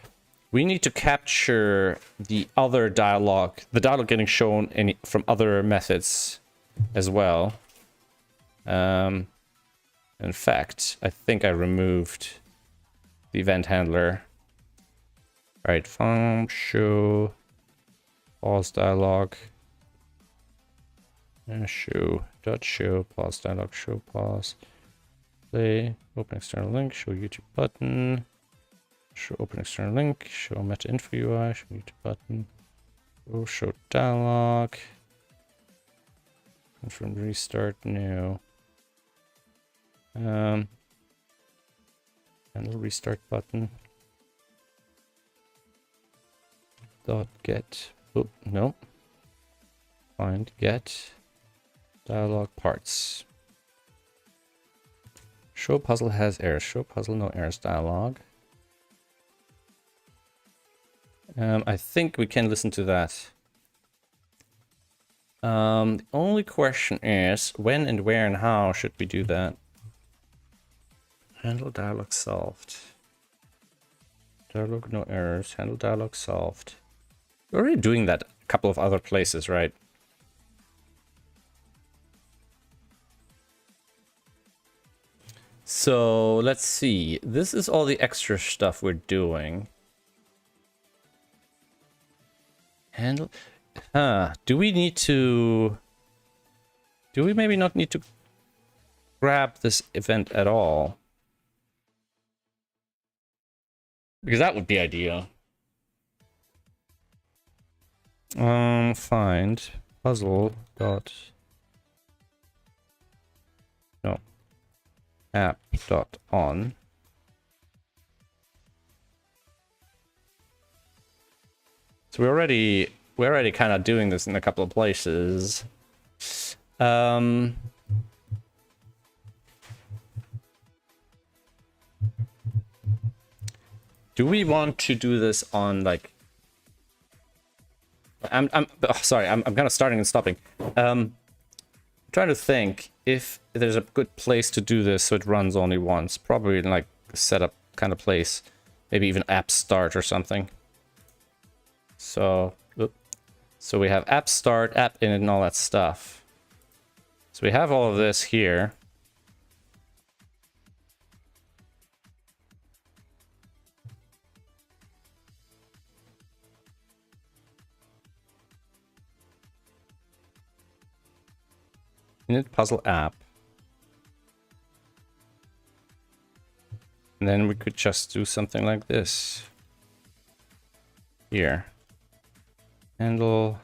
Speaker 1: we need to capture the other dialogue, the dialogue getting shown from other methods as well. In fact, I think I removed the event handler. All right, from show, pause dialogue. Show, dot show, pause dialogue, show, pause, play, open external link, show YouTube button, show open external link, show meta info UI, show YouTube button, show dialogue, confirm restart, no. Handle restart button. Dot get, oh, no. Find get. Dialog parts. Show puzzle has errors. Show puzzle no errors dialog. I think we can listen to that. The only question is when and where and how should we do that? Handle dialog solved. Dialog no errors. Handle dialog solved. We're already doing that a couple of other places, right? So let's see. This is all the extra stuff we're doing. Handle. Do we need to... Do we maybe not need to grab this event at all? Because that would be ideal. Find puzzle dot... No. App dot on. So we're already kind of doing this in a couple of places. Do we want to do this on like? I'm sorry. I'm kind of starting and stopping. Trying to think if there's a good place to do this so it runs only once. Probably in like a setup kind of place. Maybe even app start or something. So we have app start, app init, and all that stuff. So we have all of this here. Init puzzle app. And then we could just do something like this. Here. Handle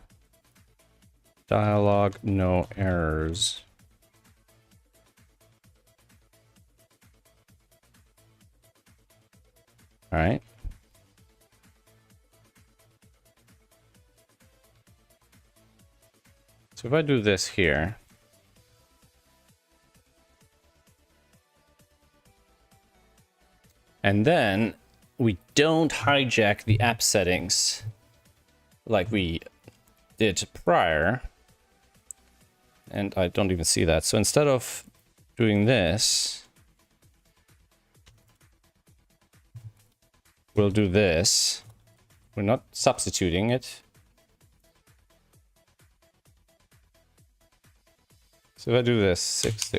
Speaker 1: dialog, no errors. All right. So if I do this here, and then we don't hijack the app settings like we did prior, and I don't even see that. So instead of doing this, we'll do this. We're not substituting it. So if I do this, 6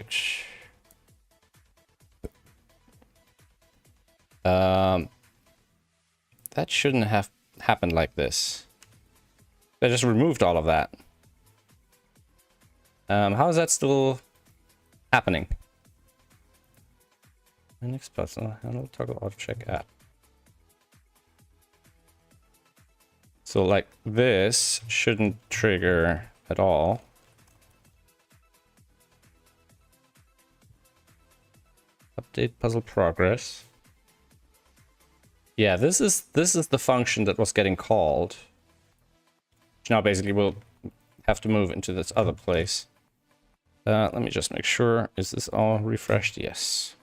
Speaker 1: that shouldn't have happened like this. I just removed all of that. How is that still happening? Next puzzle, handle toggle auto check app. So like this shouldn't trigger at all. Update puzzle progress. Yeah, this is the function that was getting called. Which now basically we'll have to move into this other place. Let me just make sure. Is this all refreshed? Yes.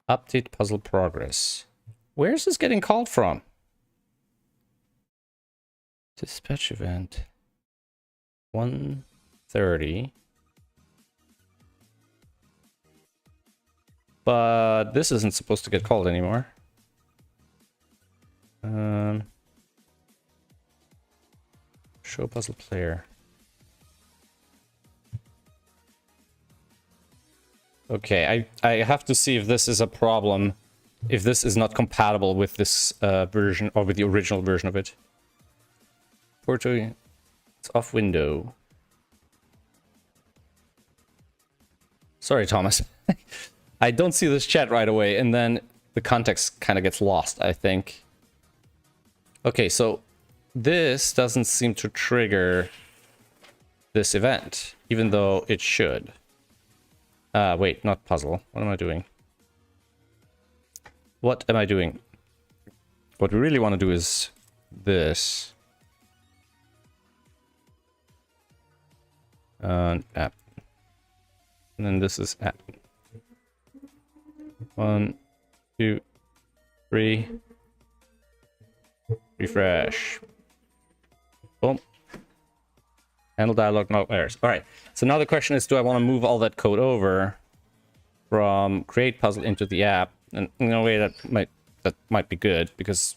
Speaker 1: Update puzzle progress. Where is this getting called from? Dispatch event. 1:30. But this isn't supposed to get called anymore. Show puzzle player. Okay, I have to see if this is a problem. If this is not compatible with this version or with the original version of it. Porto, it's off window. Sorry, Thomas. I don't see this chat right away, and then the context kind of gets lost, I think. Okay, so this doesn't seem to trigger this event, even though it should. Wait, not puzzle. What am I doing? What am I doing? What we really want to do is this. App. And then this is app. 1, 2, 3. Refresh. Boom. Handle dialog, no errors. All right. So now the question is, do I want to move all that code over from create puzzle into the app? And in a way that might be good, because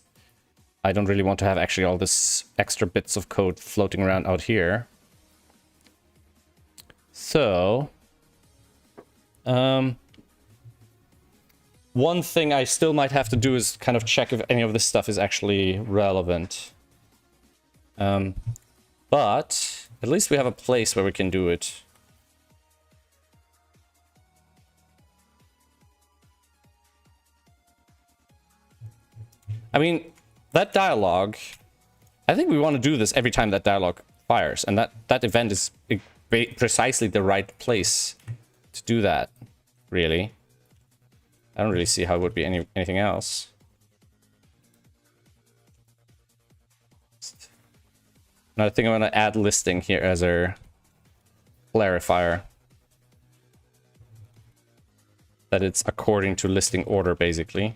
Speaker 1: I don't really want to have actually all this extra bits of code floating around out here. So, one thing I still might have to do is kind of check if any of this stuff is actually relevant. But at least we have a place where we can do it. I mean, that dialogue, I think we want to do this every time that dialogue fires, and that event is precisely the right place to do that, really. I don't really see how it would be anything else. Now I think I'm going to add listing here as a clarifier. That it's according to listing order, basically.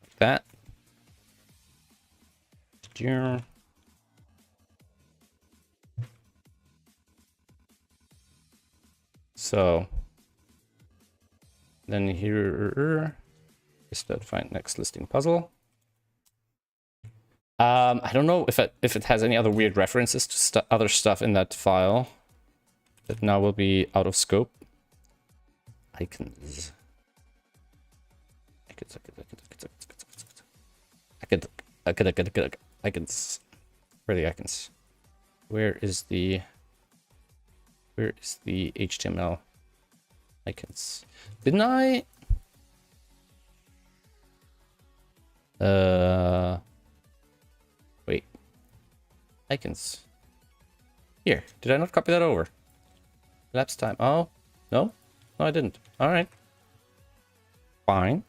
Speaker 1: Like that. So then here is that find next listing puzzle. I don't know if it has any other weird references to other stuff in that file that now will be out of scope. Icons. Icons. Where are the icons? Where is the HTML icons? Didn't I? Wait. Icons. Here. Did I not copy that over? Elapsed time. Oh, no? No, I didn't. All right. Fine.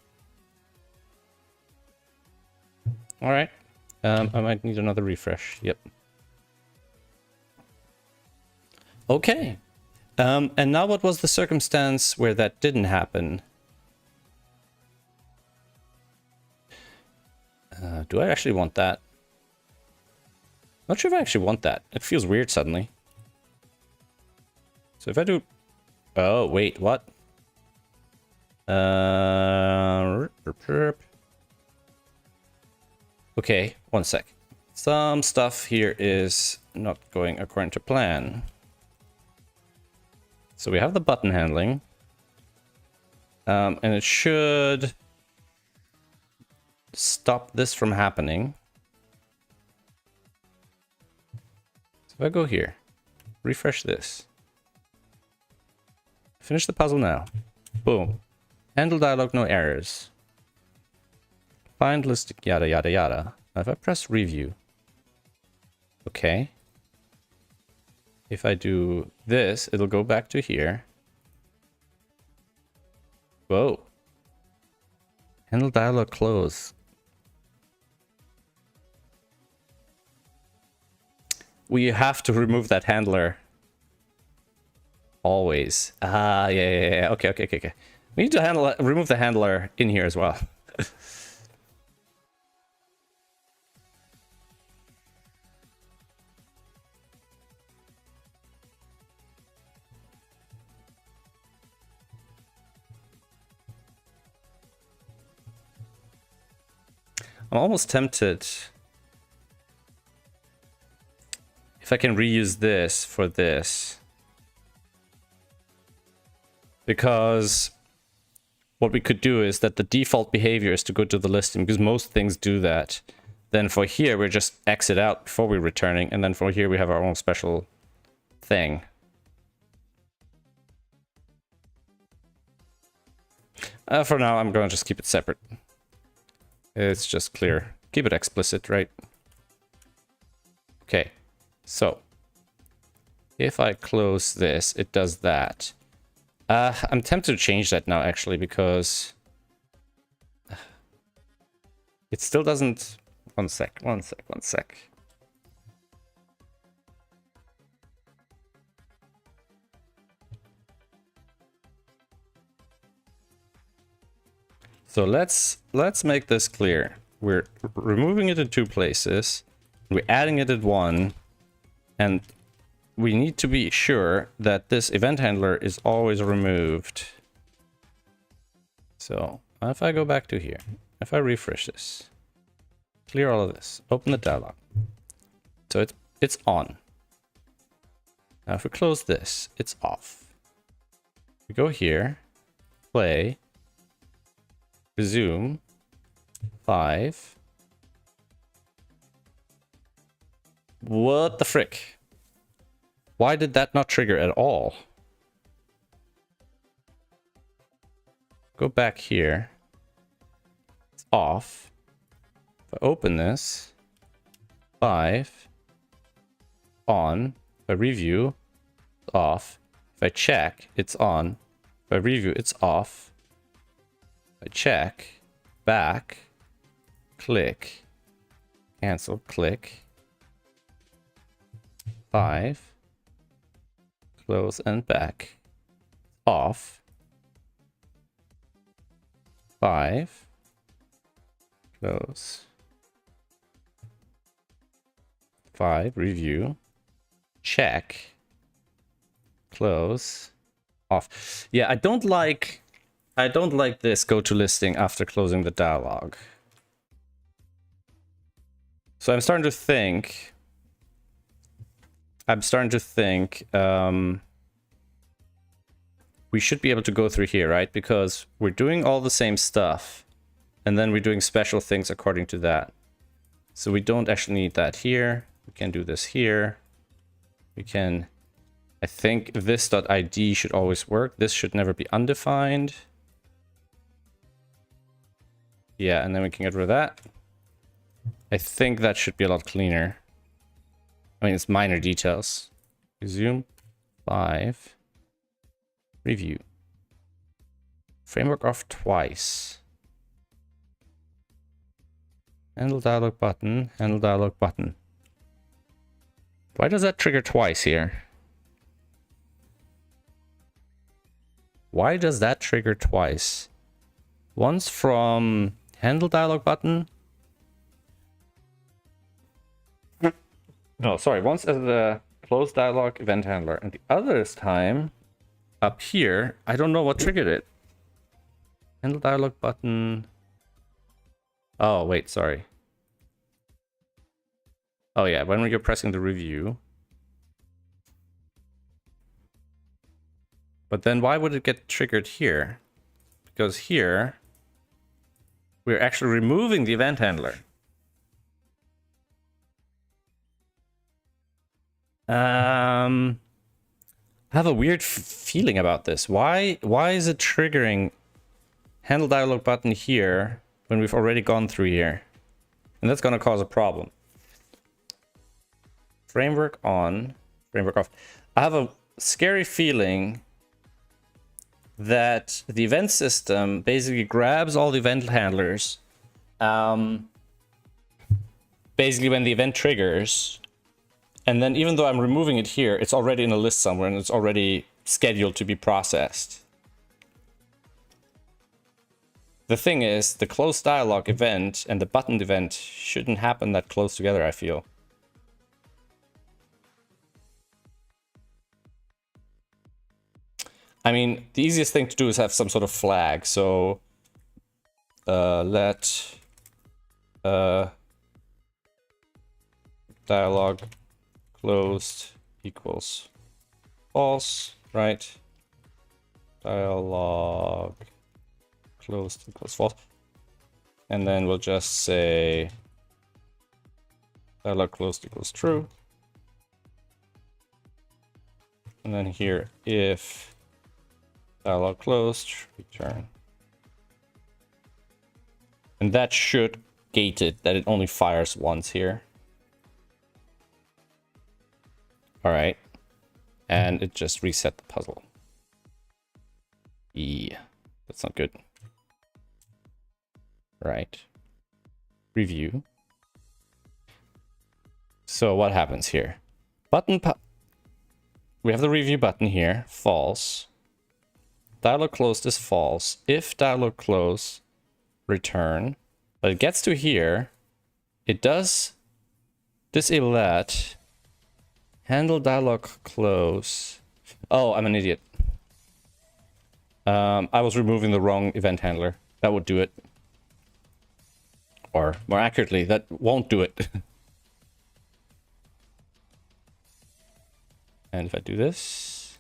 Speaker 1: All right. I might need another refresh. Yep. Okay. And now what was the circumstance where that didn't happen? Do I actually want that? Not sure if I actually want that. It feels weird suddenly. So if I do... Oh, wait, what? Okay, one sec. Some stuff here is not going according to plan. So we have the button handling. And it should stop this from happening. So if I go here, refresh this. Finish the puzzle now. Boom. Handle dialog, no errors. Find list, yada, yada, yada. Now if I press review. Okay. If I do this, it'll go back to here. Whoa. Handle dialog close. We have to remove that handler. Always. Ah, yeah. Okay. We need to remove the handler in here as well. I'm almost tempted if I can reuse this for this. Because what we could do is that the default behavior is to go to the listing, because most things do that. Then for here, we just exit out before we're returning, and then for here we have our own special thing. For now, I'm going to just keep it separate. It's just clear. Keep it explicit, right? Okay, so if I close this, it does that. I'm tempted to change that now, actually, because it still doesn't... One sec. So let's make this clear. We're removing it in two places. We're adding it at one, and we need to be sure that this event handler is always removed. So if I go back to here, if I refresh this, clear all of this, open the dialog. So it's on. Now if we close this, it's off. We go here, play, resume, 5. What the frick? Why did that not trigger at all? Go back here. It's off. If I open this, 5, on. If I review, it's off. If I check, it's on. If I review, it's off. If I check, back, click, cancel, click, 5. Close and back, off, 5, close, 5, review, check, close, off. Yeah, I don't like this go to listing after closing the dialog. So I'm starting to think we should be able to go through here, right? Because we're doing all the same stuff, and then we're doing special things according to that. So we don't actually need that here. We can do this here. We can, I think this .id should always work. This should never be undefined. Yeah, and then we can get rid of that. I think that should be a lot cleaner. I mean, it's minor details. Resume. 5. Review. Framework off twice. Handle dialog button. Handle dialog button. Why does that trigger twice here? Why does that trigger twice? Once from handle dialog button. No, sorry. Once as the close dialog event handler, and the other time up here. I don't know what triggered it. Handle dialog button. Oh wait, sorry. Oh yeah, when you're pressing the review. But then why would it get triggered here? Because here we're actually removing the event handler. I have a weird feeling about this. Why is it triggering handle dialog button here when we've already gone through here? And that's going to cause a problem. Framework on, framework off. I have a scary feeling that the event system basically grabs all the event handlers. Basically when the event triggers, and then even though I'm removing it here, it's already in a list somewhere and it's already scheduled to be processed. The thing is, the close dialog event and the button event shouldn't happen that close together, I feel. I mean, the easiest thing to do is have some sort of flag. So let dialog closed equals false, right? Dialog closed equals false. And then we'll just say dialog closed equals true. And then here, if dialog closed, return. And that should gate it, that it only fires once here. All right. And it just reset the puzzle. Yeah, that's not good. Right. Review. So what happens here? We have the review button here, false. Dialog closed is false. If dialog close, return. But it gets to here, it does disable that. Handle dialog close. Oh, I'm an idiot. I was removing the wrong event handler. That would do it. Or more accurately, that won't do it. And if I do this,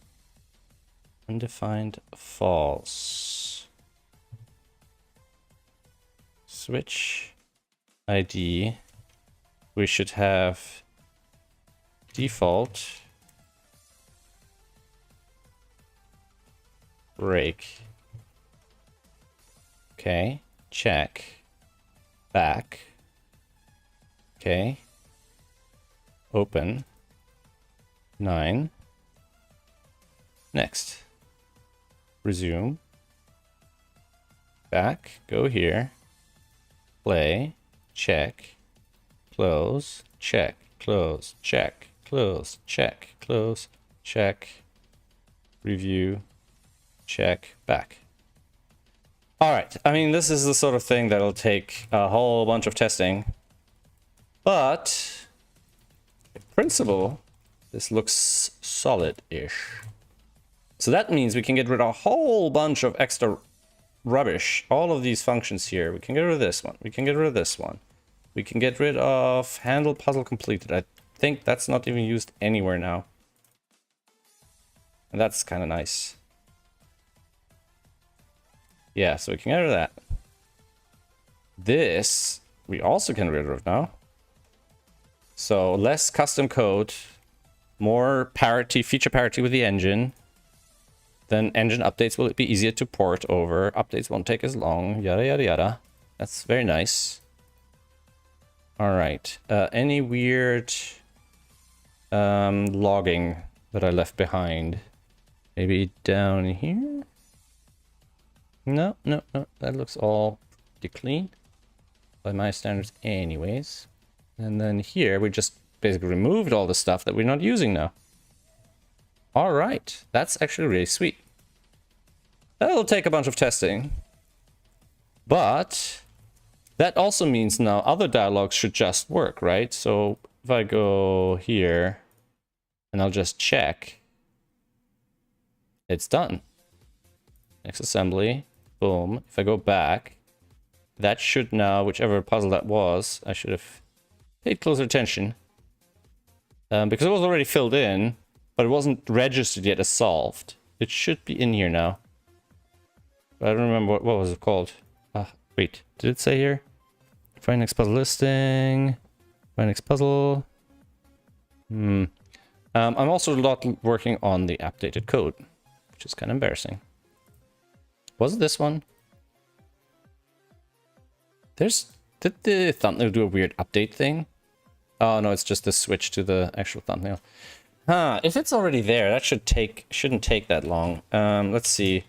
Speaker 1: undefined false. Switch ID. We should have default break. Okay, check. Back. Okay. Open. 9. Next. Resume. Back. Go here. Play. Check. Close. Check. Close. Check. Close. Check. Close. Check. Review. Check. Back. All right. I mean, this is the sort of thing that'll take a whole bunch of testing. But in principle, this looks solid-ish. So that means we can get rid of a whole bunch of extra rubbish. All of these functions here. We can get rid of this one. We can get rid of this one. We can get rid of handle puzzle completed. I think that's not even used anywhere now. And that's kind of nice. Yeah, so we can get rid of that. This we also can get rid of now. So less custom code. more parity, feature parity with the engine. Then engine updates will be easier to port over. Updates won't take as long. Yada, yada, yada. That's very nice. All right. Any weird logging that I left behind? Maybe down here? No, no, no. That looks all pretty clean. By my standards anyways. And then here, we just basically removed all the stuff that we're not using now. All right. That's actually really sweet. That'll take a bunch of testing. But that also means now other dialogues should just work, right? So if I go here and I'll just check, it's done. Next assembly, boom. If I go back, that should now, whichever puzzle that was, I should have paid closer attention. Because it was already filled in, but it wasn't registered yet as solved. It should be in here now. But I don't remember what was it called. Wait, did it say here? Find next puzzle listing. Find next puzzle. I'm also not working on the updated code, which is kind of embarrassing. Was it this one? Did the thumbnail do a weird update thing? Oh no, it's just the switch to the actual thumbnail. Huh, if it's already there, that shouldn't take that long. Let's see.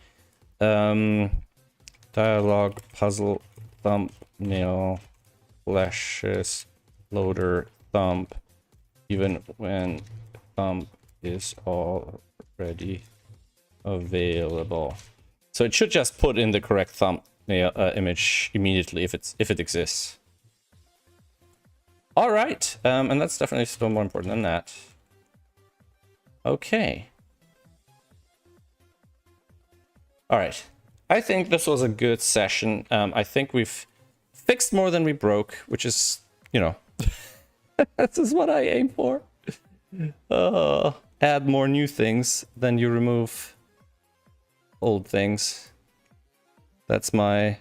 Speaker 1: Dialogue, puzzle, thumbnail, flashes, loader, thumb, even when thumb is already available. So it should just put in the correct thumbnail image immediately if it exists. All right, and that's definitely still more important than that. Okay. All right. I think this was a good session. I think we've fixed more than we broke, which is, you know, this is what I aim for. Add more new things than you remove old things. That's my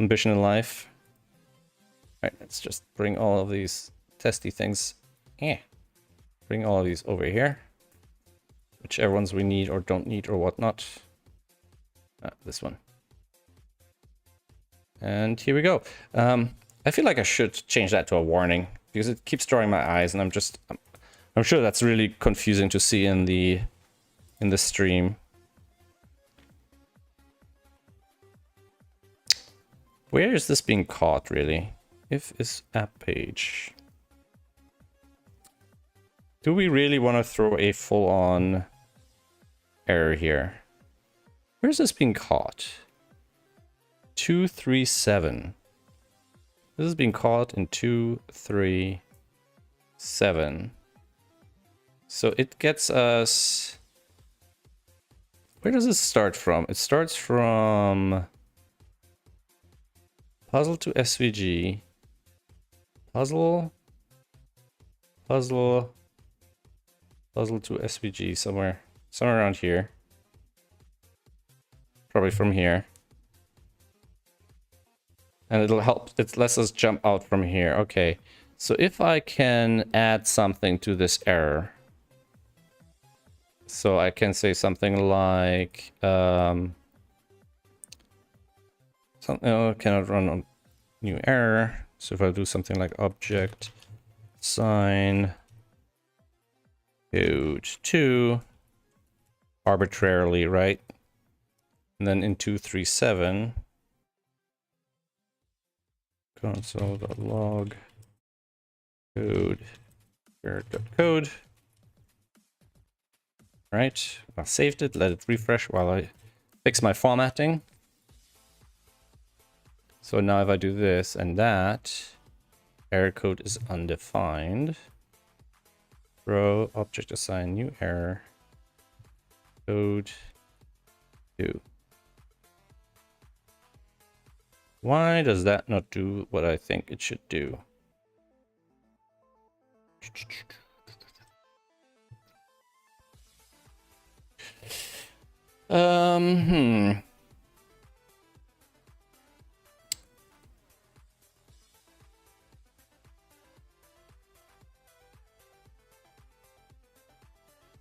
Speaker 1: ambition in life. All right, let's just bring all of these testy things. Bring all of these over here. Whichever ones we need or don't need or whatnot. This one. And here we go. I feel like I should change that to a warning because it keeps drawing my eyes, and I'm sure that's really confusing to see in the stream. Where is this being caught, really? If is app page. Do we really want to throw a full-on error here? Where's this being caught? 237. This is being caught in 237. So it gets us... Where does this start from? It starts from... Puzzle to SVG. Puzzle to SVG, somewhere around here. Probably from here. And it'll help, it lets us jump out from here. Okay, so if I can add something to this error. So I can say something like, cannot run on new error. So if I do something like object sign code 2 arbitrarily, right? And then in 237 console.log code error.code. All right, I saved it, let it refresh while I fix my formatting. So now if I do this and that, error code is undefined. Throw object assign new error code 2. Why does that not do what I think it should do?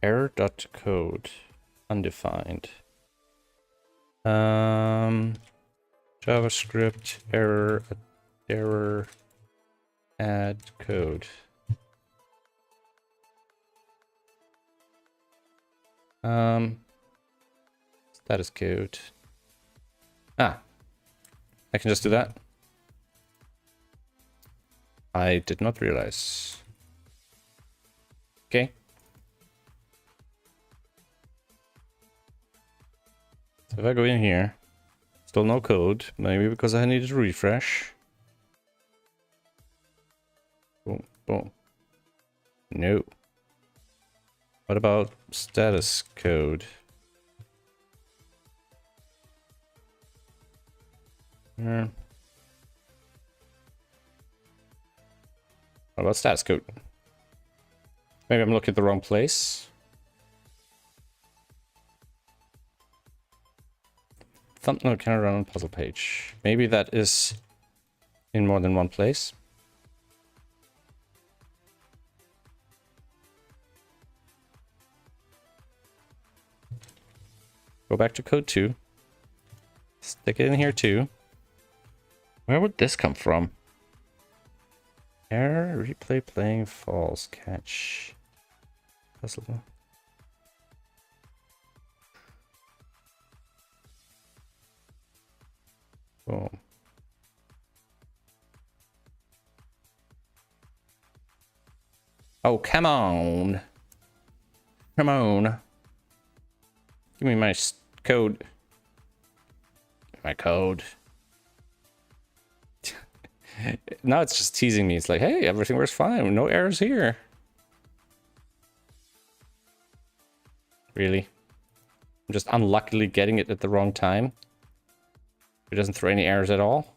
Speaker 1: Error.code. Undefined. JavaScript error add code. Status code. Ah, I can just do that. I did not realize. Okay. So if I go in here, still no code, maybe because I needed to refresh. Boom, boom. No. What about status code? What about status code? Maybe I'm looking at the wrong place. Thumbnail can run on puzzle page. Maybe that is in more than one place. Go back to code 2. Stick it in here too. Where would this come from? Error, replay playing false, catch. Puzzle. Boom. Oh, come on. Come on. Give me my code. My code. Now it's just teasing me. It's like, hey, everything works fine. No errors here. Really? I'm just unluckily getting it at the wrong time. It doesn't throw any errors at all.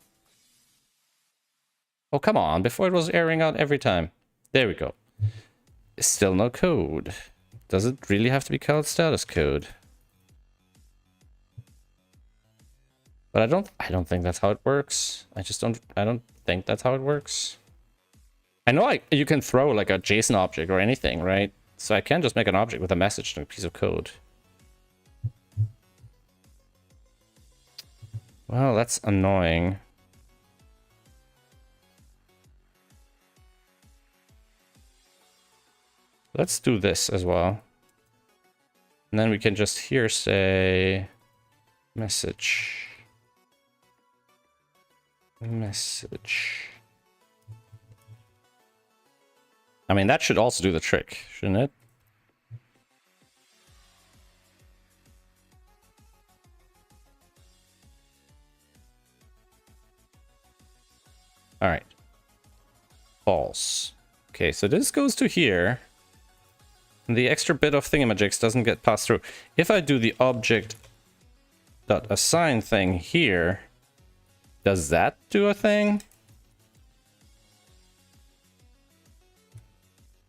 Speaker 1: Oh, come on. Before it was erroring out every time. There we go. Still no code. Does it really have to be called status code? But I don't think that's how it works. I don't think that's how it works. I know you can throw like a JSON object or anything, right? So I can just make an object with a message and a piece of code. Well, that's annoying. Let's do this as well. And then we can just here say message. Message. I mean, that should also do the trick, shouldn't it? All right. False. Okay, so this goes to here. And the extra bit of thingamajigs doesn't get passed through. If I do the object.assign thing here, does that do a thing?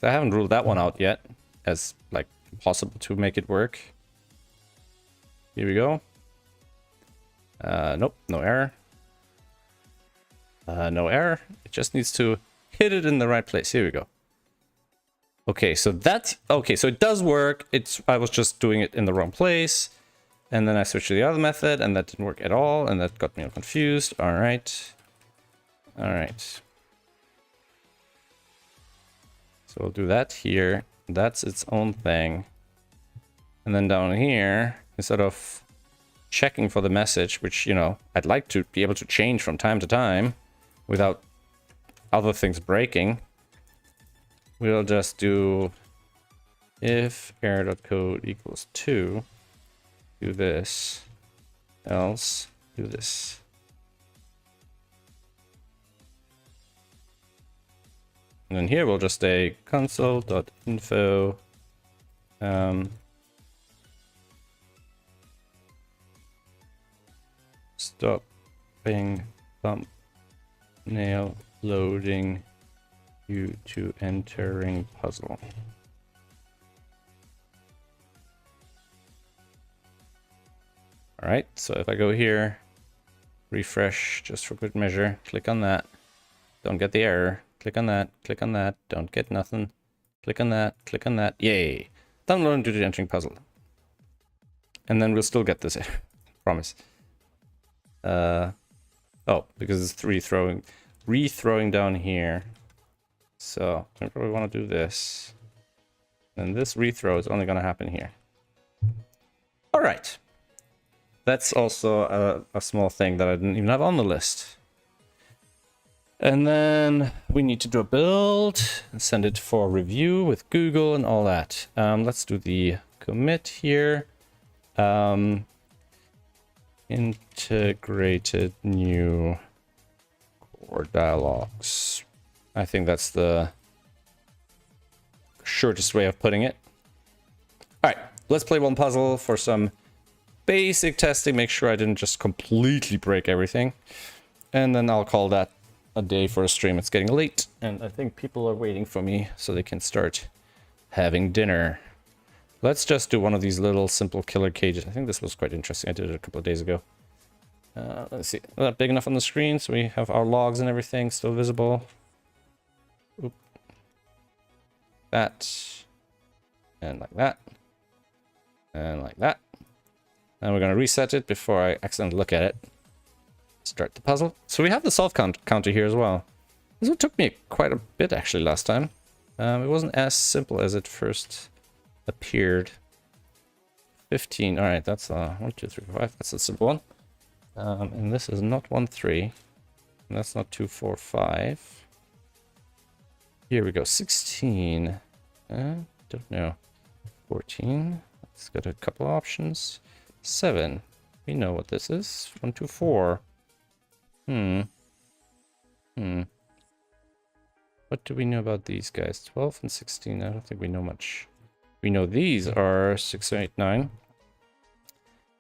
Speaker 1: I haven't ruled that one out yet as like possible to make it work. Here we go. Nope, no error. No error. It just needs to hit it in the right place. Here we go. Okay, so so it does work. I was just doing it in the wrong place. And then I switched to the other method and that didn't work at all. And that got me all confused. All right. All right. So we'll do that here. That's its own thing. And then down here, instead of checking for the message, which, you know, I'd like to be able to change from time to time without other things breaking, we'll just do if error.code equals 2, do this, else do this. And then here we'll just say console.info stopping thumbnail loading you to entering puzzle. All right, so if I go here, refresh just for good measure, click on that, don't get the error, click on that, don't get nothing, click on that, yay. download and do the entering puzzle. And then we'll still get this. Promise. Oh, because it's re-throwing down here. So I probably want to do this. And this rethrow is only going to happen here. All right. That's also a small thing that I didn't even have on the list. And then we need to do a build and send it for review with Google and all that. Let's do the commit here. Integrated new core dialogues. I think that's the shortest way of putting it. All right, let's play one puzzle for some basic testing. Make sure I didn't just completely break everything. And then I'll call that a day for a stream. It's getting late, and I think people are waiting for me so they can start having dinner. Let's just do one of these little simple killer cages. I think this was quite interesting. I did it a couple of days ago. Let's see. Is that big enough on the screen so we have our logs and everything still visible? Oop. That. And like that. And like that. And we're going to reset it before I accidentally look at it. Start the puzzle. So we have the solve counter here as well. This one took me quite a bit actually last time. It wasn't as simple as it first appeared. 15. All right, that's 1, 2, 3, 4, 5. That's a simple one. And this is not 1, 3. And that's not 2, 4, 5. Here we go. 16. Don't know. 14. It's got a couple options. 7. We know what this is. 1, 2, 4. What do we know about these guys? 12 and 16. I don't think we know much. We know these are 6, 7, 8, 9.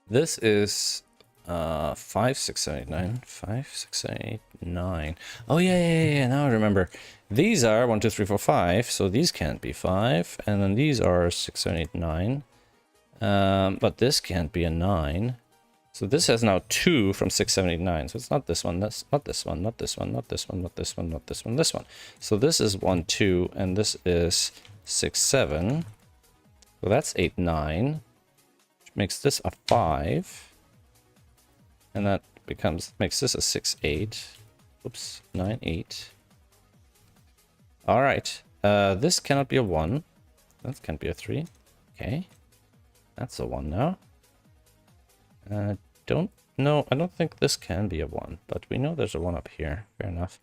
Speaker 1: This is 5, 6, 7, 8, 9. 5, 6, 7, 8, 9. Oh, yeah. Now I remember. These are 1, 2, 3, 4, 5. So these can't be 5. And then these are 6, 7, 8, 9. But this can't be a 9. So this has now 2 from 6, 7, 8, 9. So it's not this one. That's not this one. Not this one. Not this one. Not this one. Not this one. This one. So this is 1, 2. And this is 6, 7. So that's 8, 9. Which makes this a 5. And that makes this a 6, 8. Oops. 9, 8. All right. This cannot be a 1. That can't be a 3. Okay. That's a 1 now. Don't know. I don't think this can be a 1, but we know there's a 1 up here. Fair enough.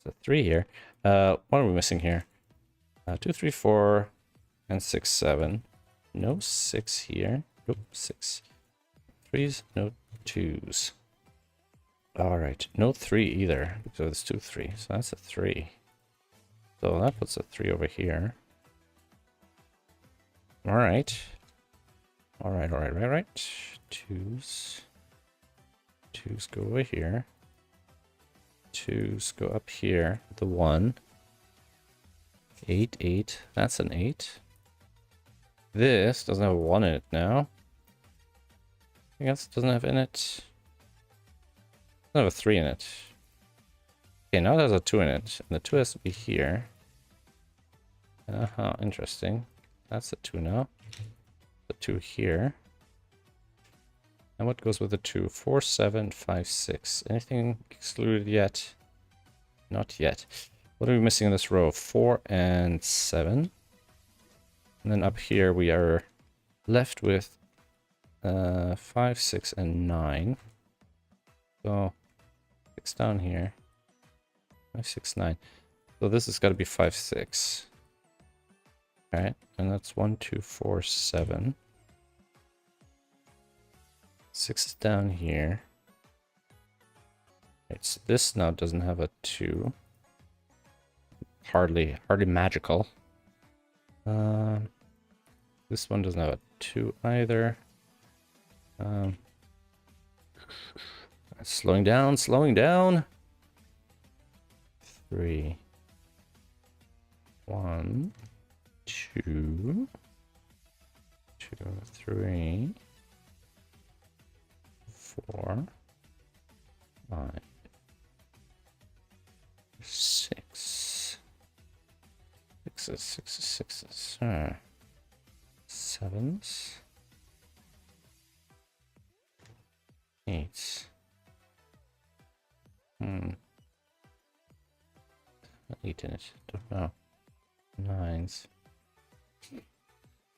Speaker 1: There's a 3 here. What are we missing here? 2, 3, 4, and 6, 7. No 6 here. Nope, 6. 3s, no 2s. All right, no 3 either. So it's 2, 3. So that's a 3. So that puts a 3 over here. All right. All right. 2s. 2s go over here. 2s go up here. The 1. 8, 8. That's an 8. This doesn't have a 1 in it now. I guess it doesn't have in it. It doesn't have a 3 in it. Okay, now there's a 2 in it. And the 2 has to be here. Interesting. That's a 2 now. The 2 here. And what goes with the 2? 4, 7, 5, 6. Anything excluded yet? Not yet. What are we missing in this row? 4 and 7. And then up here we are left with 5, 6, and 9. So 6 down here. 5, 6, 9. So this has got to be 5, 6. Alright, and that's 1, 2, 4, 7. 6 is down here. Right, so this now doesn't have a 2. Hardly magical. This one doesn't have a 2 either. Slowing down. 3. 1, 2, 3, 4, 5, 6. Sixes. 7s. 8s. 8 in it. Don't know. 9s.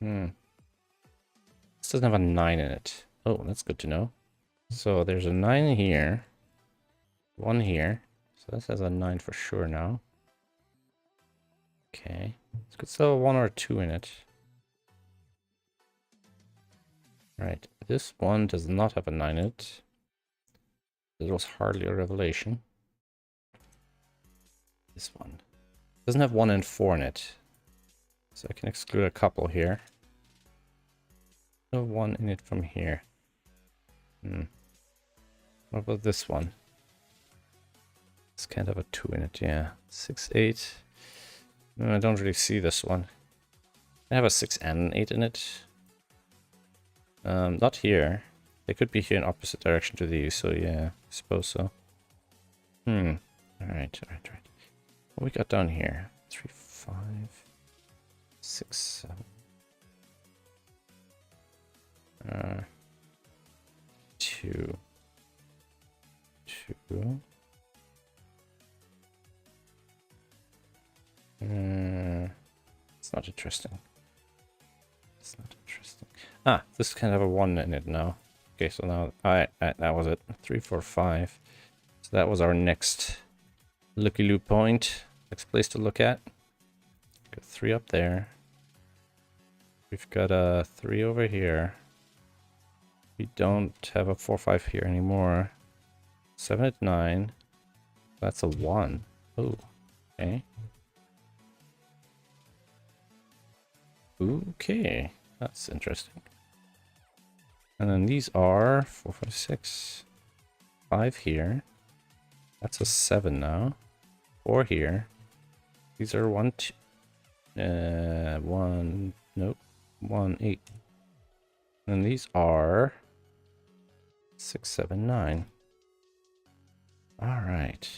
Speaker 1: This doesn't have a 9 in it. Oh, that's good to know. So there's a 9 here. 1 here. So this has a 9 for sure now. Okay. This could still have a 1 or a 2 in it. Right. This one does not have a 9 in it. This was hardly a revelation. This one doesn't have 1 and 4 in it. So I can exclude a couple here. No 1 in it from here. What about this one? It's kind of a 2 in it, yeah. 6, 8. No, I don't really see this one. I have a 6 and an 8 in it. Not here. They could be here in opposite direction to these, so yeah, I suppose so. Alright. What we got down here? 3, 5, 6, 7. 2. 2. It's not interesting. It's not interesting. Ah, this can have a 1 in it now. Okay, so now, alright, that was it. 3, 4, 5. So that was our next looky-loo point. Next place to look at. Got 3 up there. We've got a 3 over here. We don't have a 4, 5 here anymore. 7 at 9. That's a 1. Oh, okay. Okay, that's interesting. And then these are 4, 5, 6. 5 here. That's a 7 now. 4 here. These are 1, 2. 1. Nope. 1, 8. And these are 6, 7, 9. All right.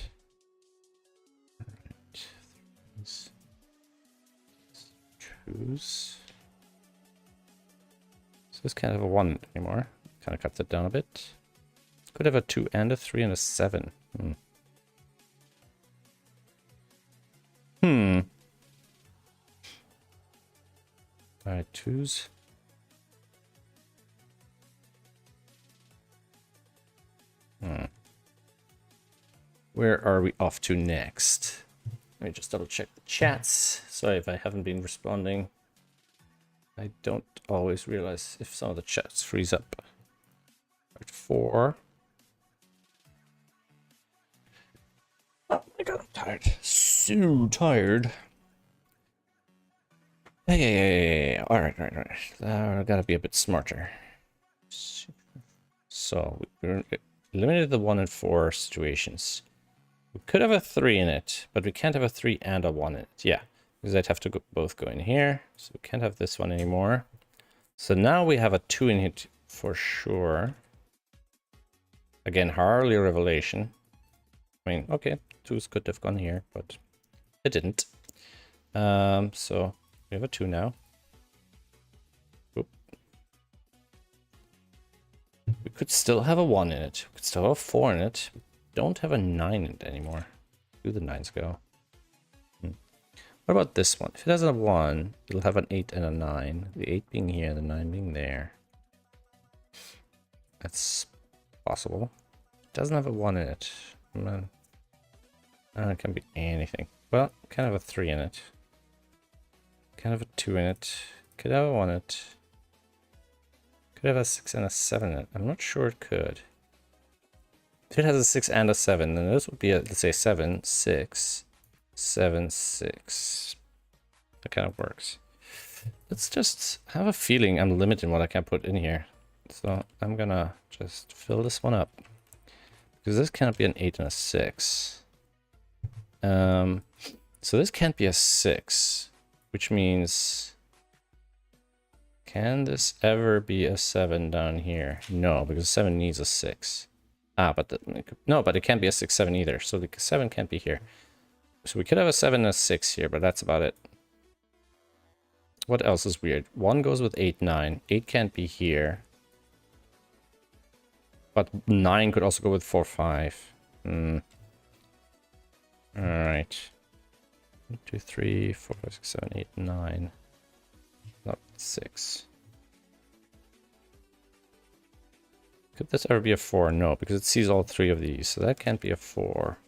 Speaker 1: Choose. So this can't have a 1 anymore. Kind of cuts it down a bit. Could have a 2 and a 3 and a 7. Alright, 2s. Where are we off to next? Let me just double check the chats. Sorry if I haven't been responding. I don't always realize if some of the chats freeze up. Right, 4. Oh my god, I'm tired. So tired. Hey. Alright. I gotta be a bit smarter. So, we eliminated the 1 and 4 situations. We could have a 3 in it, but we can't have a 3 and a 1 in it. Yeah, because I'd have to both go in here. So we can't have this one anymore. So now we have a 2 in it for sure. Again, hardly a revelation. I mean, okay, 2s could have gone here, but it didn't. So we have a 2 now. Oop. We could still have a 1 in it. We could still have a 4 in it. We don't have a 9 in it anymore. Where do the 9s go? What about this one? If it has a 1, it'll have an 8 and a 9. The 8 being here, the 9 being there. That's possible. It doesn't have a 1 in it. Man. It can be anything. Well, kind of a 3 in it. Kind of a 2 in it. Could have a 1 in it. Could have a 6 and a 7 in it. I'm not sure it could. If it has a 6 and a 7, then this would be a, let's say 7, 6, 7, 6. That kind of works. Let's just have a feeling I'm limiting what I can put in here. So I'm gonna just fill this one up. Because this can't be an 8 and a 6. So this can't be a 6, which means, can this ever be a 7 down here? No, because 7 needs a 6. Ah, but no, but it can't be a 6, 7 either. So the 7 can't be here. So we could have a 7 and a 6 here, but that's about it. What else is weird? 1 goes with 8, 9. 8 can't be here. But 9 could also go with 4, 5. Alright. 1, 2, 3, 4, 5, 6, 7, 8, 9. Not 6. Could this ever be a 4? No, because it sees all 3 of these. So that can't be a 4.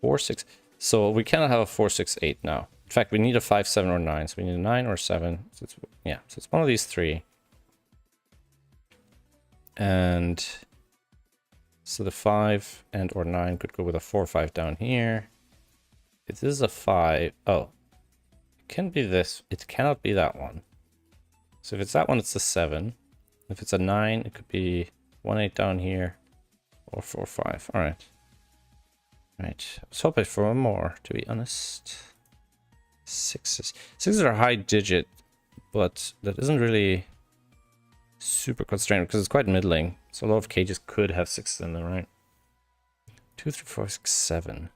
Speaker 1: 4, 6. So we cannot have a 4, 6, 8 now. In fact, we need a 5, 7, or 9. So we need a 9 or 7. So it's, yeah, so it's one of these 3. And so the 5 and or 9 could go with a 4, 5 down here. If this is a 5, oh, it can be this. It cannot be that one. So if it's that one, it's a 7. If it's a 9, it could be 1, 8 down here or 4, 5. All right. Right. I was hoping for one more, to be honest. 6s. 6s are a high digit, but that isn't really super constrained because it's quite middling. So a lot of cages could have 6s in them, right? 2, 3, 4, 6, 7.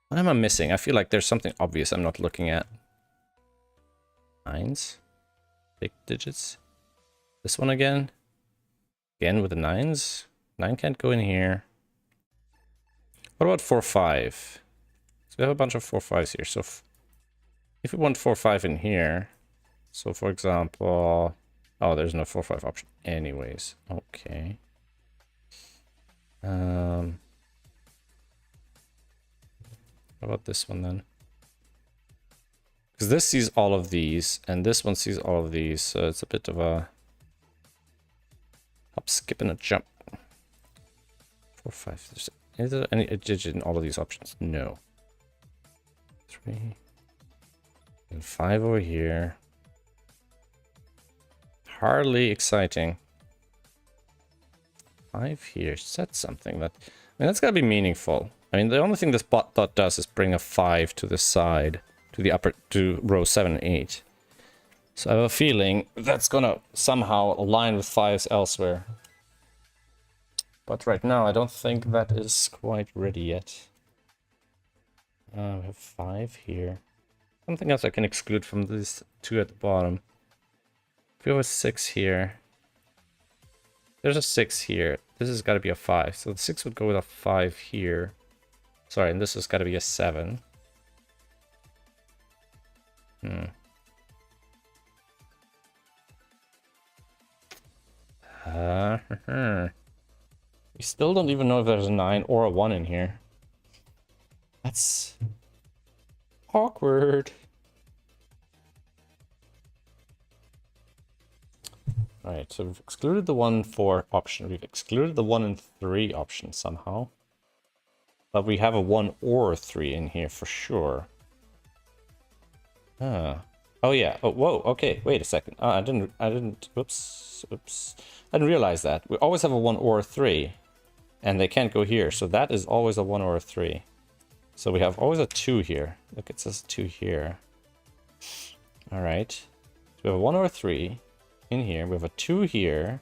Speaker 1: What am I missing? I feel like there's something obvious I'm not looking at. 9s? Big digits? This one again? Again with the 9s? 9 can't go in here. What about 4, 5? So we have a bunch of 4, 5s here. So if we want 4, 5 in here, so for example, oh, there's no 4, 5 option anyways. Okay. What about this one then? Because this sees all of these, and this one sees all of these, so it's a bit of a hop, skip, and a jump. 4, 5. Is there any digit in all of these options? No. 3. And 5 over here. Hardly exciting. 5 here. Set something that... I mean, that's gotta be meaningful. I mean, the only thing this bot dot does is bring a 5 to the side. To the upper... to row 7 and 8. So I have a feeling that's gonna somehow align with 5s elsewhere. But right now, I don't think that is quite ready yet. We have 5 here. Something else I can exclude from these 2 at the bottom. If we have a 6 here. There's a 6 here. This has got to be a 5. So the 6 would go with a 5 here. Sorry, and this has got to be a 7. We still don't even know if there's a 9 or a 1 in here. That's awkward. Alright, so we've excluded the 1, 4 option. We've excluded the 1 and 3 option somehow. But we have a 1 or 3 in here for sure. Oh yeah. Oh, whoa. Okay, wait a second. I didn't, oops. I didn't realize that. We always have a 1 or a 3. And they can't go here. So that is always a 1 or a 3. So we have always a 2 here. Look, it says 2 here. Alright. So we have a 1 or a 3 in here. We have a 2 here.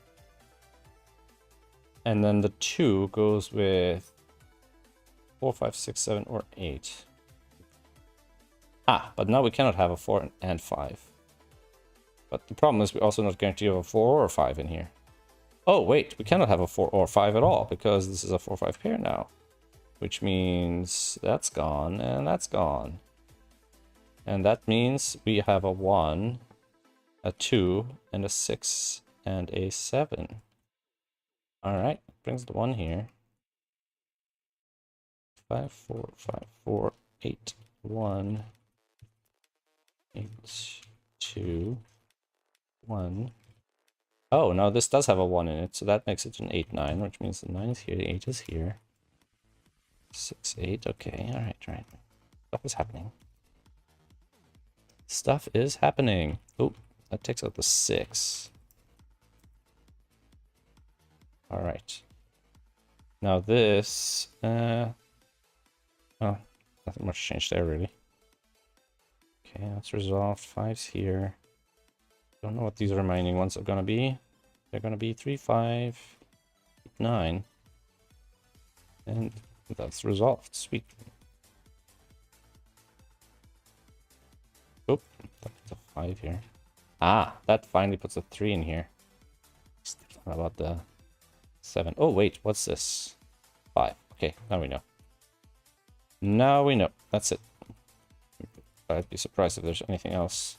Speaker 1: And then the 2 goes with 4, 5, 6, 7, or 8. Ah, but now we cannot have a 4 and 5. But the problem is we're also not going to have a 4 or 5 in here. Oh, wait, we cannot have a 4 or 5 at all, because this is a 4-5 pair now. Which means that's gone, and that's gone. And that means we have a 1, a 2, and a 6, and a 7. Alright, brings the 1 here. 5, 4, 5, 4, 8, 1, 8, 2, 1. Oh, no, this does have a 1 in it, so that makes it an 8, 9, which means the 9 is here, the 8 is here. 6, 8, okay, alright. Stuff is happening. Stuff is happening. Oh, that takes out the 6. Alright. Now this, oh, nothing much changed there, really. Okay, let's resolve 5's here. Don't know what these remaining ones are gonna be. They're gonna be 3, 5, 8, 9. And that's resolved. Sweet. 5 here. Ah, that finally puts a 3 in here. What about the 7? Oh, wait, what's this? 5. Okay, now we know. Now we know. That's it. I'd be surprised if there's anything else.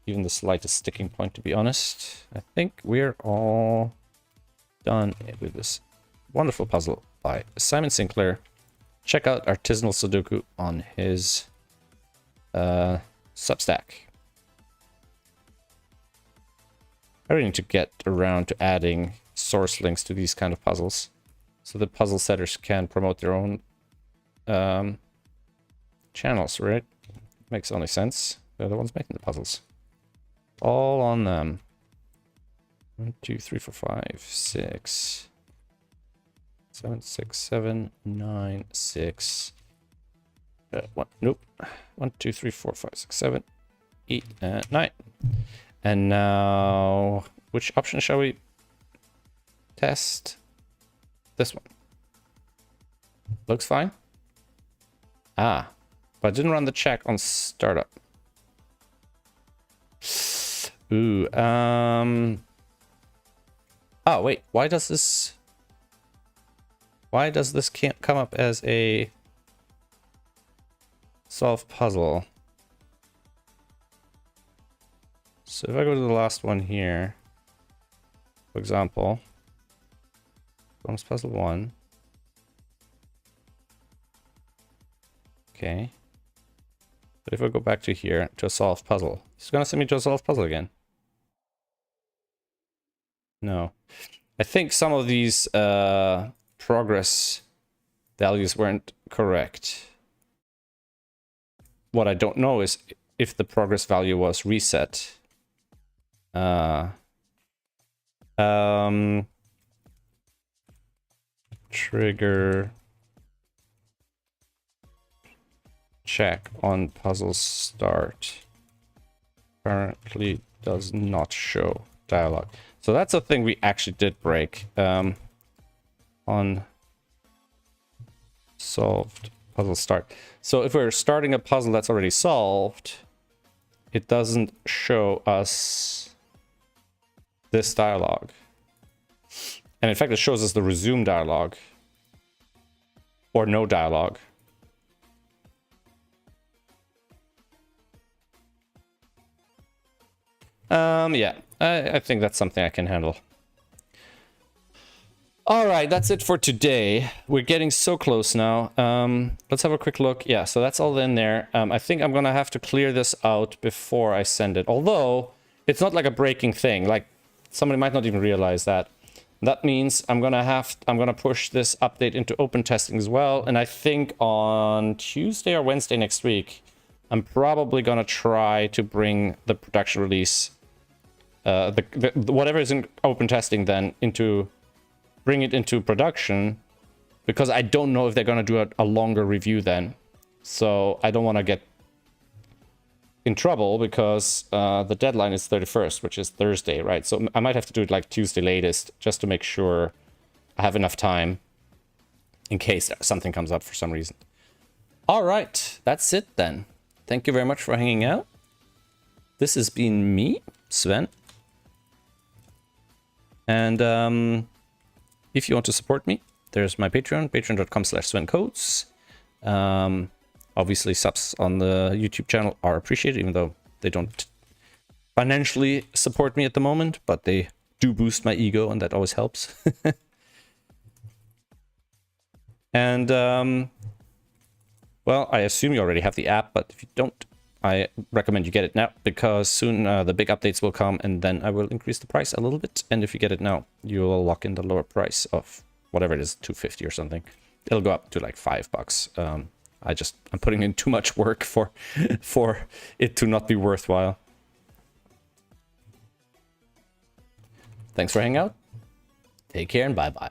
Speaker 1: Even the slightest sticking point, to be honest. I think we're all done with this wonderful puzzle by Simon Sinclair. Check out Artisanal Sudoku on his Substack. I really need to get around to adding source links to these kind of puzzles, so the puzzle setters can promote their own channels, right? Makes only sense. They're the ones making the puzzles. All on them. 1, 2, 3, 4, 5, 6, 7, 6, 7, 9, 6. 1, nope. 1, 2, 3, 4, 5, 6, 7, 8, and 9. And now, which option shall we test? This one. Looks fine. Ah, but I didn't run the check on startup. Ooh, oh, wait, why does this can't come up as a solve puzzle? So if I go to the last one here, for example, bonus puzzle 1. Okay. But if I go back to here, to a solve puzzle, it's gonna send me to a solve puzzle again. No. I think some of these progress values weren't correct. What I don't know is if the progress value was reset. Trigger check on puzzle start. Currently does not show dialogue. So that's a thing we actually did break on solved puzzle start. So if we're starting a puzzle that's already solved, it doesn't show us this dialogue. And in fact, it shows us the resume dialogue or no dialogue. Yeah, I think that's something I can handle. All right, that's it for today. We're getting so close now. Let's have a quick look. Yeah, so that's all in there. I think I'm gonna have to clear this out before I send it. Although it's not like a breaking thing. Like somebody might not even realize that. That means I'm gonna push this update into open testing as well. And I think on Tuesday or Wednesday next week, I'm probably gonna try to bring the production release, whatever is in open testing, then bring it into production, because I don't know if they're gonna do a longer review then. So I don't want to get in trouble because the deadline is 31st, which is Thursday, right? So I might have to do it like Tuesday latest, just to make sure I have enough time in case something comes up for some reason. All right, that's it then. Thank you very much for hanging out. This has been me, Sven. And if you want to support me, there's my Patreon, patreon.com/SvenCodes. Obviously, subs on the YouTube channel are appreciated, even though they don't financially support me at the moment, but they do boost my ego, and that always helps. And, well, I assume you already have the app, but if you don't, I recommend you get it now, because soon the big updates will come, and then I will increase the price a little bit. And if you get it now, you will lock in the lower price of whatever it is, $2.50 or something. It'll go up to like $5. I'm putting in too much work for it to not be worthwhile. Thanks for hanging out. Take care and bye-bye.